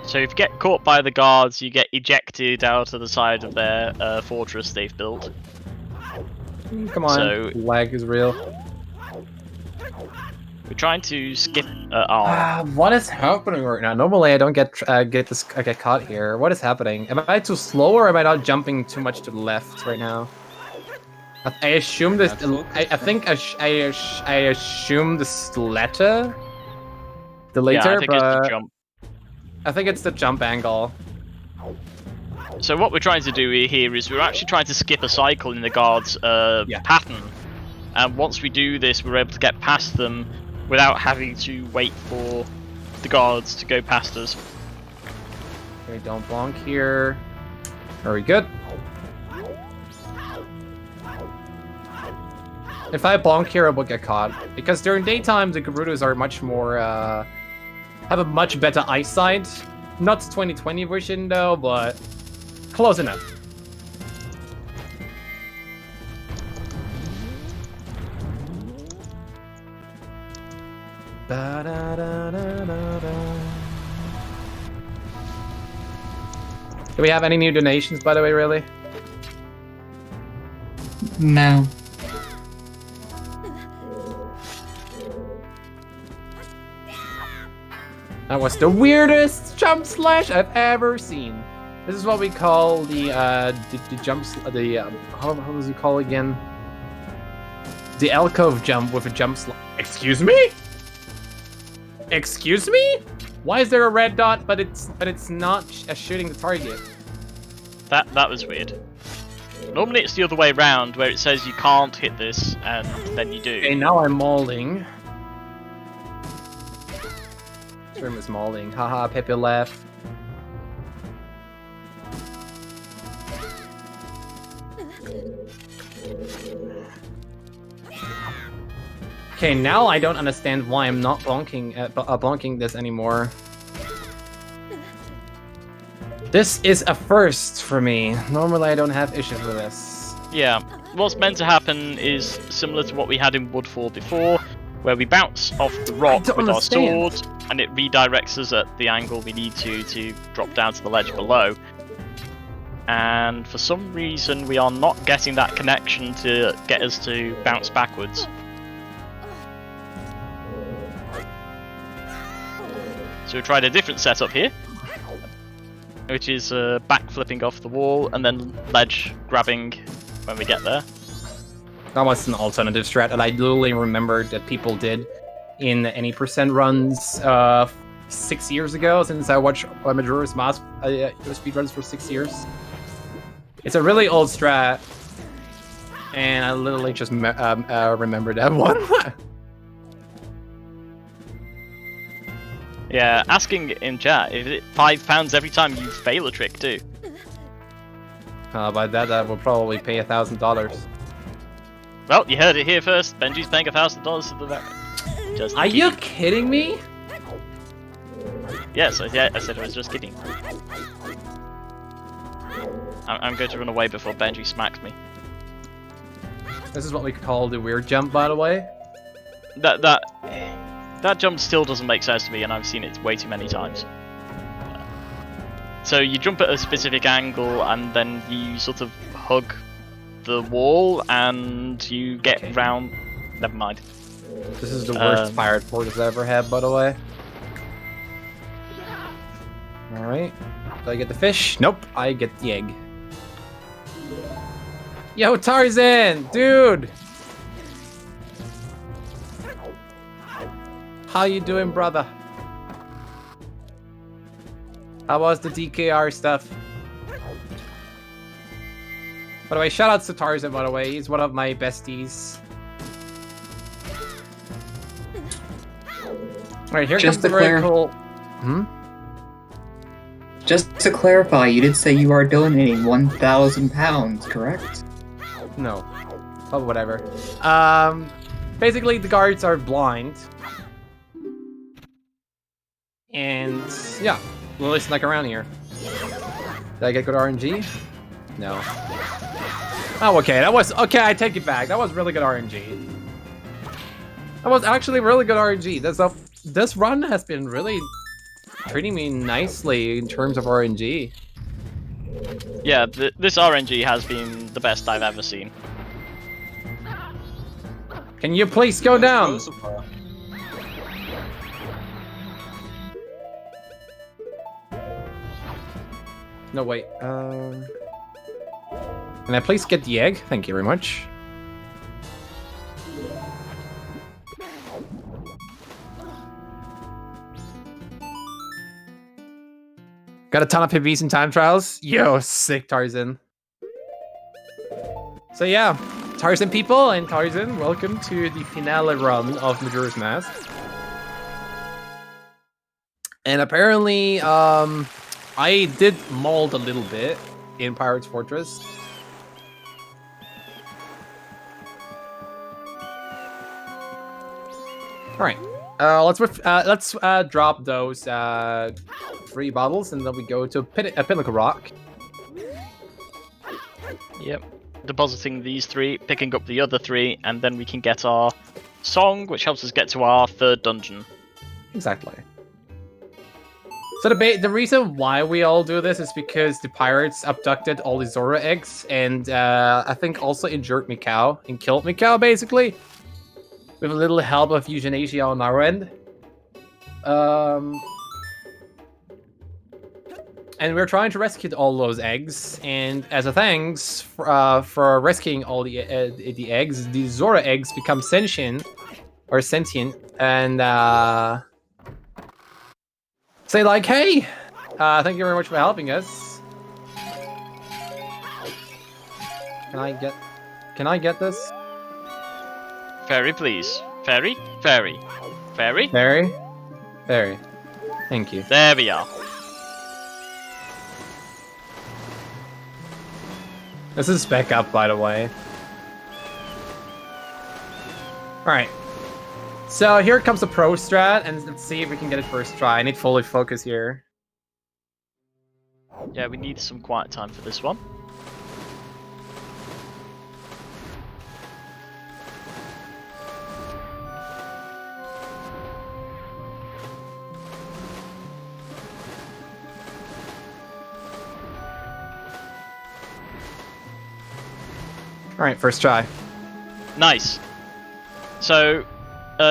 So if you get caught by the guards, you get ejected out of the side of their fortress they've built. Come on, so, lag is real. We're trying to skip what is happening right now? Normally I don't get caught here. What is happening? Am I too slow or am I not jumping too much to the left right now? I assume this. I think I assume this latter. The later, yeah, I think but it's the jump. I think it's the jump angle. So what we're trying to do here is we're actually trying to skip a cycle in the guards' pattern. And once we do this, we're able to get past them without having to wait for the guards to go past us. Okay, don't bonk here. Very good. If I bonk here, I will get caught. Because during daytime, the Gerudos are much more, have a much better eyesight. Not 2020 version though, but close enough. Da, da, da, da, da, da. Do we have any new donations, by the way, really? No. That was the weirdest jump slash I've ever seen. This is what we call the jumps. How does it call again? The alcove jump with a jump slash. Excuse me? Excuse me? Why is there a red dot, but it's not shooting the target? That was weird. Normally it's the other way around, where it says you can't hit this, and then you do. Okay, now I'm mauling. This room is mauling. Haha, Pepe left. Okay, now I don't understand why I'm not bonking this anymore. This is a first for me. Normally I don't have issues with this. Yeah, what's meant to happen is similar to what we had in Woodfall before, where we bounce off the rock with our sword, and it redirects us at the angle we need to drop down to the ledge below. And for some reason we are not getting that connection to get us to bounce backwards. So we tried a different setup here, which is backflipping off the wall and then ledge grabbing when we get there. That was an alternative strat that I literally remembered that people did in any percent runs 6 years ago, since I watched Majora's Mask speedruns for 6 years. It's a really old strat, and I literally just remembered that one. Yeah, asking in chat, is it £5 every time you fail a trick too? By that will probably pay $1,000. Well, you heard it here first. Benjee's paying $1,000 for the vet. Just Are you kidding me? Yes, I said I was just kidding. I'm going to run away before Benjee smacks me. This is what we call the weird jump, by the way. That jump still doesn't make sense to me, and I've seen it way too many times. So you jump at a specific angle, and then you sort of hug the wall, and you get round. Never mind. This is the worst pirate fortress I ever had, by the way. Alright. Do I get the fish? Nope, I get the egg. Yo, Tarzan! Dude! How you doing, brother? How was the DKR stuff? By the way, shout out to Tarzan, by the way. He's one of my besties. Alright, here comes the very cool... Hmm? Just to clarify, you did say you are donating £1,000, correct? No. Oh, whatever. Basically, the guards are blind. And, yeah. We'll just snuck around here. Did I get good RNG? No. Oh, okay. That was... Okay, I take it back. That was really good RNG. That was actually really good RNG. This run has been really treating me nicely in terms of RNG. Yeah, this RNG has been the best I've ever seen. Can you please go down? No, wait. Can I please get the egg? Thank you very much. Got a ton of PBs and time trials. Yo, sick Tarzan. So yeah, Tarzan people and Tarzan, welcome to the finale run of Majora's Mask. And apparently, I did mold a little bit in Pirate's Fortress. Alright, Let's drop those 3 bottles, and then we go to Pinnacle Rock. Yep. Depositing these 3, picking up the other 3, and then we can get our song, which helps us get to our 3rd dungeon. Exactly. So the reason why we all do this is because the pirates abducted all the Zora eggs, and I think also injured Mikau and killed Mikau, basically, with a little help of euthanasia on our end. And we're trying to rescue all those eggs, and as a thanks for rescuing all the eggs, the Zora eggs become sentient, and say like, hey, thank you very much for helping us. Can I get this? Fairy, please. Fairy? Fairy. Fairy? Fairy? Fairy. Thank you. There we are. This is spec up, by the way. Alright. So here comes the pro strat, and let's see if we can get it first try. I need fully focus here. Yeah, we need some quiet time for this one. Alright, first try. Nice. So,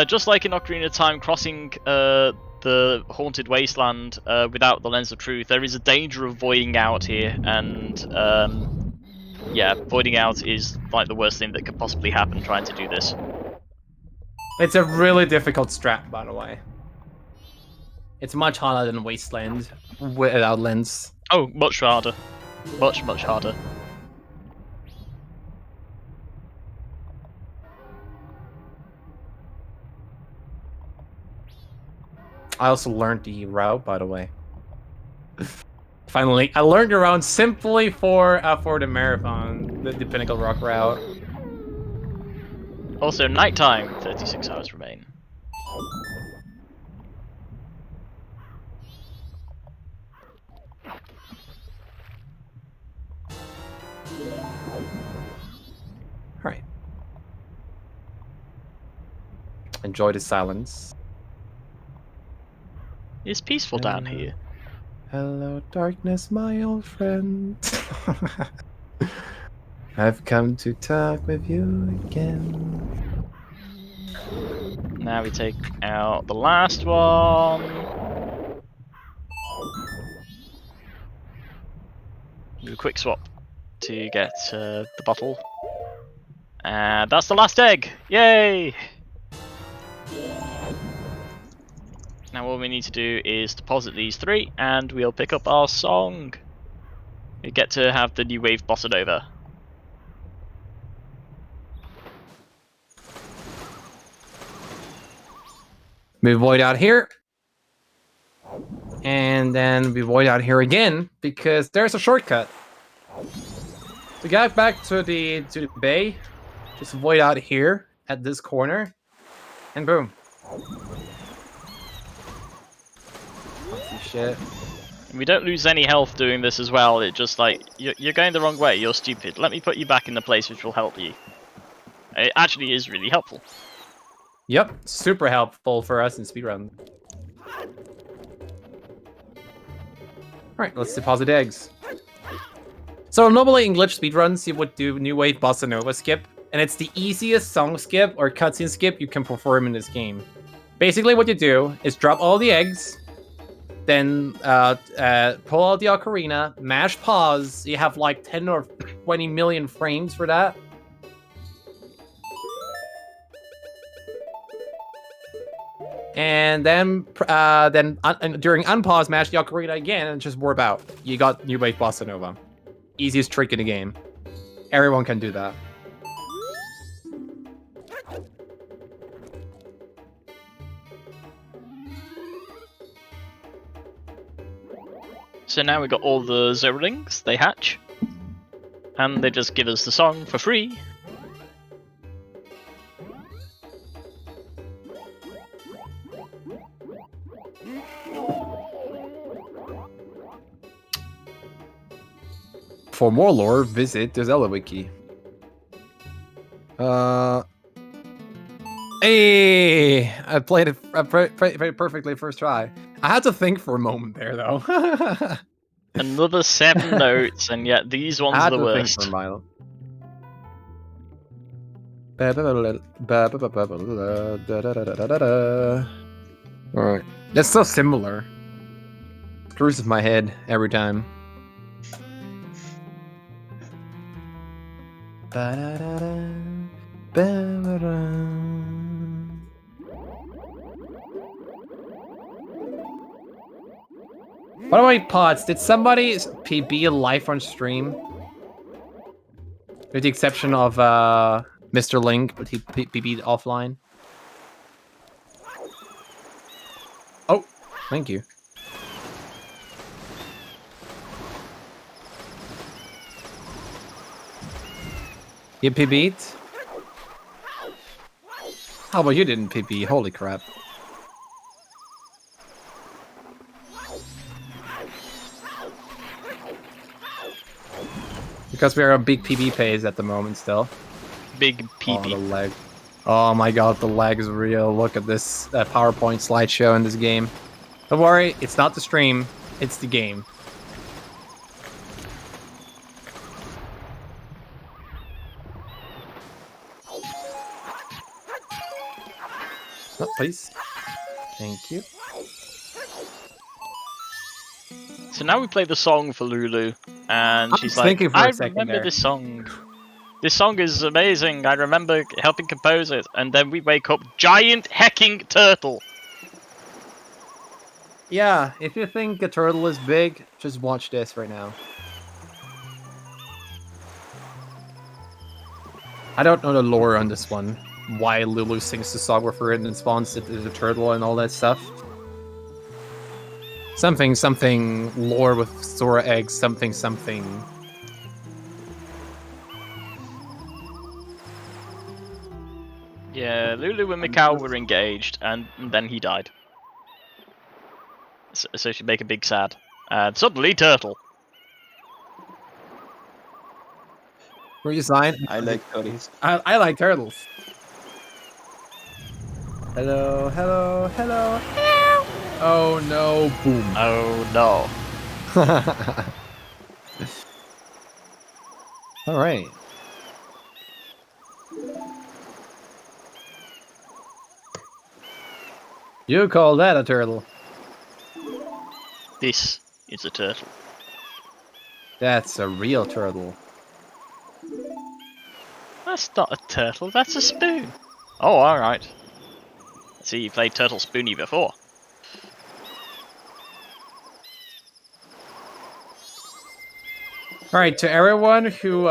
just like in Ocarina of Time, crossing the Haunted Wasteland without the Lens of Truth, there is a danger of voiding out here, and yeah, voiding out is like the worst thing that could possibly happen trying to do this. It's a really difficult strat, by the way. It's much harder than Wasteland without Lens. Oh, much harder. Much, much harder. I also learned the route, by the way. Finally, I learned the route simply for the marathon, the Pinnacle Rock route. Also, nighttime, 36 hours remain. Alright. Enjoy the silence. It's peaceful down here. Hello, darkness, my old friend. I've come to talk with you again. Now we take out the last one. Do a quick swap to get the bottle. And that's the last egg! Yay! Now all we need to do is deposit these 3 and we'll pick up our song. We get to have the new wave bossa nova. We void out here. And then we void out here again, because there's a shortcut. To get back to the bay, just void out here at this corner, and boom. Shit. We don't lose any health doing this as well. It just like you're going the wrong way. You're stupid. Let me put you back in the place which will help you. It actually is really helpful. Yep, super helpful for us in speedrun. Alright, let's deposit eggs. So normally in glitch speedruns you would do New Wave Bossa Nova skip, and it's the easiest song skip or cutscene skip you can perform in this game. Basically what you do is drop all the eggs, then pull out the ocarina, mash pause, you have like 10 or 20 million frames for that. And then during unpause, mash the ocarina again and just warp out. You got New Wave Bossa Nova. Easiest trick in the game. Everyone can do that. So now we got all the Zerlings, they hatch. And they just give us the song for free. For more lore, visit the Zelda wiki. Hey, I played it perfectly first try. I had to think for a moment there, though. Another 7 notes, and yet these ones are the worst. Alright. That's so similar. Screws with my head every time. By the way, Pots, did somebody PB live on stream? With the exception of Mr. Link, but he PB'd offline. Oh, thank you. You PB'd? How about you didn't PB? Holy crap. Because we are a big PB phase at the moment still. Big PB. Oh, the lag. Oh my god, the lag is real. Look at this PowerPoint slideshow in this game. Don't worry, it's not the stream, it's the game. Oh, please. Thank you. So now we play the song for Lulu, and she's like, I remember this song. This song is amazing. I remember helping compose it. And then we wake up, giant hecking turtle. Yeah, if you think a turtle is big, just watch this right now. I don't know the lore on this one. Why Lulu sings the song with her and then spawns it as a turtle and all that stuff. Something lore with Sora eggs, something. Yeah, Lulu and Mikau were engaged, and then he died. So she'd make a big sad. And suddenly, turtle. Where you sign? I like turtles. I like turtles. Hello. Oh no, boom. Oh no. Alright. You call that a turtle? This is a turtle. That's a real turtle. That's not a turtle, that's a spoon. Oh, alright. See, you played Turtle Spoony before. Alright, to everyone who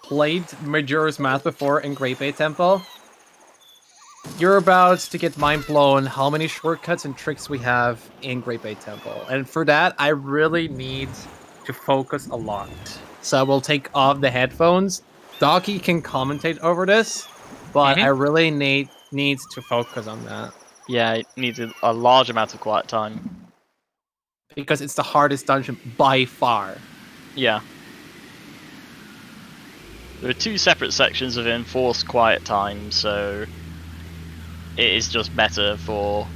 played Majora's Mask before in Great Bay Temple, you're about to get mind blown how many shortcuts and tricks we have in Great Bay Temple. And for that, I really need to focus a lot. So I will take off the headphones. Doki can commentate over this, but I really needs to focus on that. Yeah, it needs a large amount of quiet time. Because it's the hardest dungeon by far. Yeah. There are 2 separate sections of enforced quiet time, so it is just better for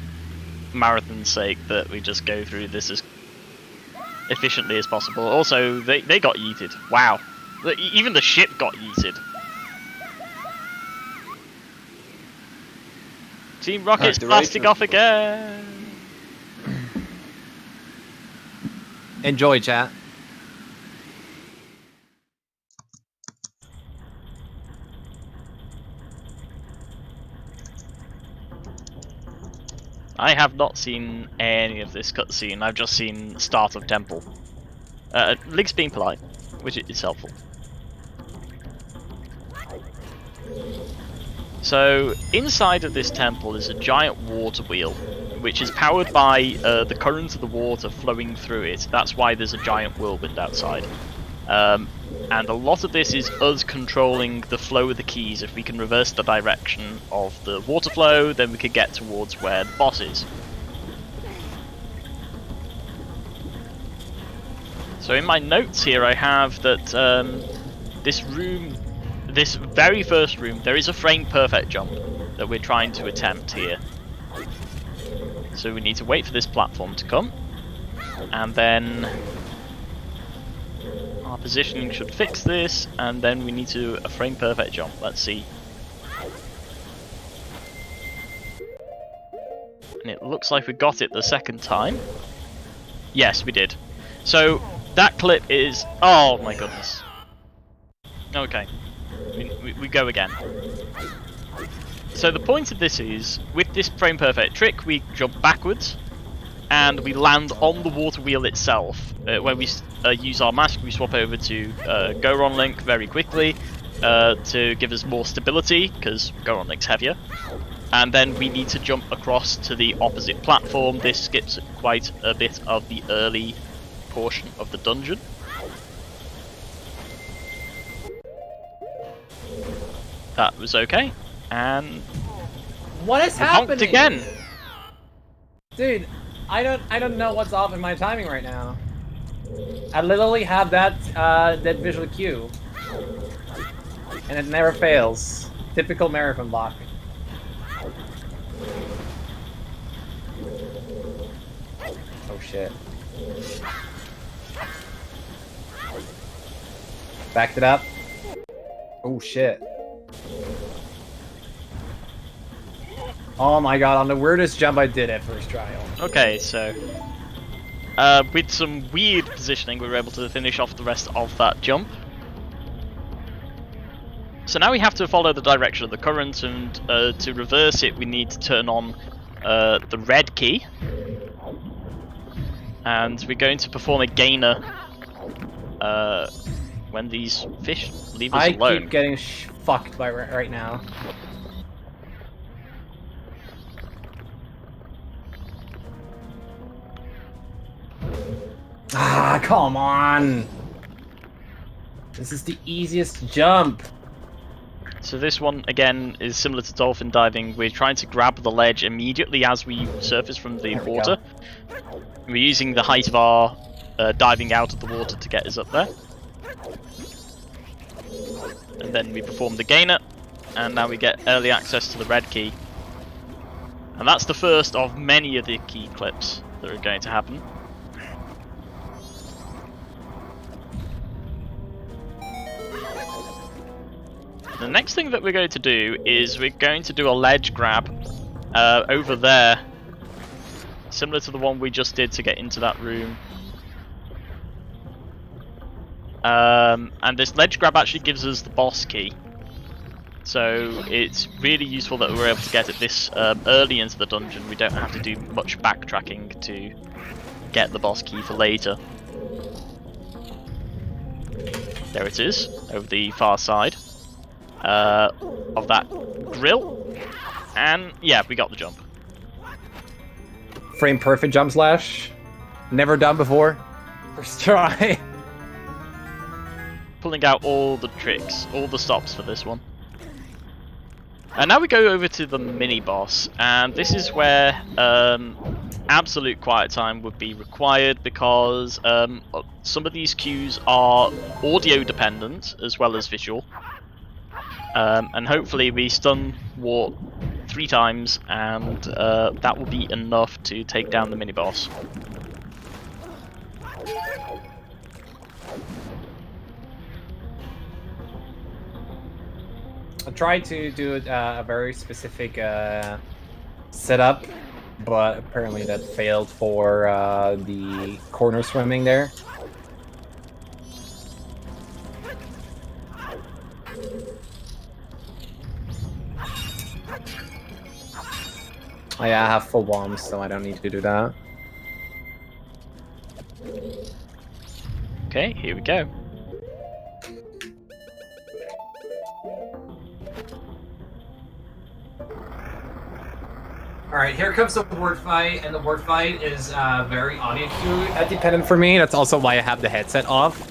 marathon's sake that we just go through this as efficiently as possible. Also, they got yeeted. Wow. Even the ship got yeeted. Team Rocket's blasting off again! Enjoy, chat. I have not seen any of this cutscene. I've just seen start of temple. Link's being polite, which is helpful. So inside of this temple is a giant water wheel, which is powered by the current of the water flowing through it. That's why there's a giant whirlwind outside. And a lot of this is us controlling the flow of the keys. If we can reverse the direction of the water flow, then we could get towards where the boss is. So in my notes here I have that this room, this very first room, there is a frame perfect jump that we're trying to attempt here. So we need to wait for this platform to come, and then our positioning should fix this, and then we need to a frame perfect jump. Let's see. And it looks like we got it the second time. Yes, we did. So that clip is... oh my goodness. Okay. We go again. So the point of this is, with this frame perfect trick, we jump backwards, and we land on the water wheel itself. When we use our mask, we swap over to Goron Link very quickly to give us more stability, because Goron Link's heavier. And then we need to jump across to the opposite platform. This skips quite a bit of the early portion of the dungeon. That was okay. And what is happening again? Dude, I don't know what's off in my timing right now. I literally have that visual cue, and it never fails. Typical marathon block. Oh shit. Backed it up. Oh shit. Oh my god, on the weirdest jump I did at first try. Okay, so with some weird positioning we were able to finish off the rest of that jump. So now we have to follow the direction of the current, and to reverse it we need to turn on the red key. And we're going to perform a gainer when these fish leave us alone. I keep getting fucked by right now. Ah, come on! This is the easiest jump. So this one, again, is similar to dolphin diving. We're trying to grab the ledge immediately as we surface from the water. We're using the height of our diving out of the water to get us up there. And then we perform the gainer, and now we get early access to the red key. And that's the first of many of the key clips that are going to happen. The next thing that we're going to do is we're going to do a ledge grab over there, similar to the one we just did to get into that room. And this ledge grab actually gives us the boss key. So it's really useful that we're able to get it this early into the dungeon. We don't have to do much backtracking to get the boss key for later. There it is, over the far side of that grill. And yeah, we got the jump. Frame perfect jump slash. Never done before. First try. Pulling out all the tricks, all the stops for this one. And now we go over to the mini boss, and this is where absolute quiet time would be required, because some of these cues are audio dependent as well as visual. And hopefully we stun Wart 3 times, and that will be enough to take down the mini boss. I tried to do a very specific setup, but apparently that failed for the corner swimming there. Oh yeah, I have full bombs, so I don't need to do that. Okay, here we go. Alright, here comes the word fight, and the word fight is very audio cue dependent for me. That's also why I have the headset off.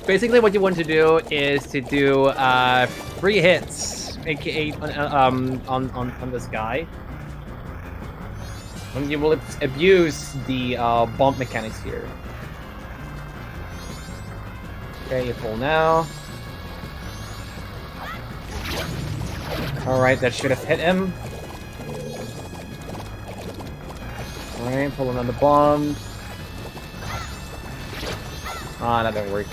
Basically what you want to do is to do 3 hits, aka on this guy. And you will abuse the bomb mechanics here. Okay, you pull now. Alright, that should have hit him. Alright, pulling on the bomb. Ah, that didn't work.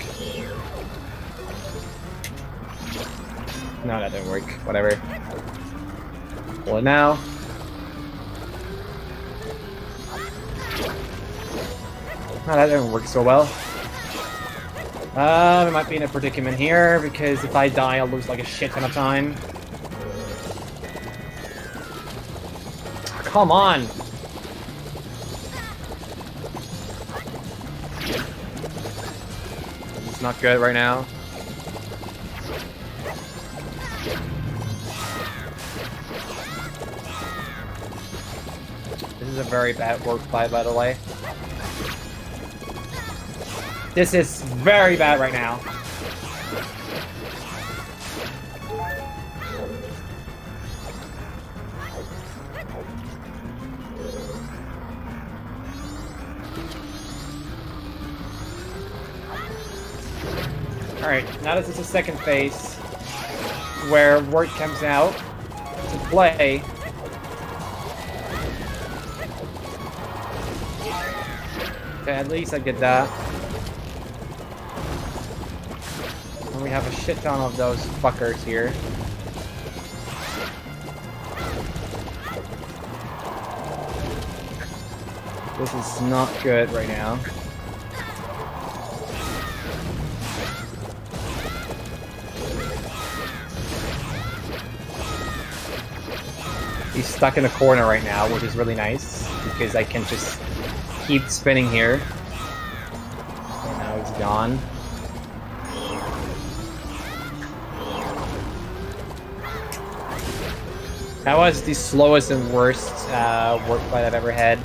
No, that didn't work. Whatever. Pull it now. Oh, that didn't work so well. I might be in a predicament here, because if I die, I'll lose like a shit ton of time. Come on! This is not good right now. This is a very bad work by the way. This is very bad right now. Alright, now this is the second phase where word comes out to play. Okay, at least I did that. And we have a shit ton of those fuckers here. This is not good right now. He's stuck in a corner right now, which is really nice, because I can just keep spinning here. And now he's gone. That was the slowest and worst work fight I've ever had.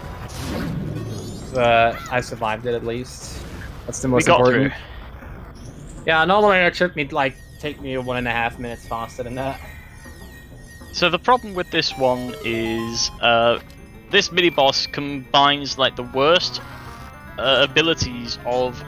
But I survived it at least. That's the most important. Through. Yeah, normally it should take me 1.5 minutes faster than that. So the problem with this one is this mini boss combines like the worst abilities of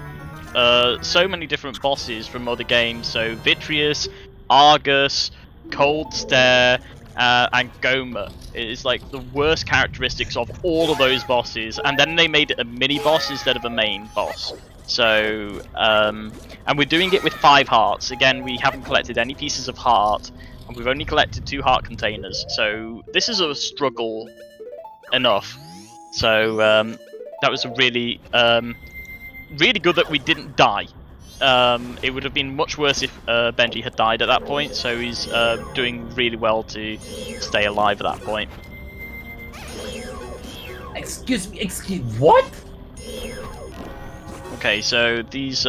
so many different bosses from other games. So Vitreous, Argus, Cold Stare, and Goma. It is like the worst characteristics of all of those bosses, and then they made it a mini boss instead of a main boss. So, and we're doing it with 5 hearts. Again, we haven't collected any pieces of heart. And we've only collected 2 heart containers, so this is a struggle enough. So that was a really, really good that we didn't die. It would have been much worse if Benjee had died at that point, so he's doing really well to stay alive at that point. Excuse me, what? Okay, so these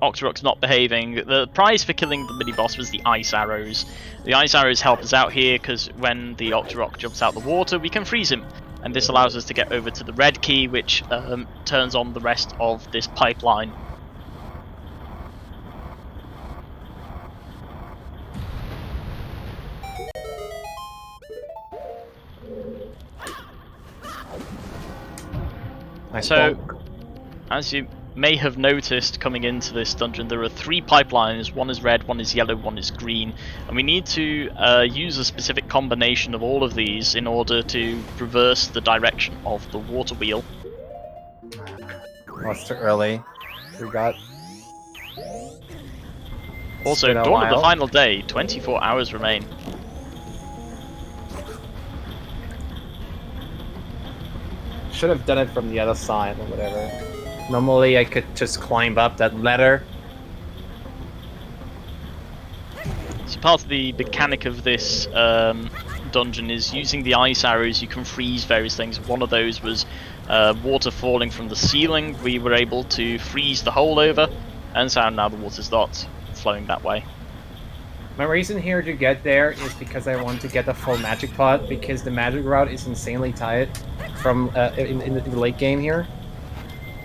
Octorok's not behaving. The prize for killing the mini-boss was the ice arrows. The ice arrows help us out here because when the Octorok jumps out the water, we can freeze him. And this allows us to get over to the red key, which turns on the rest of this pipeline. So, as you may have noticed coming into this dungeon, there are 3 pipelines. One is red, one is yellow, one is green, and we need to use a specific combination of all of these in order to reverse the direction of the water wheel. Oh, it's too early. Forgot. Also, dawn of the final day, 24 hours remain. Should have done it from the other side or whatever. Normally I could just climb up that ladder. So part of the mechanic of this dungeon is using the ice arrows. You can freeze various things. One of those was water falling from the ceiling. We were able to freeze the hole over, and so now the water's not flowing that way. My reason here to get there is because I want to get the full magic pot, because the magic route is insanely tight from in the late game here.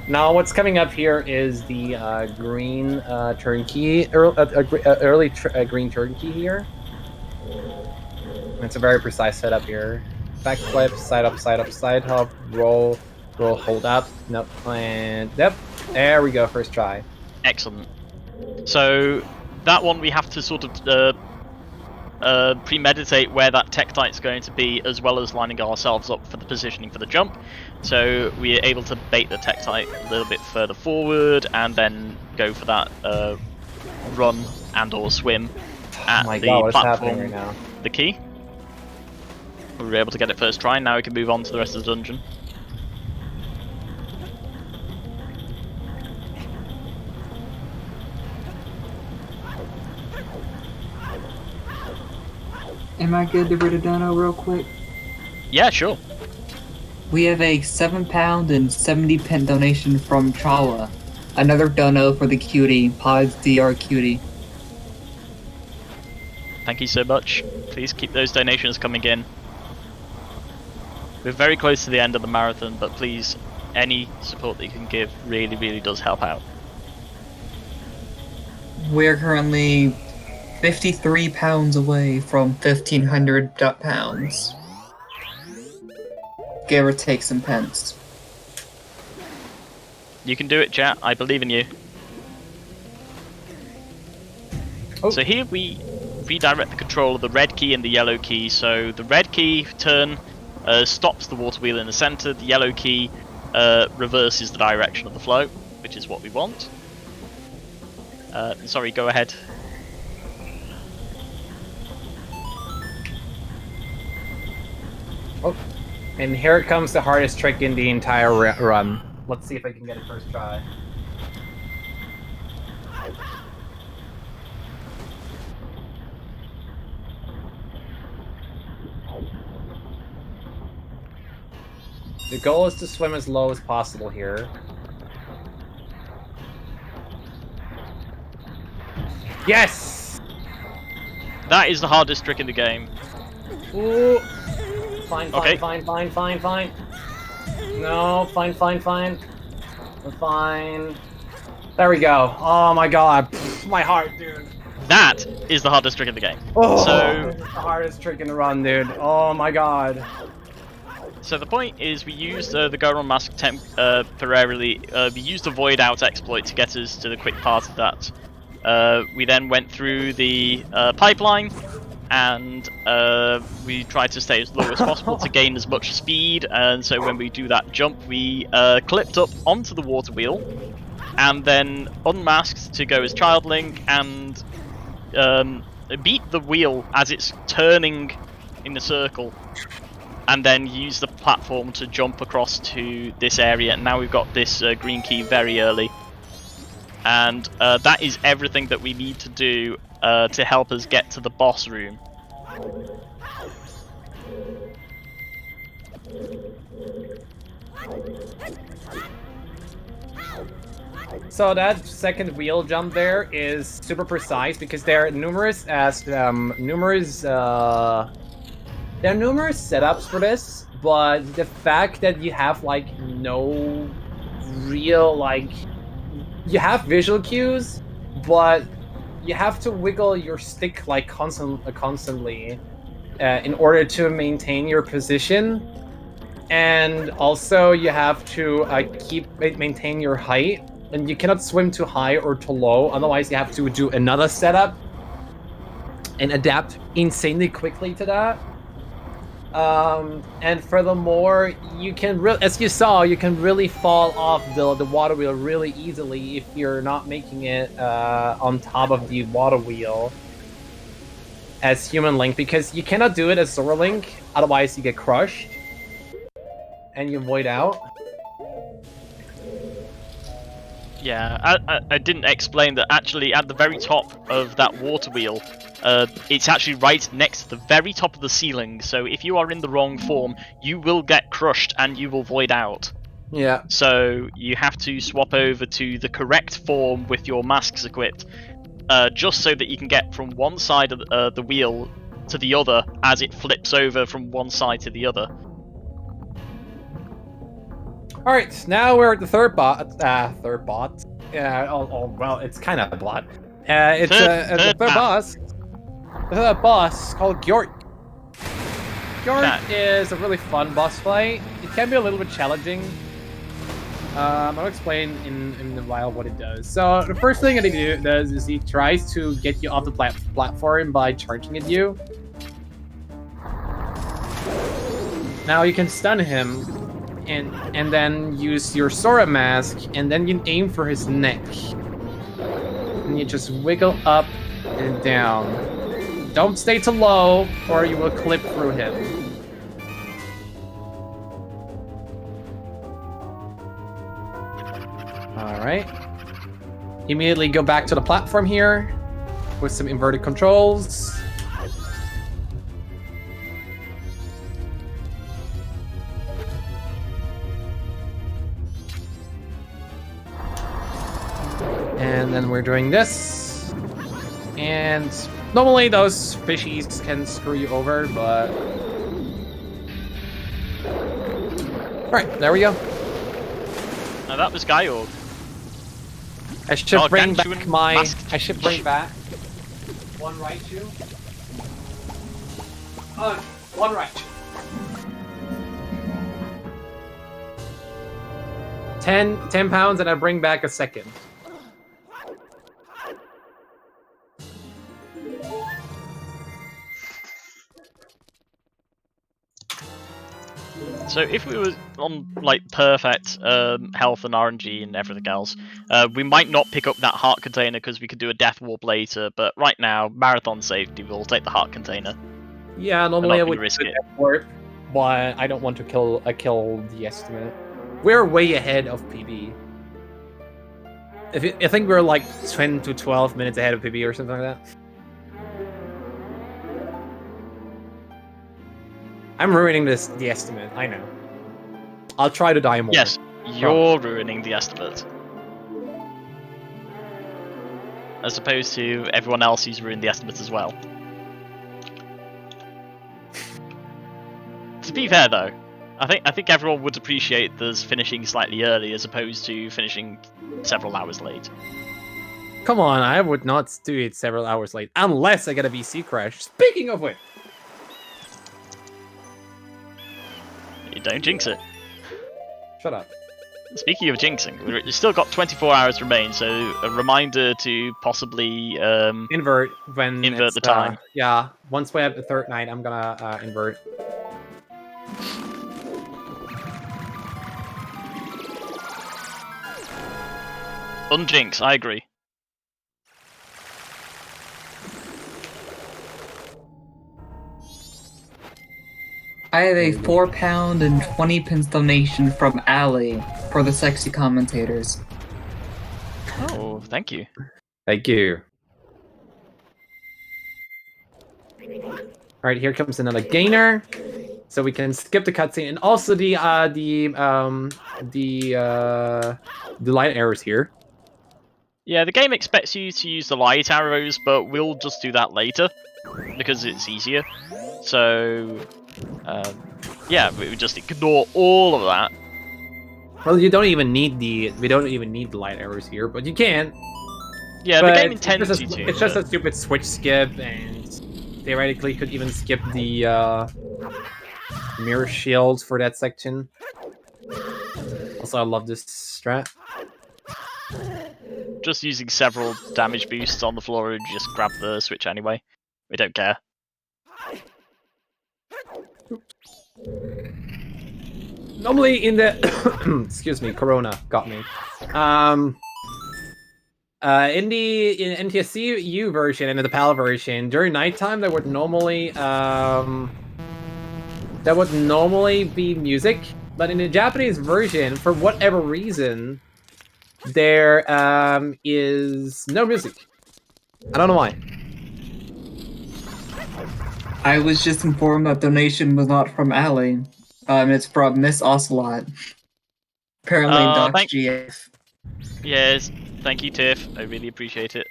Now, what's coming up here is the green turnkey, early green turnkey here. It's a very precise setup here. Backflip, side up, side hop, roll, hold up. Nope, and yep, there we go. First try. Excellent. So that one we have to sort of premeditate where that Tektite's going to be, as well as lining ourselves up for the positioning for the jump. So we are able to bait the Tektite a little bit further forward, and then go for that run and/or swim at the God, what's platform. happening right now? The key. We were able to get it first try. Now we can move on to the rest of the dungeon. Am I good to read a dono real quick? Yeah, sure. We have a £7 and 70 pence donation from Chawa. Another dono for the cutie, Pods DR Cutie. Thank you so much. Please keep those donations coming in. We're very close to the end of the marathon, but please, any support that you can give really, really does help out. We're currently £53 away from 1,500 pounds. Give or take some pence. You can do it, chat. I believe in you. Oh. So here we redirect the control of the red key and the yellow key. So the red key turn stops the water wheel in the center. The yellow key reverses the direction of the flow, which is what we want. Sorry, go ahead. Oh, and here it comes, the hardest trick in the entire run. Let's see if I can get it first try. The goal is to swim as low as possible here. Yes! That is the hardest trick in the game. Ooh. Fine, Okay. fine. No, fine. Fine. There we go. Oh my god. Pfft, my heart, dude. That is the hardest trick in the game. Oh, So this is the hardest trick in the run, dude. Oh my god. So the point is, we used the Goron Mask temporarily. We used the Void Out exploit to get us to the quick part of that. We then went through the pipeline, and we tried to stay as low as possible to gain as much speed. And so when we do that jump, we clipped up onto the water wheel, and then unmasked to go as Child Link and beat the wheel as it's turning in a circle. And then use the platform to jump across to this area. Now we've got this green key very early. And that is everything that we need to do to help us get to the boss room. So that second wheel jump there is super precise because there are numerous setups for this, but the fact that you have like no real you have visual cues, but you have to wiggle your stick like constantly in order to maintain your position, and also you have to maintain your height, and you cannot swim too high or too low, otherwise you have to do another setup and adapt insanely quickly to that. And furthermore, you can as you saw, you can really fall off the water wheel really easily if you're not making it on top of the water wheel as Human Link, because you cannot do it as Zora Link, otherwise you get crushed and you void out. Yeah, I didn't explain that actually at the very top of that water wheel, it's actually right next to the very top of the ceiling, so if you are in the wrong form, you will get crushed and you will void out. Yeah. So you have to swap over to the correct form with your masks equipped, just so that you can get from one side of the wheel to the other as it flips over from one side to the other. All right, now we're at the third bot. Third bot. Well, it's kind of a bot. It's the third boss. The third boss called Gjort. Gjort is a really fun boss fight. It can be a little bit challenging. I'll explain in a while what it does. So the first thing that he does is he tries to get you off the platform by charging at you. Now you can stun him, and then use your Sora mask, and then you aim for his neck, and you just wiggle up and down. Don't stay too low, or you will clip through him. Alright. Immediately go back to the platform here with some inverted controls. And then we're doing this. And normally those fishies can screw you over, but... Alright, there we go. Now that was Georg. I should bring back Gargantuan my... masked I should bring back... One right shoe. One right shoe. 10 pounds and I bring back a second. So if we were on like perfect health and RNG and everything else, we might not pick up that heart container because we could do a death warp later. But right now, marathon safety, we'll take the heart container. Yeah, normally I would risk do it. death warp, but I don't want to kill the estimate. We're way ahead of PB. I think we're like 10 to 12 minutes ahead of PB or something like that. I'm ruining the estimate, I know. I'll try to die more. Yes, you're ruining the estimate. As opposed to everyone else who's ruined the estimate as well. To be fair though, I think everyone would appreciate us finishing slightly early as opposed to finishing several hours late. Come on, I would not do it several hours late, unless I get a VC crash. Speaking of which... You don't jinx it. Shut up. Speaking of jinxing, we've still got 24 hours remain, so a reminder to possibly invert when invert the time. Yeah, once we have the third night, I'm gonna invert. Unjinx, I agree. I have a £4 and 20 pence donation from Ali for the sexy commentators. Oh, thank you. Thank you. Alright, here comes another gainer. So we can skip the cutscene, and also the light arrows here. Yeah, the game expects you to use the light arrows, but we'll just do that later because it's easier. So, yeah, we would just ignore all of that. Well, we don't even need the light arrows here, but you can. Yeah, but the game intends you to. It's just a stupid switch skip, and theoretically could even skip the mirror shields for that section. Also, I love this strat. Just using several damage boosts on the floor and just grab the switch anyway. We don't care. Normally in the excuse me, Corona got me. In the NTSC-U version and in the PAL version, during nighttime there would normally be music, but in the Japanese version, for whatever reason, there is no music. I don't know why. I was just informed that donation was not from Ali. It's from Miss Ocelot. Apparently, Docs GF. Yes, thank you, Tiff. I really appreciate it.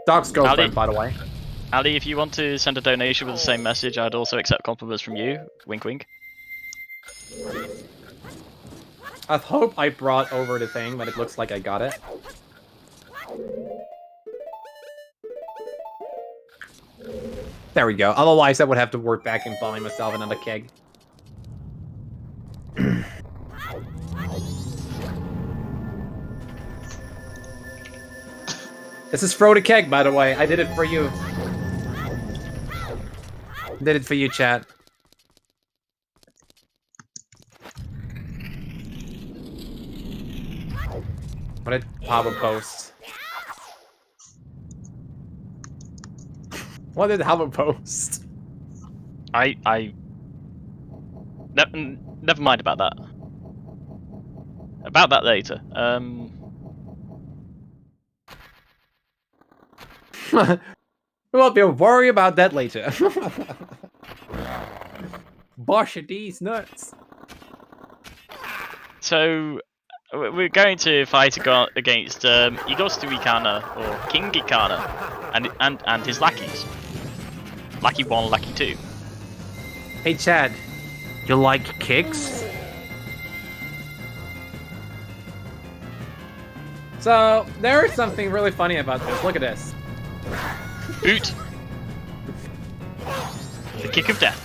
Doc's girlfriend, by the way. Ali, if you want to send a donation with the same message, I'd also accept compliments from you. Wink, wink. I hope I brought over the thing, but it looks like I got it. There we go. Otherwise, I would have to work back and buy myself another keg. This is throw the keg, by the way. I did it for you. Did it for you, chat. What did Pablo post? What did Pablo post? Never mind about that. About that later. We'll worry about that later. Bosh these nuts. So we're going to fight against Igostu Ikana or King Ikana and his lackeys. Lackey 1, Lackey 2. Hey Chad, you like kicks? So there is something really funny about this. Look at this. Boot. The kick of death.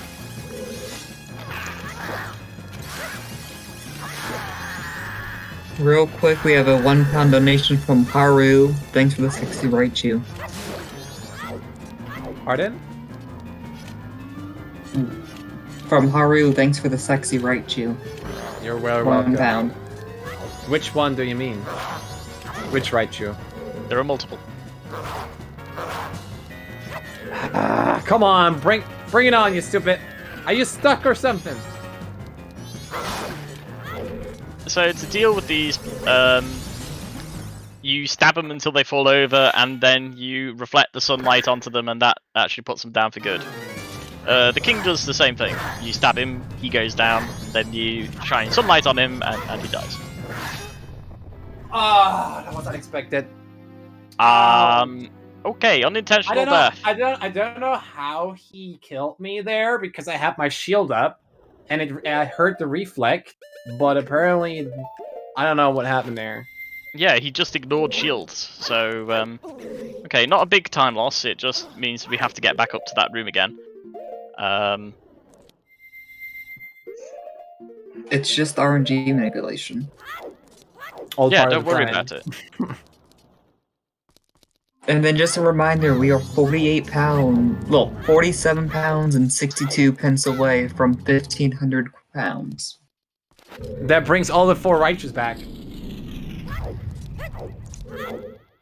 Real quick, we have a £1 donation from Haru. Thanks for the 60 Raichu. Pardon? From Haru, thanks for the sexy Raichu. You're well welcome. £1. Which one do you mean? Which Raichu? There are multiple. Come on, bring it on, you stupid. Are you stuck or something? So to deal with these, you stab them until they fall over, and then you reflect the sunlight onto them, and that actually puts them down for good. The king does the same thing. You stab him, he goes down, then you shine sunlight on him, and he dies. Ah, that was unexpected. Okay, unintentional death. I don't know how he killed me there because I had my shield up, and I heard the reflect, but apparently, I don't know what happened there. Yeah, he just ignored shields. So, okay, not a big time loss. It just means we have to get back up to that room again. It's just RNG manipulation. All Yeah, part of don't the worry plan. about it. And then just a reminder, we are 47 pounds and 62 pence away from 1,500 pounds. That brings all the 4 righteous back.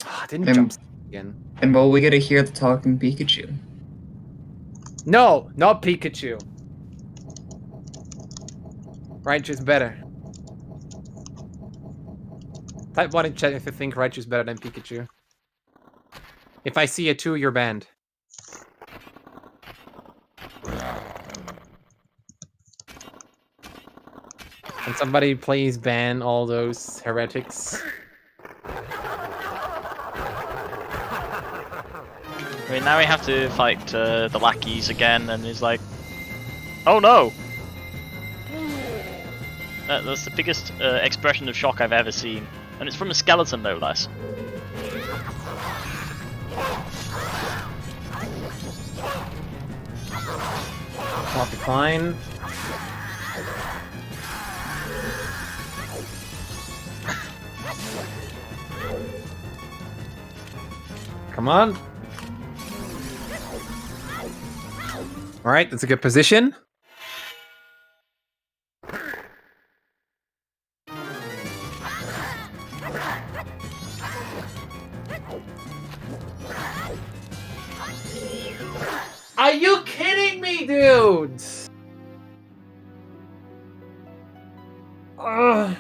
I didn't jump again. And will we get to hear the talking Pikachu? No, not Pikachu. Raichu's better. Type 1 in chat if you think Raichu's better than Pikachu. If I see a 2, you're banned. Can somebody please ban all those heretics? I mean, now we have to fight the lackeys again, and he's like, oh no! That's the biggest expression of shock I've ever seen. And it's from a skeleton, no less. I'll be fine. Come on. Alright, that's a good position. Are you kidding me, dude? Ugh.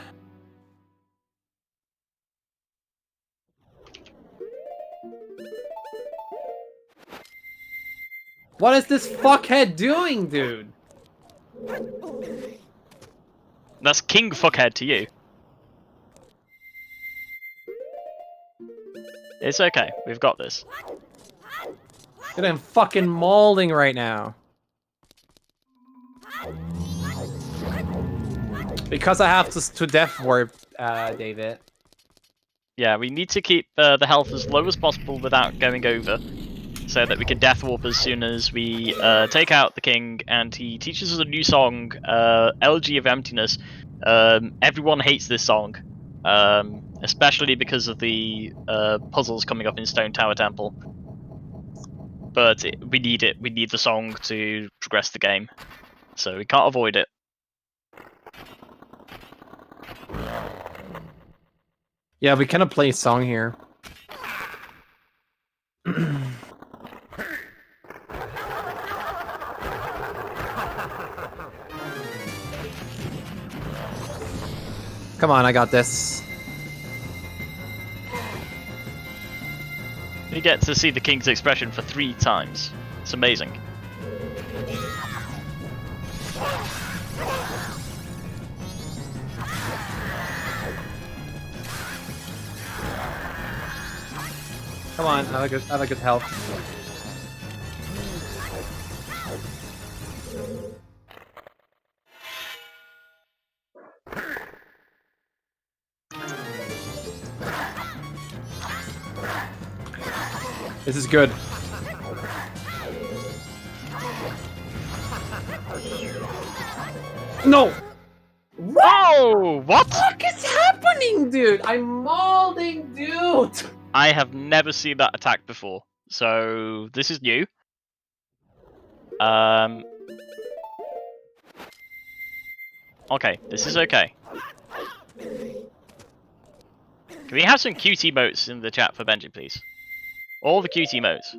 What is this fuckhead doing, dude? That's King Fuckhead to you. It's okay, we've got this. Dude, I'm fucking molding right now. Because I have to death warp, David. Yeah, we need to keep the health as low as possible without going over, so that we can death warp as soon as we take out the king, and he teaches us a new song, Elegy of Emptiness. Everyone hates this song, especially because of the puzzles coming up in Stone Tower Temple. But we need it. We need the song to progress the game, so we can't avoid it. Yeah, we cannot play a song here. Come on, I got this. You get to see the king's expression for 3 times. It's amazing. Come on, I have a good health. This is good. No! Oh, what? What is happening, dude? I'm molding, dude! I have never seen that attack before, so this is new. Okay, this is okay. Can we have some cute emotes in the chat for Benjee, please? All the cute emotes.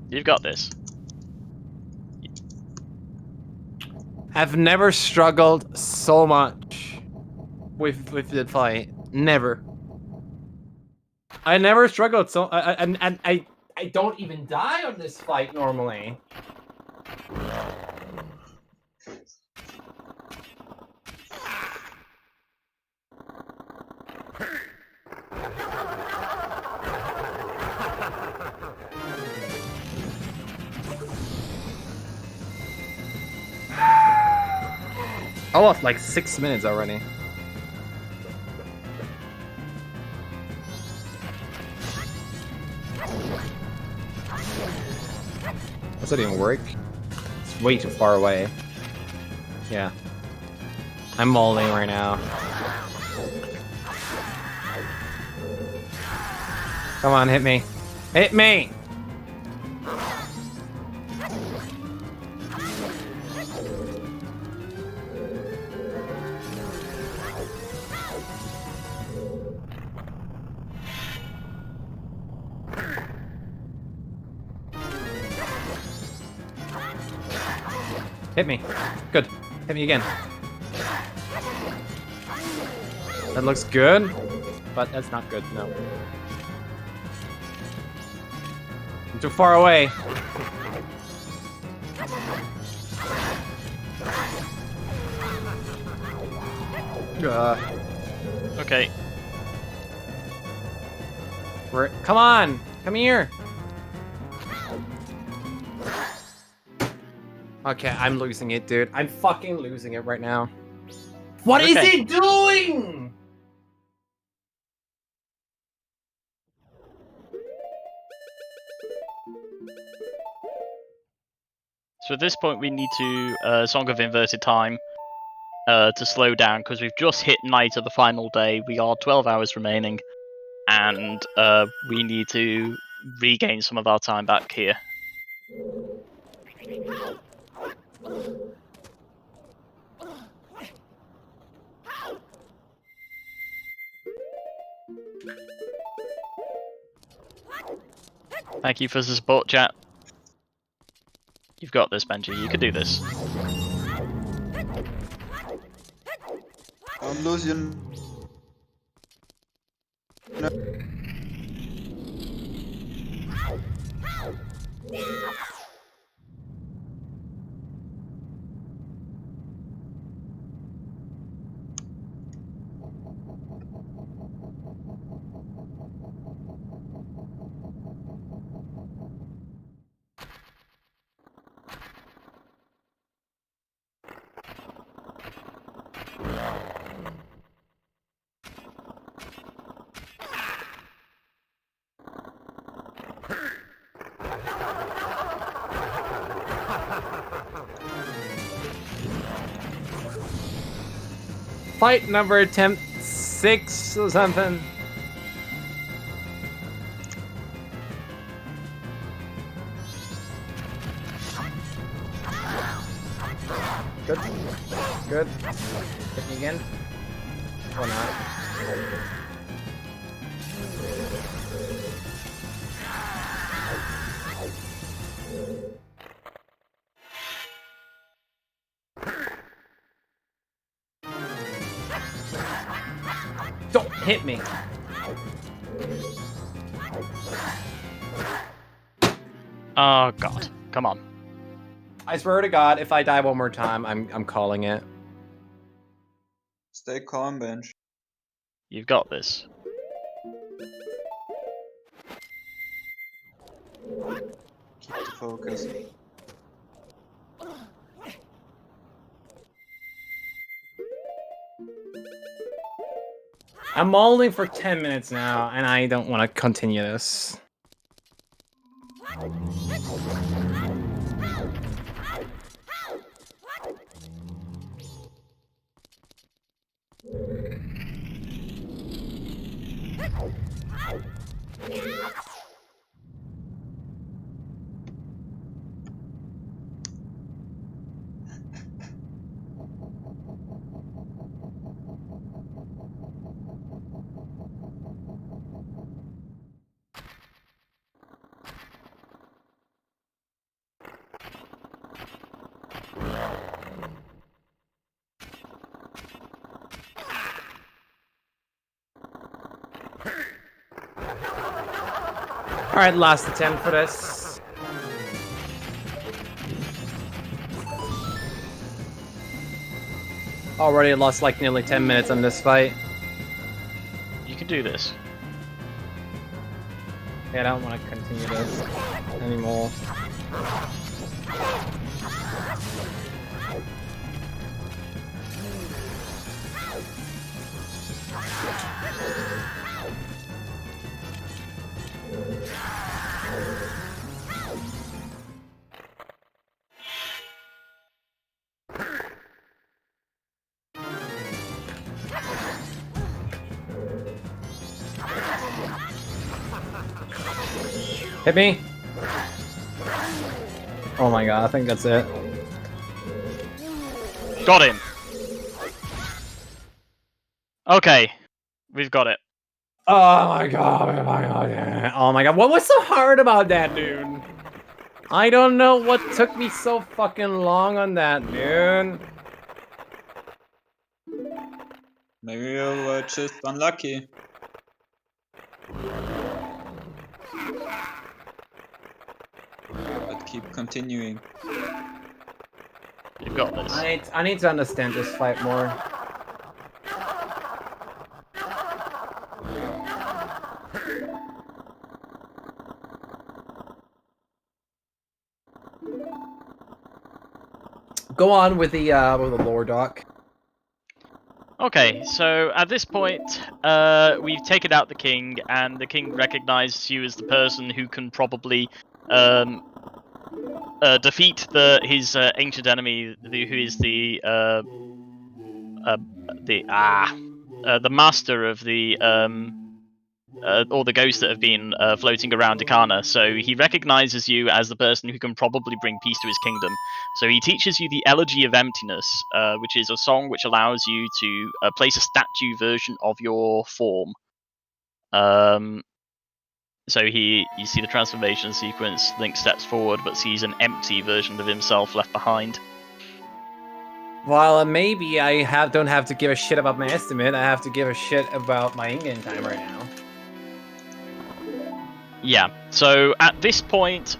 You've got this. I've never struggled so much with the fight. Never. I never struggled so. I don't even die on this fight normally. I lost like 6 minutes already. Does that even work? It's way too far away. Yeah. I'm molding right now. Come on, hit me. Hit me! Hit me. Good. Hit me again. That looks good, but that's not good, no. I'm too far away. Okay. Come on! Come here! Okay, I'm losing it, dude. I'm fucking losing it right now. What is Okay. it doing? So at this point we need to Song of Inverted Time to slow down, because we've just hit night of the final day. We are 12 hours remaining, and we need to regain some of our time back here. Thank you for the support, chat. You've got this, Benjee. You can do this. I'm losing. Fight number attempt 6 or something. Good. Good. Hit me again. Or not. Don't hit me. Oh god, come on. I swear to God, if I die one more time, I'm calling it. Stay calm, Benj. You've got this. Keep the focus. I'm mauling for 10 minutes now, and I don't want to continue this. Alright, last attempt for this. Already lost like nearly 10 minutes on this fight. You can do this. Yeah, I don't want to continue this anymore. Hit me. Oh my god, I think that's it. Got him. Okay, we've got it. Oh my god, oh my god, oh my god. What was so hard about that, dude? I don't know what took me so fucking long on that, dude. Maybe you were just unlucky. But keep continuing. You've got this. I need to understand this fight more. Go on with the lore doc. Okay, so at this point, we've taken out the king, and the king recognizes you as the person who can probably defeat his ancient enemy, who is the master of all the ghosts that have been floating around Ikana. So he recognizes you as the person who can probably bring peace to his kingdom. So he teaches you the Elegy of Emptiness, which is a song which allows you to place a statue version of your form. So you see the transformation sequence. Link steps forward, but sees an empty version of himself left behind. Well, maybe I don't have to give a shit about my estimate. I have to give a shit about my in-game time right now. Yeah, so at this point,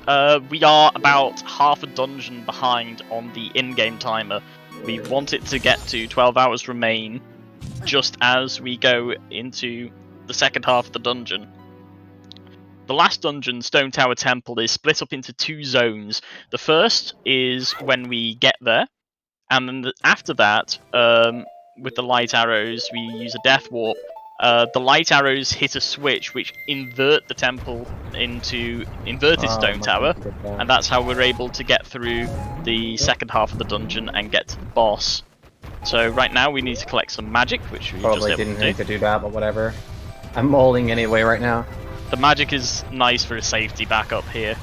we are about half a dungeon behind on the in-game timer. We want it to get to 12 hours remain just as we go into the second half of the dungeon. The last dungeon, Stone Tower Temple, is split up into 2 zones. The first is when we get there, and then after that, with the light arrows, we use a death warp. The light arrows hit a switch which invert the temple into inverted Stone Tower, and that's how we're able to get through the second half of the dungeon and get to the boss. So right now we need to collect some magic, which we Probably just didn't need to do that, but whatever. I'm molding anyway right now. The magic is nice for a safety backup here.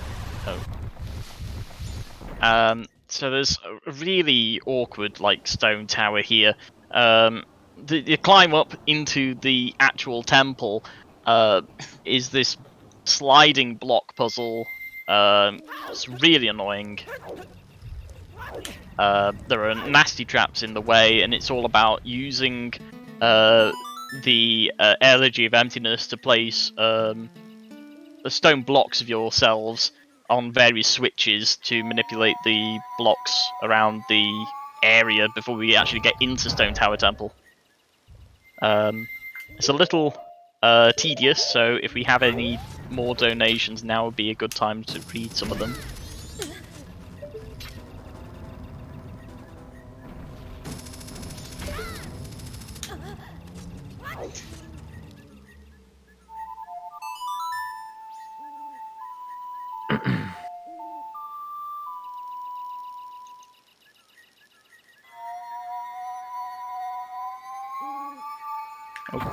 So there's a really awkward stone tower here. The climb up into the actual temple is this sliding block puzzle. It's really annoying. There are nasty traps in the way, and it's all about using the Elegy of Emptiness to place stone blocks of yourselves on various switches to manipulate the blocks around the area before we actually get into Stone Tower Temple. It's a little tedious, so if we have any more donations, now would be a good time to read some of them.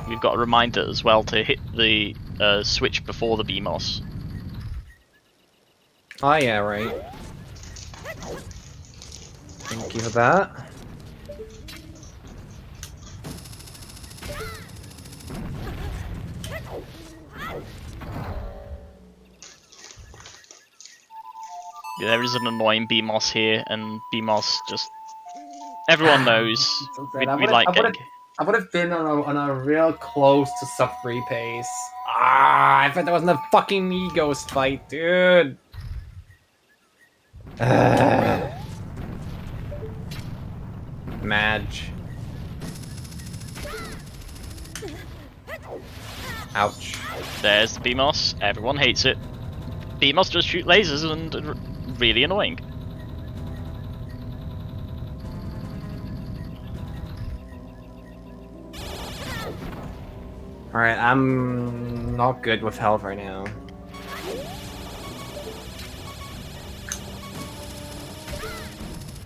We've got a reminder as well to hit the switch before the BMOS. Oh yeah, right. Thank you for that. There is an annoying BMOS here, and BMOS just... Everyone knows we like getting... I would have been on a real close to sub 3 pace. I thought that wasn't a fucking Egos fight, dude. Madge. Ouch. There's the BMOS. Everyone hates it. BMOS just shoot lasers and really annoying. Alright, I'm not good with health right now.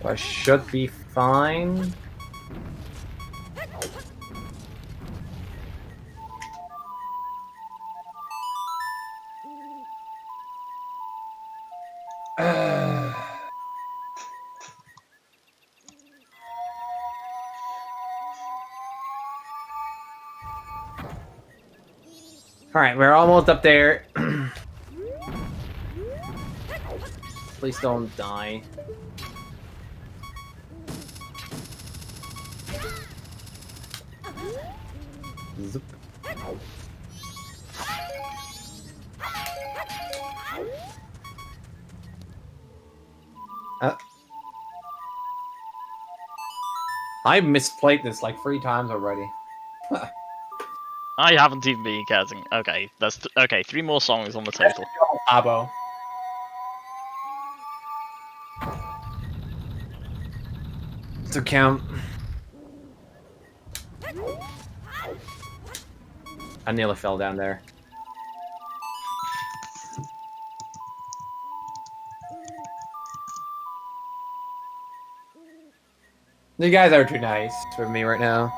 I should be fine. Alright, we're almost up there. Please don't die. Zip. I've misplayed this like 3 times already. I haven't even been counting. Okay, that's okay. 3 more songs on the total. Abo. To count. I nearly fell down there. You guys are too nice for me right now.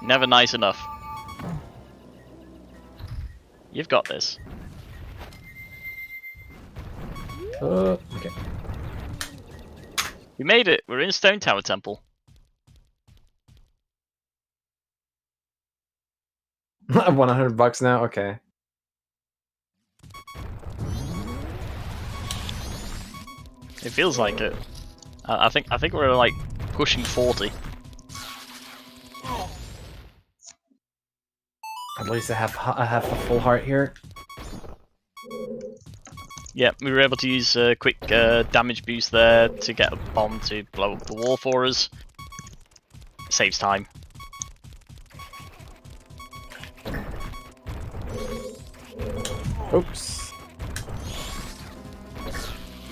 Never nice enough. You've got this. Okay. We made it. We're in Stone Tower Temple. 100 bucks now. Okay. It feels like it. I think we're like pushing 40. At least I have a full heart here. Yeah, we were able to use a quick damage boost there to get a bomb to blow up the wall for us. Saves time. Oops.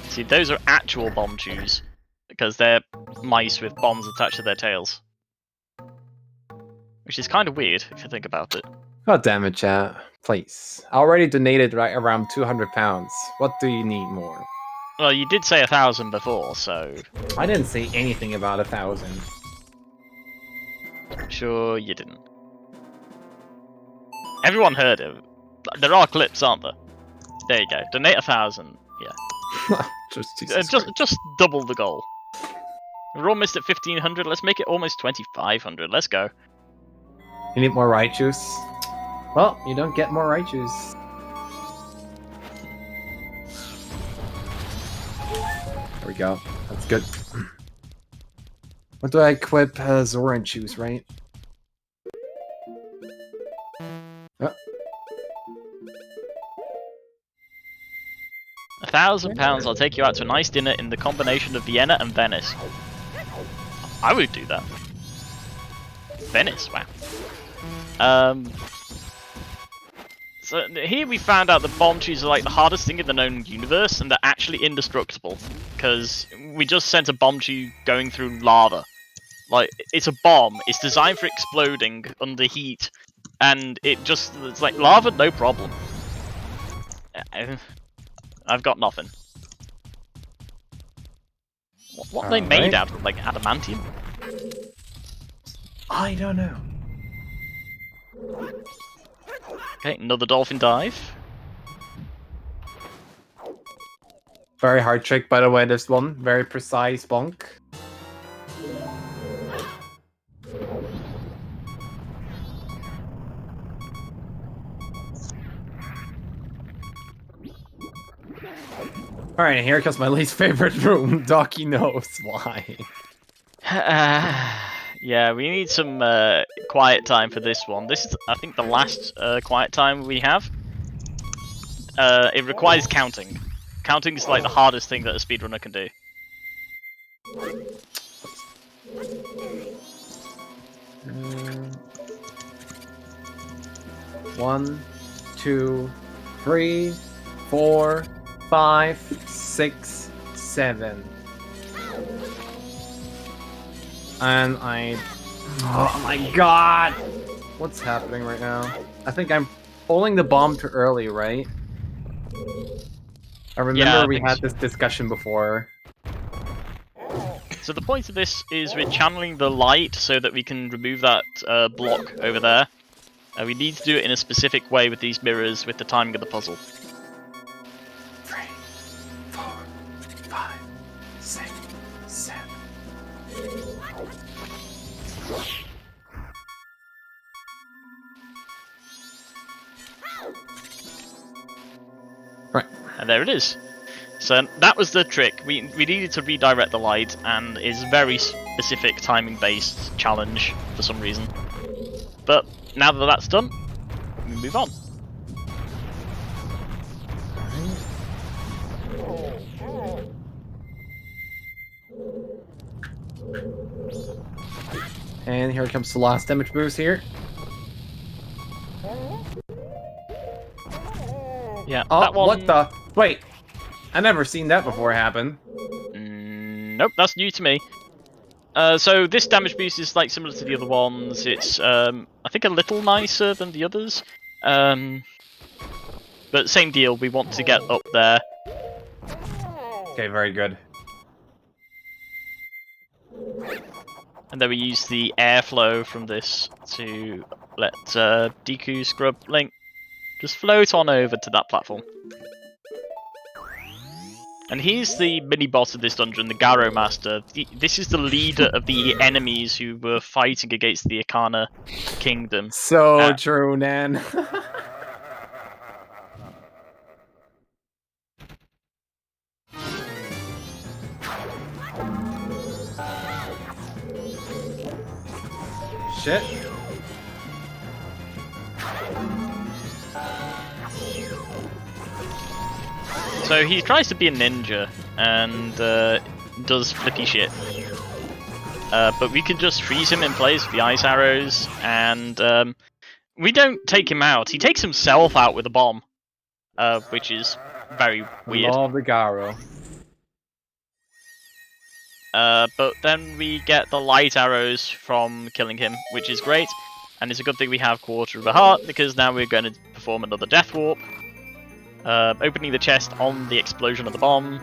See, those are actual bomb chews, because they're mice with bombs attached to their tails. Which is kind of weird, if you think about it. God damn it, chat. Please. I already donated right around £200. What do you need more? Well, you did say 1,000 before, so... I didn't say anything about 1,000. Sure, you didn't. Everyone heard it. There are clips, aren't there? There you go. Donate 1,000. Yeah. Just double the goal. We're almost at 1,500. Let's make it almost 2,500. Let's go. You need more Raichus? Well, you don't get more Raichus. There we go. That's good. What do I equip? Zoran choose, right? Oh. £1,000, I'll take you out to a nice dinner in the combination of Vienna and Venice. I would do that. Venice, wow. So here we found out that bomb chews are like the hardest thing in the known universe, and they're actually indestructible. Because we just sent a bomb chew going through lava. Like, it's a bomb, it's designed for exploding under heat, and it's like lava, no problem. I've got nothing. What are they made out of? Like adamantium? I don't know. Okay, another dolphin dive. Very hard trick, by the way, this one. Very precise bonk. Alright, here comes my least favorite room. Docky knows why. Yeah, we need some quiet time for this one. This is, I think, the last quiet time we have. It requires counting. Counting is like the hardest thing that a speedrunner can do. One, 2, 3, 4, 5, 6, 7. And oh my god! What's happening right now? I think I'm pulling the bomb too early, right? I remember we had this discussion before. So the point of this is we're channeling the light so that we can remove that block over there. We need to do it in a specific way with these mirrors with the timing of the puzzle. 3, 4, 5, 6, 7. Right. And there it is. So that was the trick. We needed to redirect the light, and it's a very specific timing-based challenge for some reason. But now that that's done, we move on. And here comes the last damage boost here. Yeah, Oh, that one... what the? Wait, I never seen that before happen. Nope, that's new to me. So this damage boost is like similar to the other ones. It's I think a little nicer than the others. But same deal, we want to get up there. Okay, very good. And then we use the airflow from this to let Deku Scrub Link just float on over to that platform. And he's the mini-boss of this dungeon, the Garo Master. This is the leader of the enemies who were fighting against the Akana Kingdom. So true, Nan. Shit. So he tries to be a ninja and does flippy shit. But we can just freeze him in place with the ice arrows, and we don't take him out. He takes himself out with a bomb, which is very weird. Love the Garo. But then we get the light arrows from killing him, which is great. And it's a good thing we have Quarter of a Heart, because now we're going to perform another Death Warp. Opening the chest on the explosion of the bomb.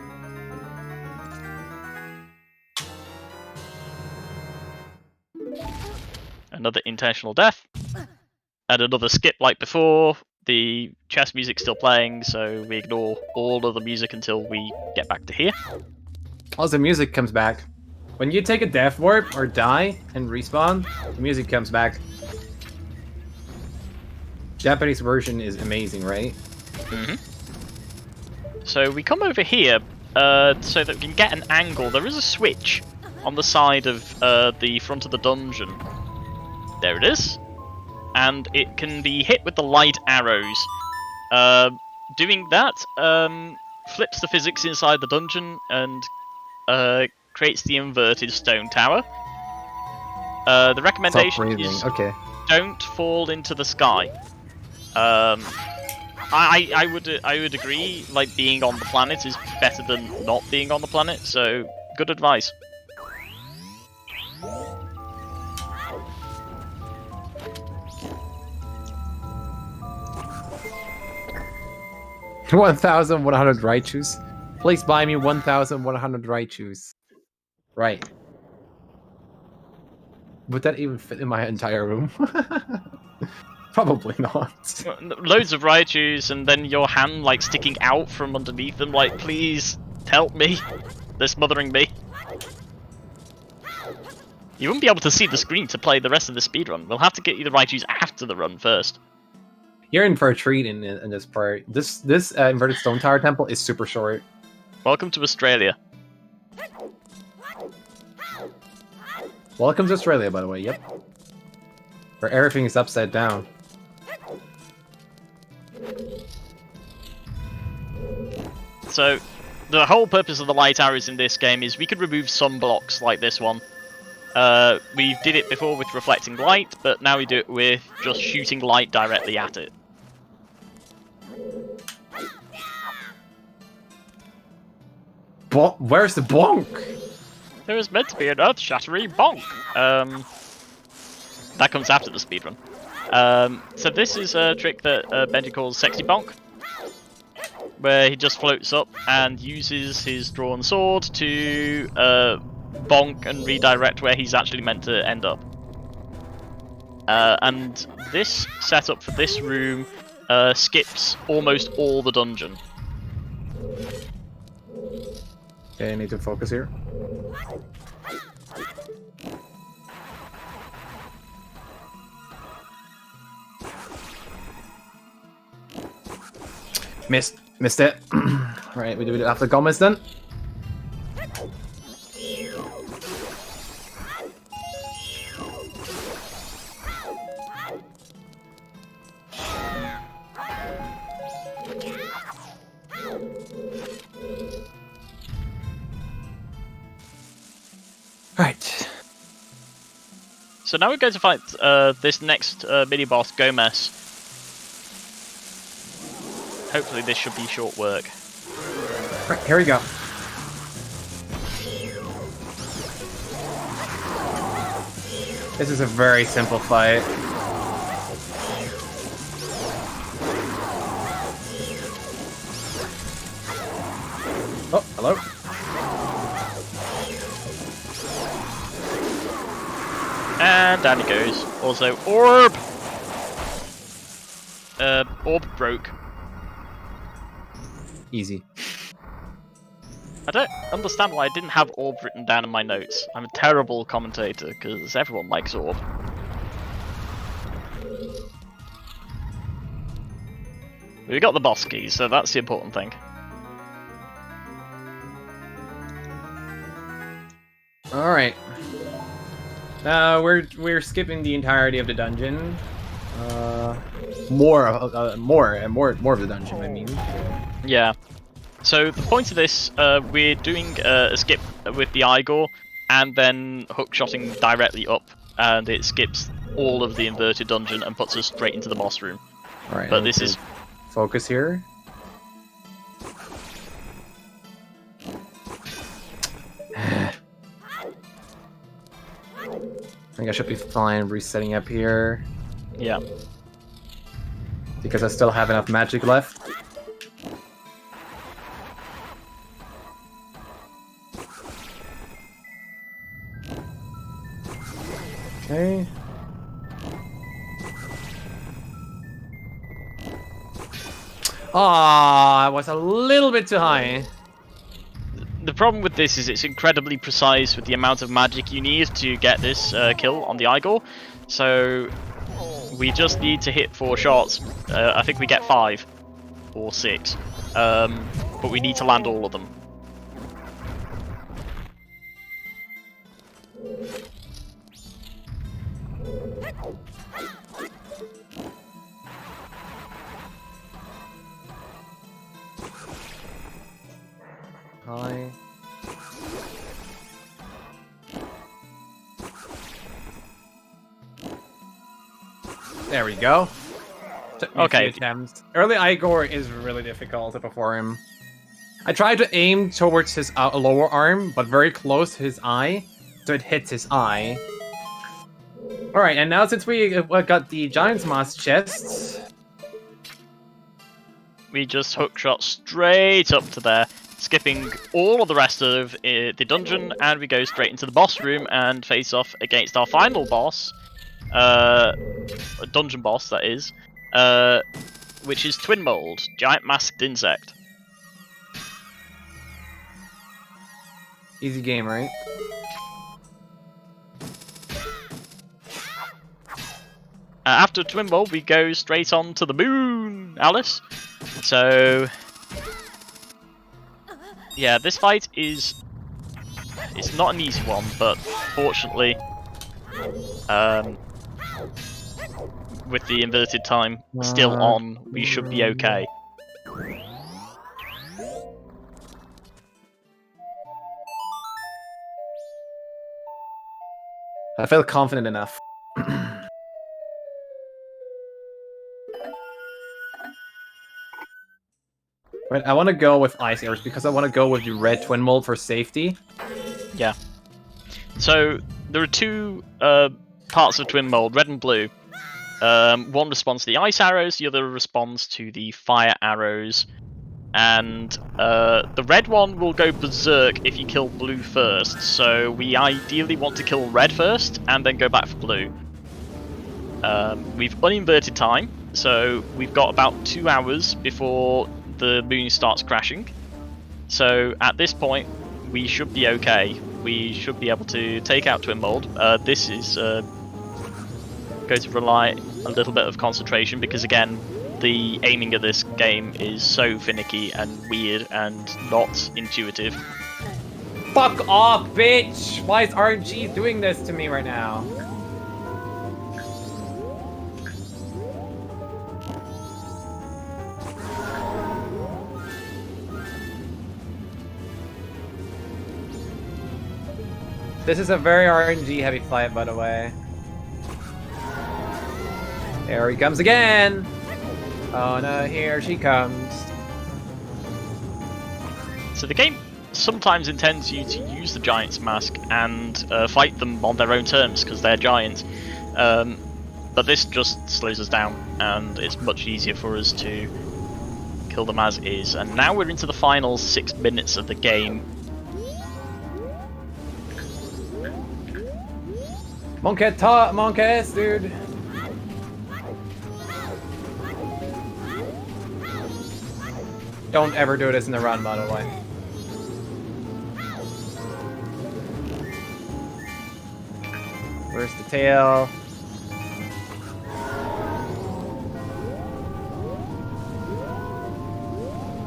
Another intentional death. And another skip like before. The chest music's still playing, so we ignore all of the music until we get back to here. Also, music comes back. When you take a death warp or die and respawn, the music comes back. Japanese version is amazing, right? Mm-hmm. So we come over here so that we can get an angle. There is a switch on the side of the front of the dungeon. There it is. And it can be hit with the light arrows. Doing that flips the physics inside the dungeon and creates the inverted stone tower. The recommendation is don't fall into the sky. I would agree. Like, being on the planet is better than not being on the planet. So good advice. $1,100 Raichus. Please buy me 1,100 Raichus. Right. Would that even fit in my entire room? Probably not. Loads of Raichus, and then your hand like sticking out from underneath them. Like, please help me. They're smothering me. You wouldn't be able to see the screen to play the rest of the speedrun. We'll have to get you the Raichus after the run first. You're in for a treat in this part. This inverted stone tower temple is super short. Welcome to Australia. Welcome to Australia, by the way. Yep. Where everything is upside down. So, the whole purpose of the light arrows in this game is we could remove some blocks like this one. We did it before with reflecting light, but now we do it with just shooting light directly at it. Where's the bonk? There was meant to be an earth-shattering bonk. That comes after the speedrun. So this is a trick that Benjee calls Sexy Bonk, where he just floats up and uses his drawn sword to bonk and redirect where he's actually meant to end up. And this setup for this room skips almost all the dungeon. Okay, I need to focus here. Missed it. Right, we do it after comments then. Right. So now we're going to fight this next mini-boss, Gomez. Hopefully this should be short work. Right, here we go. This is a very simple fight. Oh, hello. And down he goes. Also, orb! Orb broke. Easy. I don't understand why I didn't have orb written down in my notes. I'm a terrible commentator, because everyone likes orb. We got the boss key, so that's the important thing. Alright. We're skipping the entirety of the dungeon. More of the dungeon, I mean. Yeah. So the point of this, we're doing a skip with the Igor, and then hookshotting directly up, and it skips all of the inverted dungeon and puts us straight into the boss room. All right, But this is focus here. I think I should be fine resetting up here. Yeah. Because I still have enough magic left. Okay. Ah, I was a little bit too high. The problem with this is it's incredibly precise with the amount of magic you need to get this kill on the Igor. So we just need to hit 4 shots. I think we get 5 or 6, but we need to land all of them. Hi. There we go. Took me a few Okay. attempts. Early Igor is really difficult to perform. I tried to aim towards his lower arm, but very close to his eye, so it hits his eye. Alright, and now since we got the Giant's Mask chests... We just hookshot straight up to there, skipping all of the rest of the dungeon, and we go straight into the boss room and face off against our final boss, a dungeon boss that is, which is Twin Mold, Giant Masked Insect. Easy game, right? After Twin Mold, we go straight on to the moon, Alice. So, yeah, this fight is... It's not an easy one, but fortunately, with the inverted time still on, we should be okay. I felt confident enough. But I want to go with Ice Arrows because I want to go with the red Twin Mold for safety. Yeah. So there are 2 parts of Twin Mold, red and blue. One responds to the ice arrows, the other responds to the fire arrows. And the red one will go berserk if you kill blue first. So we ideally want to kill red first and then go back for blue. We've uninverted time, so we've got about 2 hours before the moon starts crashing. So at this point, we should be okay. We should be able to take out Twin Mold. This is going to rely a little bit of concentration because, again, the aiming of this game is so finicky and weird and not intuitive. Fuck off, bitch! Why is RNG doing this to me right now? This is a very RNG heavy fight, by the way. There he comes again! Oh no, here she comes. So the game sometimes intends you to use the Giant's Mask and fight them on their own terms because they're giant. But this just slows us down and it's much easier for us to kill them as is. And now we're into the final 6 minutes of the game. Monkeys, dude! Don't ever do this in the run, by the way. Where's the tail?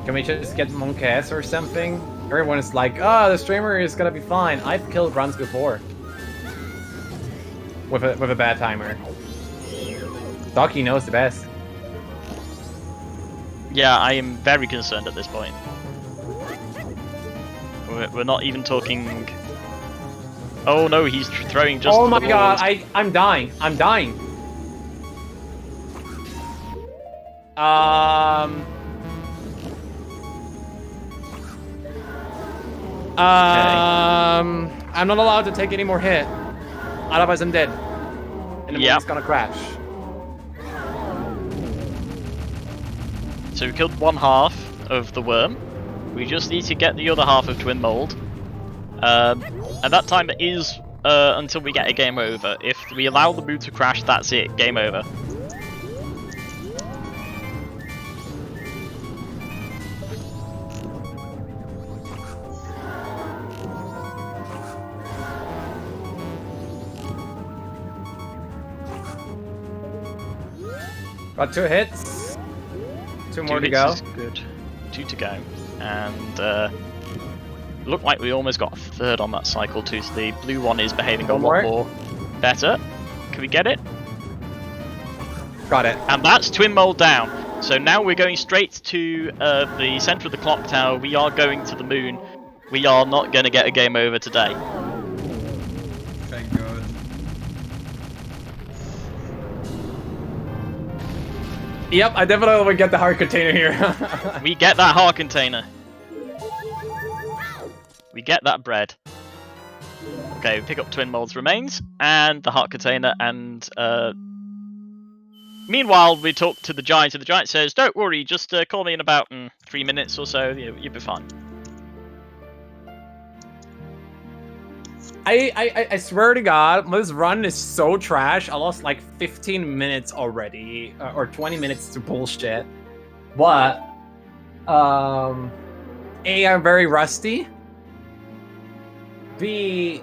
Can we just get Monkeys or something? Everyone is like, oh, the streamer is gonna be fine. I've killed runs before. With a bad timer. Docky knows the best. Yeah, I am very concerned at this point. We're not even talking... Oh no, he's throwing just... Oh my the god, walls. I'm dying. I'm dying. I'm not allowed to take any more hit. Otherwise I'm dead. And the movie's gonna crash. So we killed one half of the worm. We just need to get the other half of Twin Mold. At that time it is until we get a game over. If we allow the moon to crash, that's it. Game over. Got 2 hits. 2 more to hits go. is good. 2 to go. And looked like we almost got a third on that cycle too, so the blue one is behaving a lot more better. Can we get it? Got it. And that's Twin Mold down. So now we're going straight to the center of the clock tower. We are going to the moon. We are not going to get a game over today. Thank God. Yep, I definitely would get the heart container here. We get that heart container. We get that bread. Okay, we pick up Twin Mold's remains and the heart container, and meanwhile we talk to the giant, and the giant says, "Don't worry, just call me in about 3 minutes or so. You'll be fine." I swear to God, this run is so trash. I lost like 15 minutes already, or 20 minutes to bullshit. But, A, I'm very rusty. B,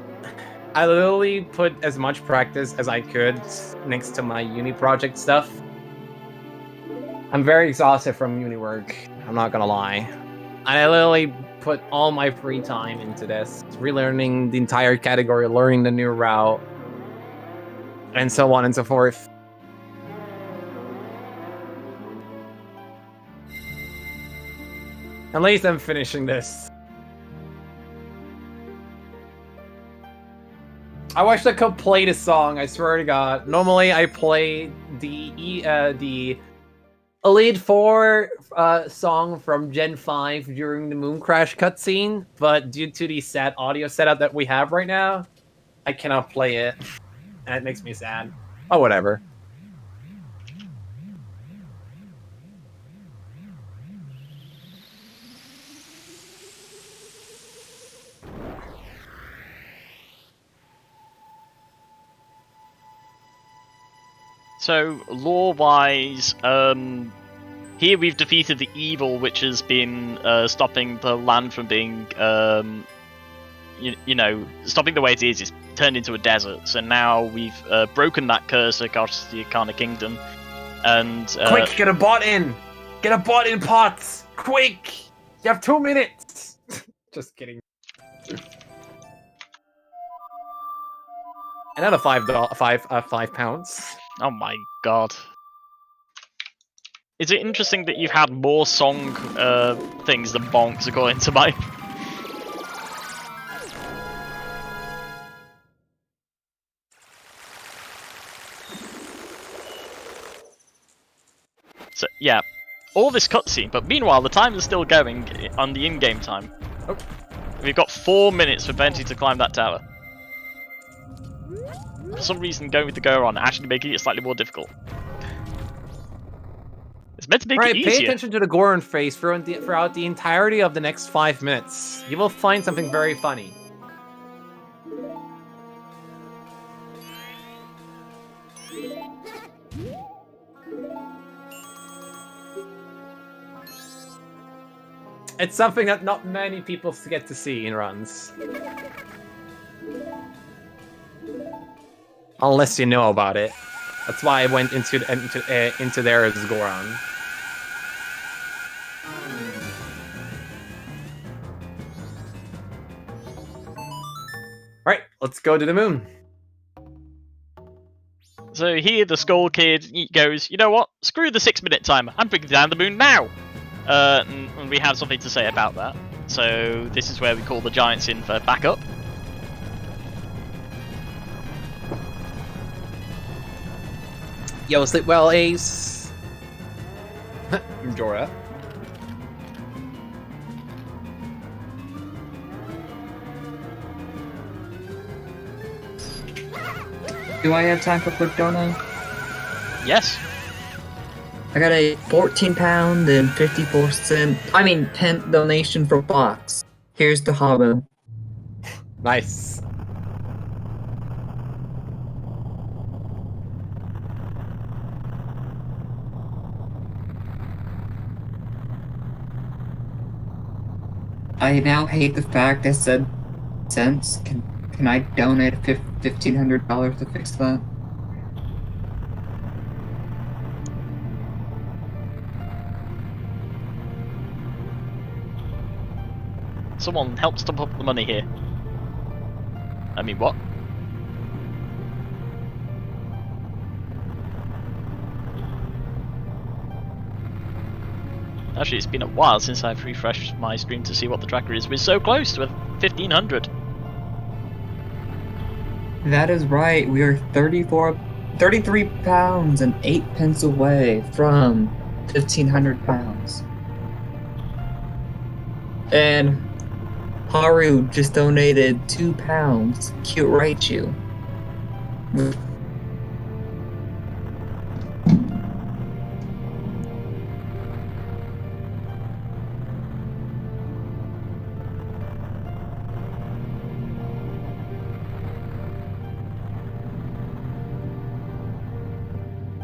I literally put as much practice as I could next to my uni project stuff. I'm very exhausted from uni work, I'm not gonna lie. And I literally put all my free time into this, relearning the entire category, learning the new route, and so on and so forth. At least I'm finishing this. I wish I could play this song, I swear to God. Normally I play the Elite 4 song from Gen 5 during the moon crash cutscene, but due to the sad audio setup that we have right now, I cannot play it. And it makes me sad. Oh, whatever. So, lore-wise, here we've defeated the evil, which has been stopping the land from being, you know, stopping the way it is. It's turned into a desert. So now we've broken that curse across the Arcana Kingdom. And quick, get a bot in! Get a bot in, Pots! Quick! You have 2 minutes! Just kidding. Another £5. Oh my god. Is it interesting that you've had more song things than bonks according to my... So, yeah. All this cutscene, but meanwhile the time is still going on the in-game time. Oh. We've got 4 minutes for Benjee to climb that tower. For some reason, going with the Goron actually making it slightly more difficult. It's meant to make it easier. Pay attention to the Goron face throughout the entirety of the next 5 minutes. You will find something very funny. It's something that not many people get to see in runs. Unless you know about it. That's why I went into there as Goron. Alright, let's go to the moon. So here the Skull Kid goes, you know what? Screw the 6-minute timer. I'm bringing down the moon now. And we have something to say about that. So this is where we call the Giants in for backup. Yo, sleep well, Ace. Majora. Do I have time for quick donut? Yes. I got a £14 and 54 cent, pence donation for box. Here's the Habo. Nice. I now hate the fact I said cents. Can I donate $1,500 to fix that? Someone help stump up the money here. I mean, what? Actually, it's been a while since I've refreshed my screen to see what the tracker is. We're so close to 1,500. That is right. We are 33 pounds and 8 pence away from 1,500 pounds. And Haru just donated £2. Cute Raichu.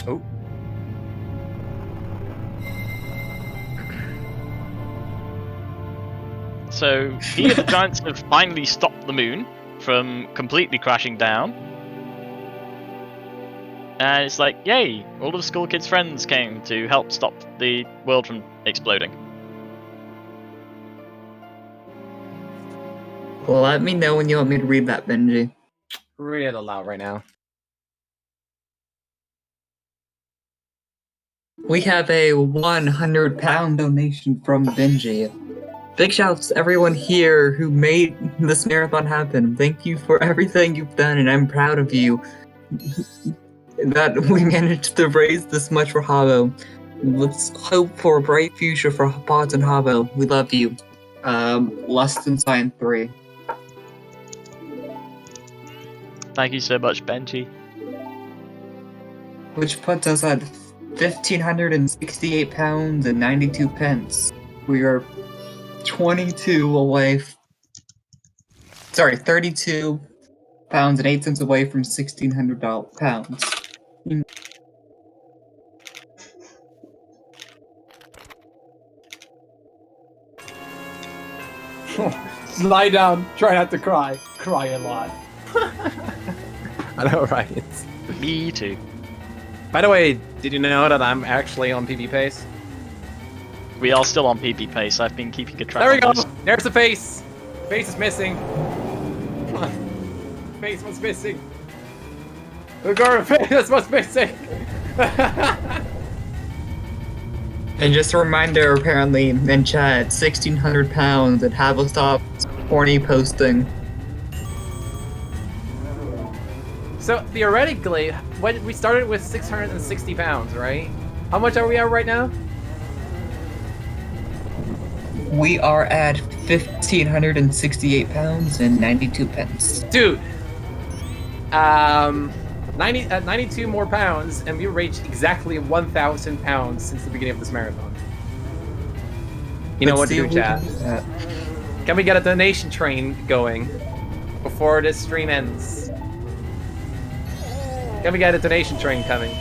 Oh. So here the Giants have finally stopped the moon from completely crashing down. And it's like, yay! All of Skull Kid's friends came to help stop the world from exploding. Well, let me know when you want me to read that, Benjee. Read it aloud right now. We have a £100 donation from Benjee. Big shouts to everyone here who made this marathon happen. Thank you for everything you've done, and I'm proud of you that we managed to raise this much for Habo. Let's hope for a bright future for Pods and Habo. We love you. Less than Sign 3. Thank you so much, Benjee. Which puts us at £1,568 and 92 pence. We are 22 away. 32 pounds and 8 cents away from £1,600. Lie down. Try not to cry. Cry a lot. I know, right? Me too. By the way, did you know that I'm actually on PB pace? We are still on PB pace. I've been keeping a track. There we go. on this. There's the face. Face is missing. Come on. Face was missing. Agora face was missing. And just a reminder, apparently, in chat, £1,600 and Habothon's horny posting. So theoretically, when we started with 660 pounds, right? How much are we at right now? We are at £1,568 and 92 pence. Dude, 92 more pounds, and we reached exactly 1,000 pounds since the beginning of this marathon. You know what to do, chat. Can we get a donation train going before this stream ends? Can we get a donation train coming?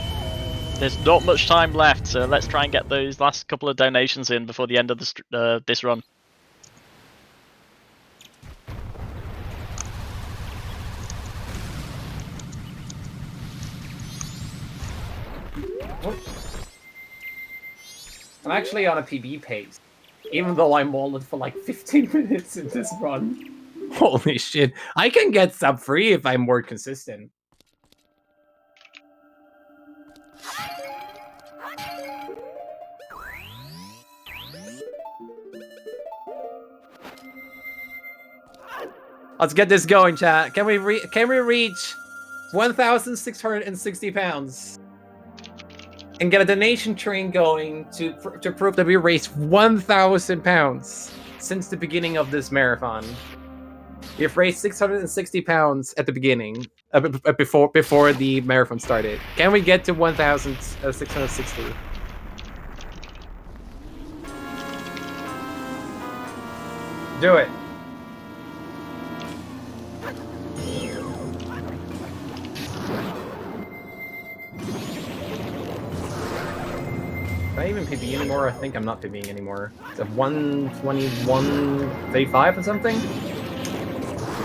There's not much time left, so let's try and get those last couple of donations in before the end of this run. I'm actually on a PB pace, even though I'm walled for like 15 minutes in this run. Holy shit. I can get sub-free if I'm more consistent. Let's get this going, chat. Can we reach 1,660 pounds and get a donation train going to prove that we raised 1,000 pounds since the beginning of this marathon? We've raised 660 pounds at the beginning, before the marathon started. Can we get to 1,660? Do it. Am I even PB anymore? I think I'm not PBing anymore. It's a 1:21:35 or something?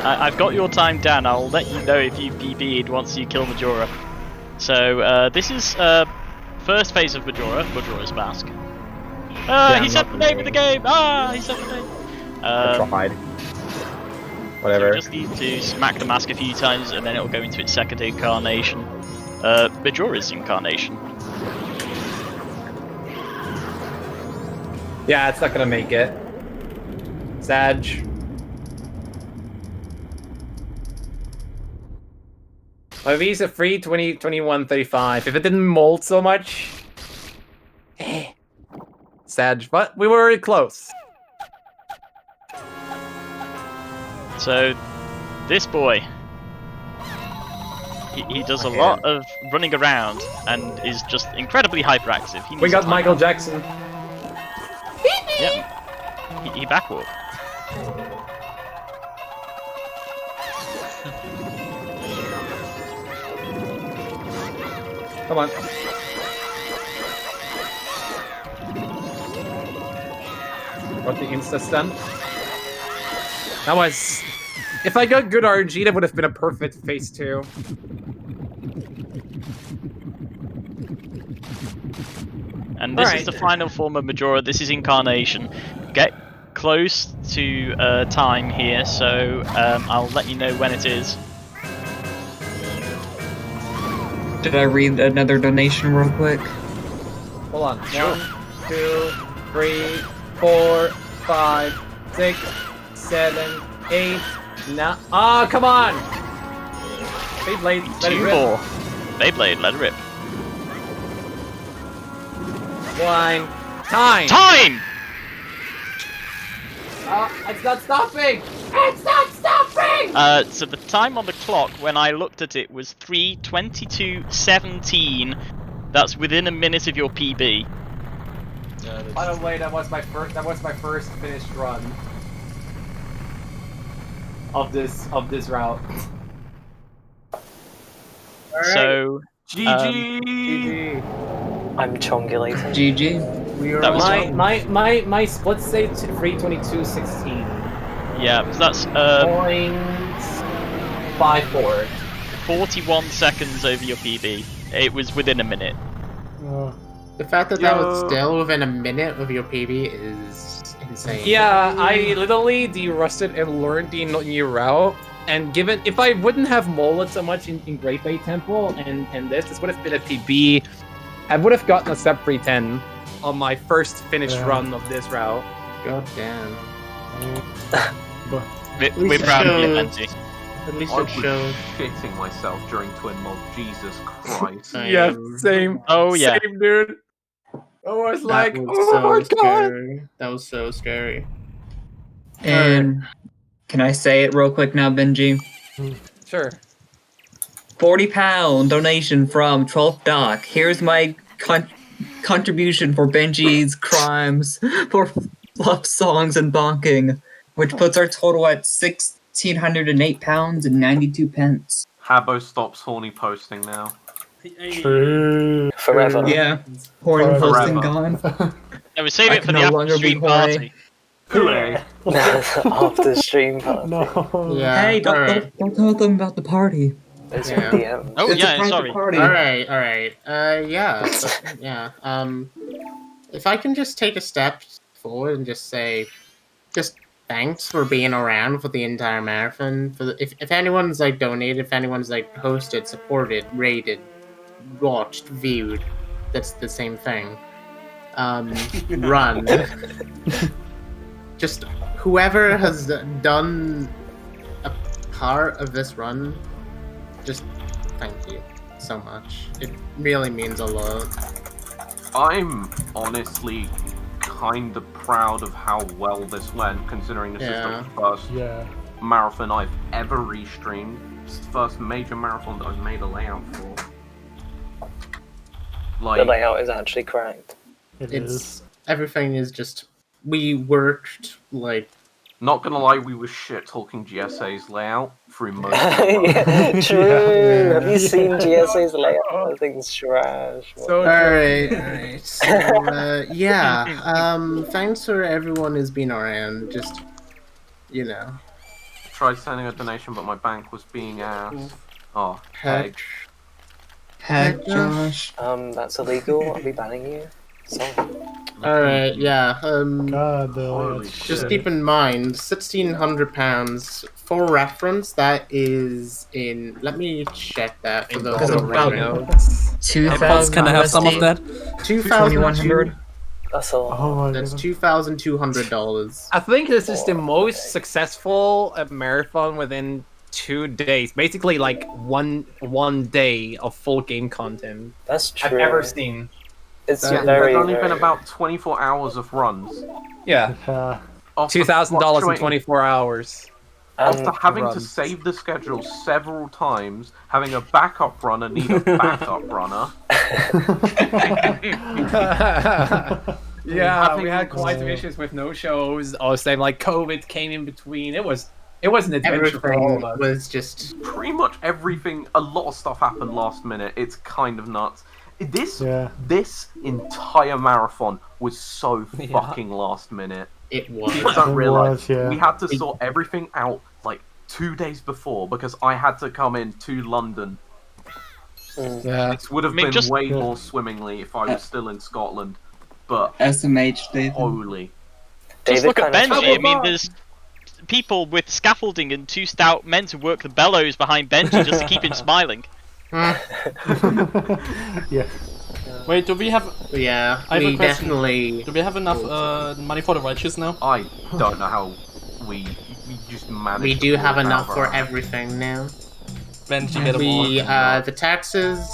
I've got your time down. I'll let you know if you PB'd once you kill Majora. So this is first phase of Majora's Mask. He said the name of the game! He said the name! I tried. Whatever. So you just need to smack the mask a few times and then it'll go into its second incarnation. Majora's incarnation. Yeah, it's not gonna make it. Sag. My Visa free 2021-35. If it didn't mold so much. Sag, but we were close. So, this boy, he does a lot of running around and is just incredibly hyperactive. We got Michael Jackson. Yeah, he backwalked. Come on. What the insta stun? That was... If I got good RNG, that would have been a perfect phase 2. And this is the final form of Majora. This is Incarnation. Get close to time here, so I'll let you know when it is. Did I read another donation real quick? Hold on. Sure. 1, 2, 3, 4, 5, 6, 7, 8, 9. Ah, come on! Beyblade, let it 2 rip. more. Beyblade, let it rip. 1. Time! Time! It's not stopping! It's not stopping! So the time on the clock when I looked at it was 3:22:17. That's within a minute of your PB. By the way, that was my first finished run of this route. So GG. I'm chongulating. GG. that was My split state 3:22:16. yeah, so that's 0.54. 41 seconds over your PB. It was within a minute. The fact that that was still within a minute of your PB is insane. Yeah, I literally de-rusted and learned the new route. And given, if I wouldn't have molded so much in Great Bay Temple and this would have been a PB. I would have gotten a sub 310 on my first finished run of this route. God damn. We're proud of you, Benjee. At least I it was showed. shitting myself during Twin Mod. Jesus Christ. Yeah, same. Oh yeah. Same, dude. I was like, That oh was so my god. scary. That was so scary. And can I say it real quick now, Benjee? Sure. £40 donation from 12th Doc. Here's my contribution for Benjee's crimes for love songs and bonking, which puts our total at £1,608 and 92 pence. Habbo stops horny posting now. True. Forever. Yeah, horny posting Forever. gone. No, we save I it for can the no after longer be stream horny. party. Hooray. After stream party. Yeah. Hey, alright. don't tell them about the party. There's Yeah. a DM. Oh It's a yeah, private sorry. party. Alright. Yeah. Yeah. If I can just take a step forward and just say, thanks for being around for the entire marathon. If anyone's like donated, if anyone's like hosted, supported, rated, watched, viewed, that's the same thing. Run. Just whoever has done part of this run, just thank you so much. It really means a lot. I'm honestly kind of proud of how well this went, considering this is the first marathon I've ever restreamed. It's the first major marathon that I've made a layout for. Like, the layout is actually correct. Everything is just, we worked like. Not gonna lie, we were shit talking GSA's layout through most of the Yeah, true. Have you seen GSA's layout? That thing's trash. Alright. So, thanks for everyone who's been around. Just, Tried sending a donation, but my bank was being asked. Oh, heck. Heck, Josh. That's illegal. I'll be banning you. Sorry. Alright, God, just keep in mind, £1,600. For reference, that is in. Let me check that for those who know. 2,000. Can I have some of that? 2,100. That's a lot. Oh my That's God. $2,200. I think this is the most successful marathon within 2 days. Basically, like one day of full game content That's true. I've ever seen. It's there's only been about 24 hours of runs. Yeah. $2,000 in 24 hours. After having to runs. save the schedule several times, having a backup runner need a backup runner. Yeah, we had quite some issues with no shows. Same like COVID came in between. It was an adventure for all of us. Was just pretty much everything. A lot of stuff happened last minute. It's kind of nuts. This entire marathon was so fucking last minute. It was. People don't realize we had to sort everything out like 2 days before because I had to come in to London. Yeah, this would have been way more swimmingly if I was still in Scotland. But SMH, David. holy. Just look at Benjee. I mean, there's people with scaffolding and 2 stout men to work the bellows behind Benjee just to keep him smiling. Yeah. Wait, do we have? Yeah, I have we a question. definitely. Do we have enough money for the righteous now? I don't know how we just managed. We do to have pull enough that for out. everything now. Benjee, get more. The taxes.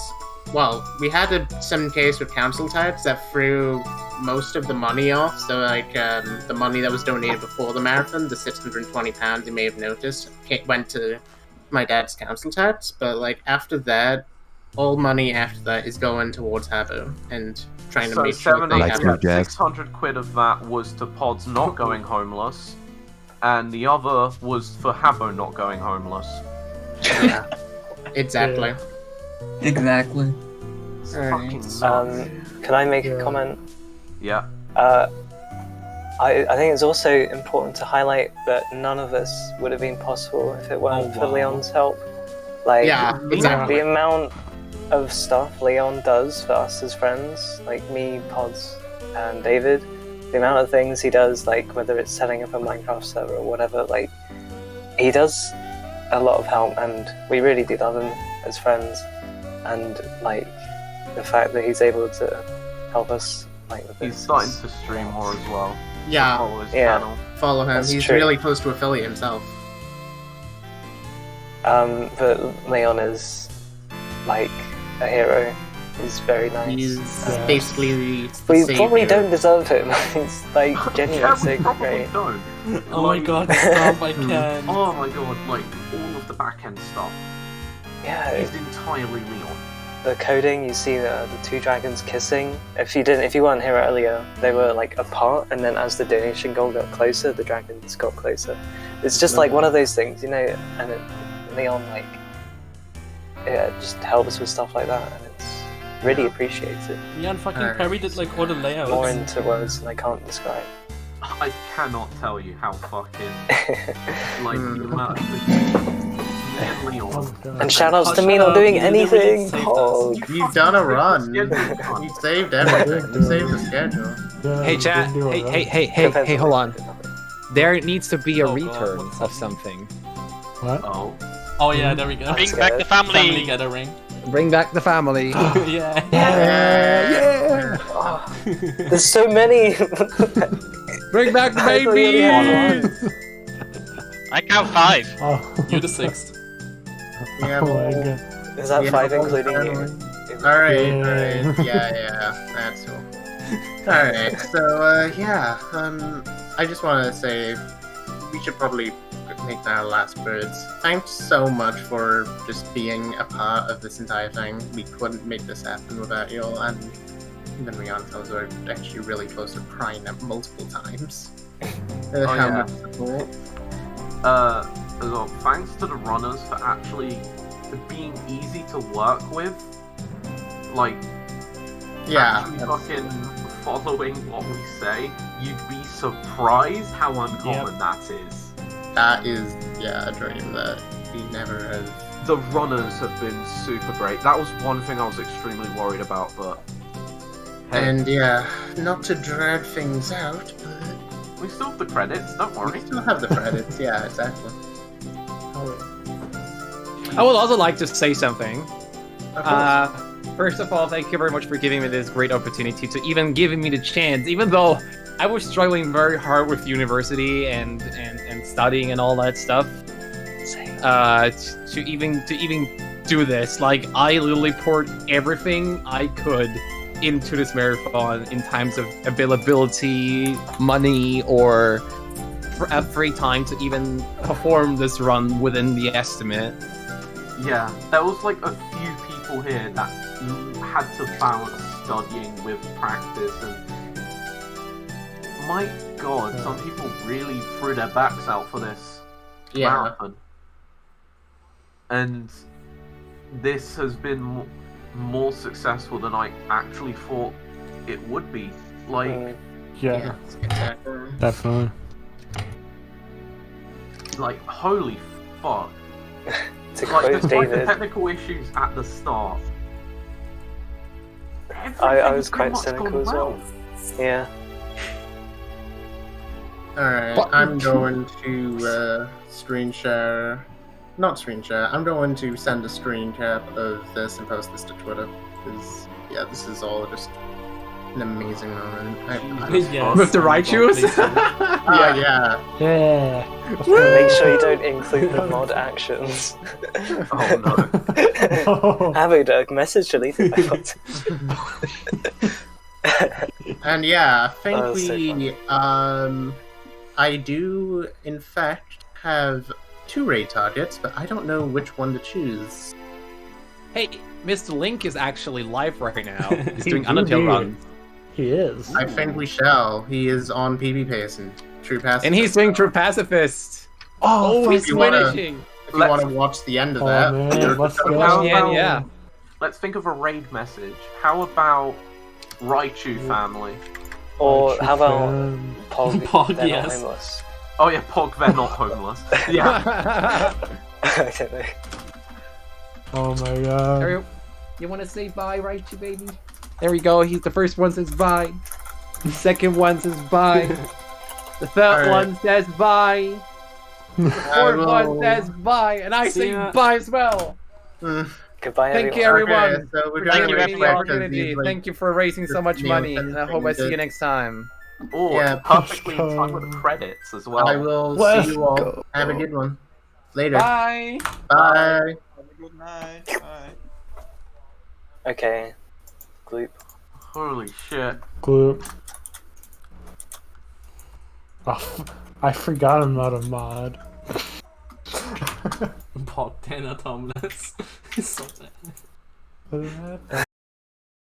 Well, we had some case with council tax that threw most of the money off. So, like, the money that was donated before the marathon, the £620 you may have noticed, went to my dad's council tax. But, like, after that, all money after that is going towards Habo and trying to make sure they have 600 quid of that was to Pods not going homeless, and the other was for Habo not going homeless. Yeah, exactly. Exactly. Can I make a comment? Yeah. I think it's also important to highlight that none of this would have been possible if it weren't for Leon's help. Like, Yeah, exactly. The amount of stuff Leon does for us as friends, like me, Pods, and David, the amount of things he does, like whether it's setting up a Minecraft server or whatever, like he does a lot of help, and we really do love him as friends. And like the fact that he's able to help us, like with He's this. starting to stream more as well. Yeah. So follow his Yeah. channel. Follow him. That's He's true. really close to affiliate himself. But Leon is like a hero. He's very nice. He's and basically we the probably savior. don't deserve him. He's like genuinely Yeah, we so probably great. don't. Oh my god, stop, I can't. Oh my god, like all of the back end stuff Yeah, is entirely Leon. the coding. You see the 2 dragons kissing. If you weren't here earlier, they were like apart, and then as the donation goal got closer, the dragons got closer. It's just like one of those things, you know. And Leon just helps with stuff like that, and it's really appreciated. Leon fucking Perry did like all the layouts. More into words than I can't describe. I cannot tell you how fucking like the amount of me and Leon. And shoutouts to me not doing anything. Oh, You've done a run. You saved everything. You saved the schedule. Hey chat, hey, hold on. There needs to be a return of something. What? Oh yeah, there we go. Bring back the family. Family gathering. Bring back the family. Yeah. Yeah. there's so many. Bring back the I thought you only had baby. I count 5. Oh. You're the 6th. Yeah, Oh my god. Is that Yeah, 5 whole including you? family. Alright, yeah, that's cool. Alright, so, yeah, I just want to say we should probably make our last words. Thanks so much for just being a part of this entire thing. We couldn't make this happen without you all, and even me honest, I was actually really close to crying at multiple times. How much support. As well, thanks to the runners for actually being easy to work with. Like, actually fucking following what we say. You'd be surprised how uncommon that is. That is, a dream that we never have. The runners have been super great. That was one thing I was extremely worried about, but... Hey, And not to drag things out, but... we still have the credits, don't worry. We still have the credits, yeah, exactly. I would also like to say something. Of course. First of all, thank you very much for giving me this great opportunity to even giving me the chance, even though I was struggling very hard with university and studying and all that stuff. To even do this, like I literally poured everything I could into this marathon in times of availability, money, or free time to even perform this run within the estimate. Yeah, there was like a few people here that had to balance studying with practice, and my god, some people really threw their backs out for this marathon. And this has been more successful than I actually thought it would be. Like, Yeah, definitely. Like, holy fuck. To Like, quote despite the David, technical issues at the start, I was everything's quite pretty much cynical gone as well. Yeah. Alright, I'm going to screen share. Not screen share, I'm going to send a screen cap of this and post this to Twitter. Because, this is all just an amazing moment. Yes. With the Raichus? Yeah. Make sure you don't include the mod actions. Oh no. Habothon, message deleted by bot. And I think Oh, that's so funny. I do, in fact, have 2 raid targets, but I don't know which one to choose. Hey, Mr. Link is actually live right now. He's doing Indeed. Undertale runs. He is. I think we shall. He is on PvP and True Pacifist. And he's doing True Pacifist. Oh, he's you wanna- finishing. If you want to watch the end of Oh, that, man, let's go. How Yeah, about- yeah. Let's think of a raid message. How about Raichu family? Or how about Pog? Pog, They're not yes. homeless. Oh yeah, Pog, they're not homeless. Yeah. I don't know. Oh my god. Ariel, you want to say bye, Raichu, baby? There we go. He's the first one says bye. The second one says bye. The third Alright. one says bye. The fourth one says bye. And I See say ya. bye as well. Goodbye, Thank you, everyone. everyone. Okay, so we're Thank gonna you wait for the for opportunity. Thank you for raising so much money. And I hope I see you next time. Oh, Yeah, perfectly in time with the credits as well. I will Let's see you all. go. Have a good one. Later. Bye. Bye. Have a good night. Bye. Okay. Gloop. Holy shit. Gloop. Oh, I forgot I'm not a mod. Pog, they're not homeless. So sad.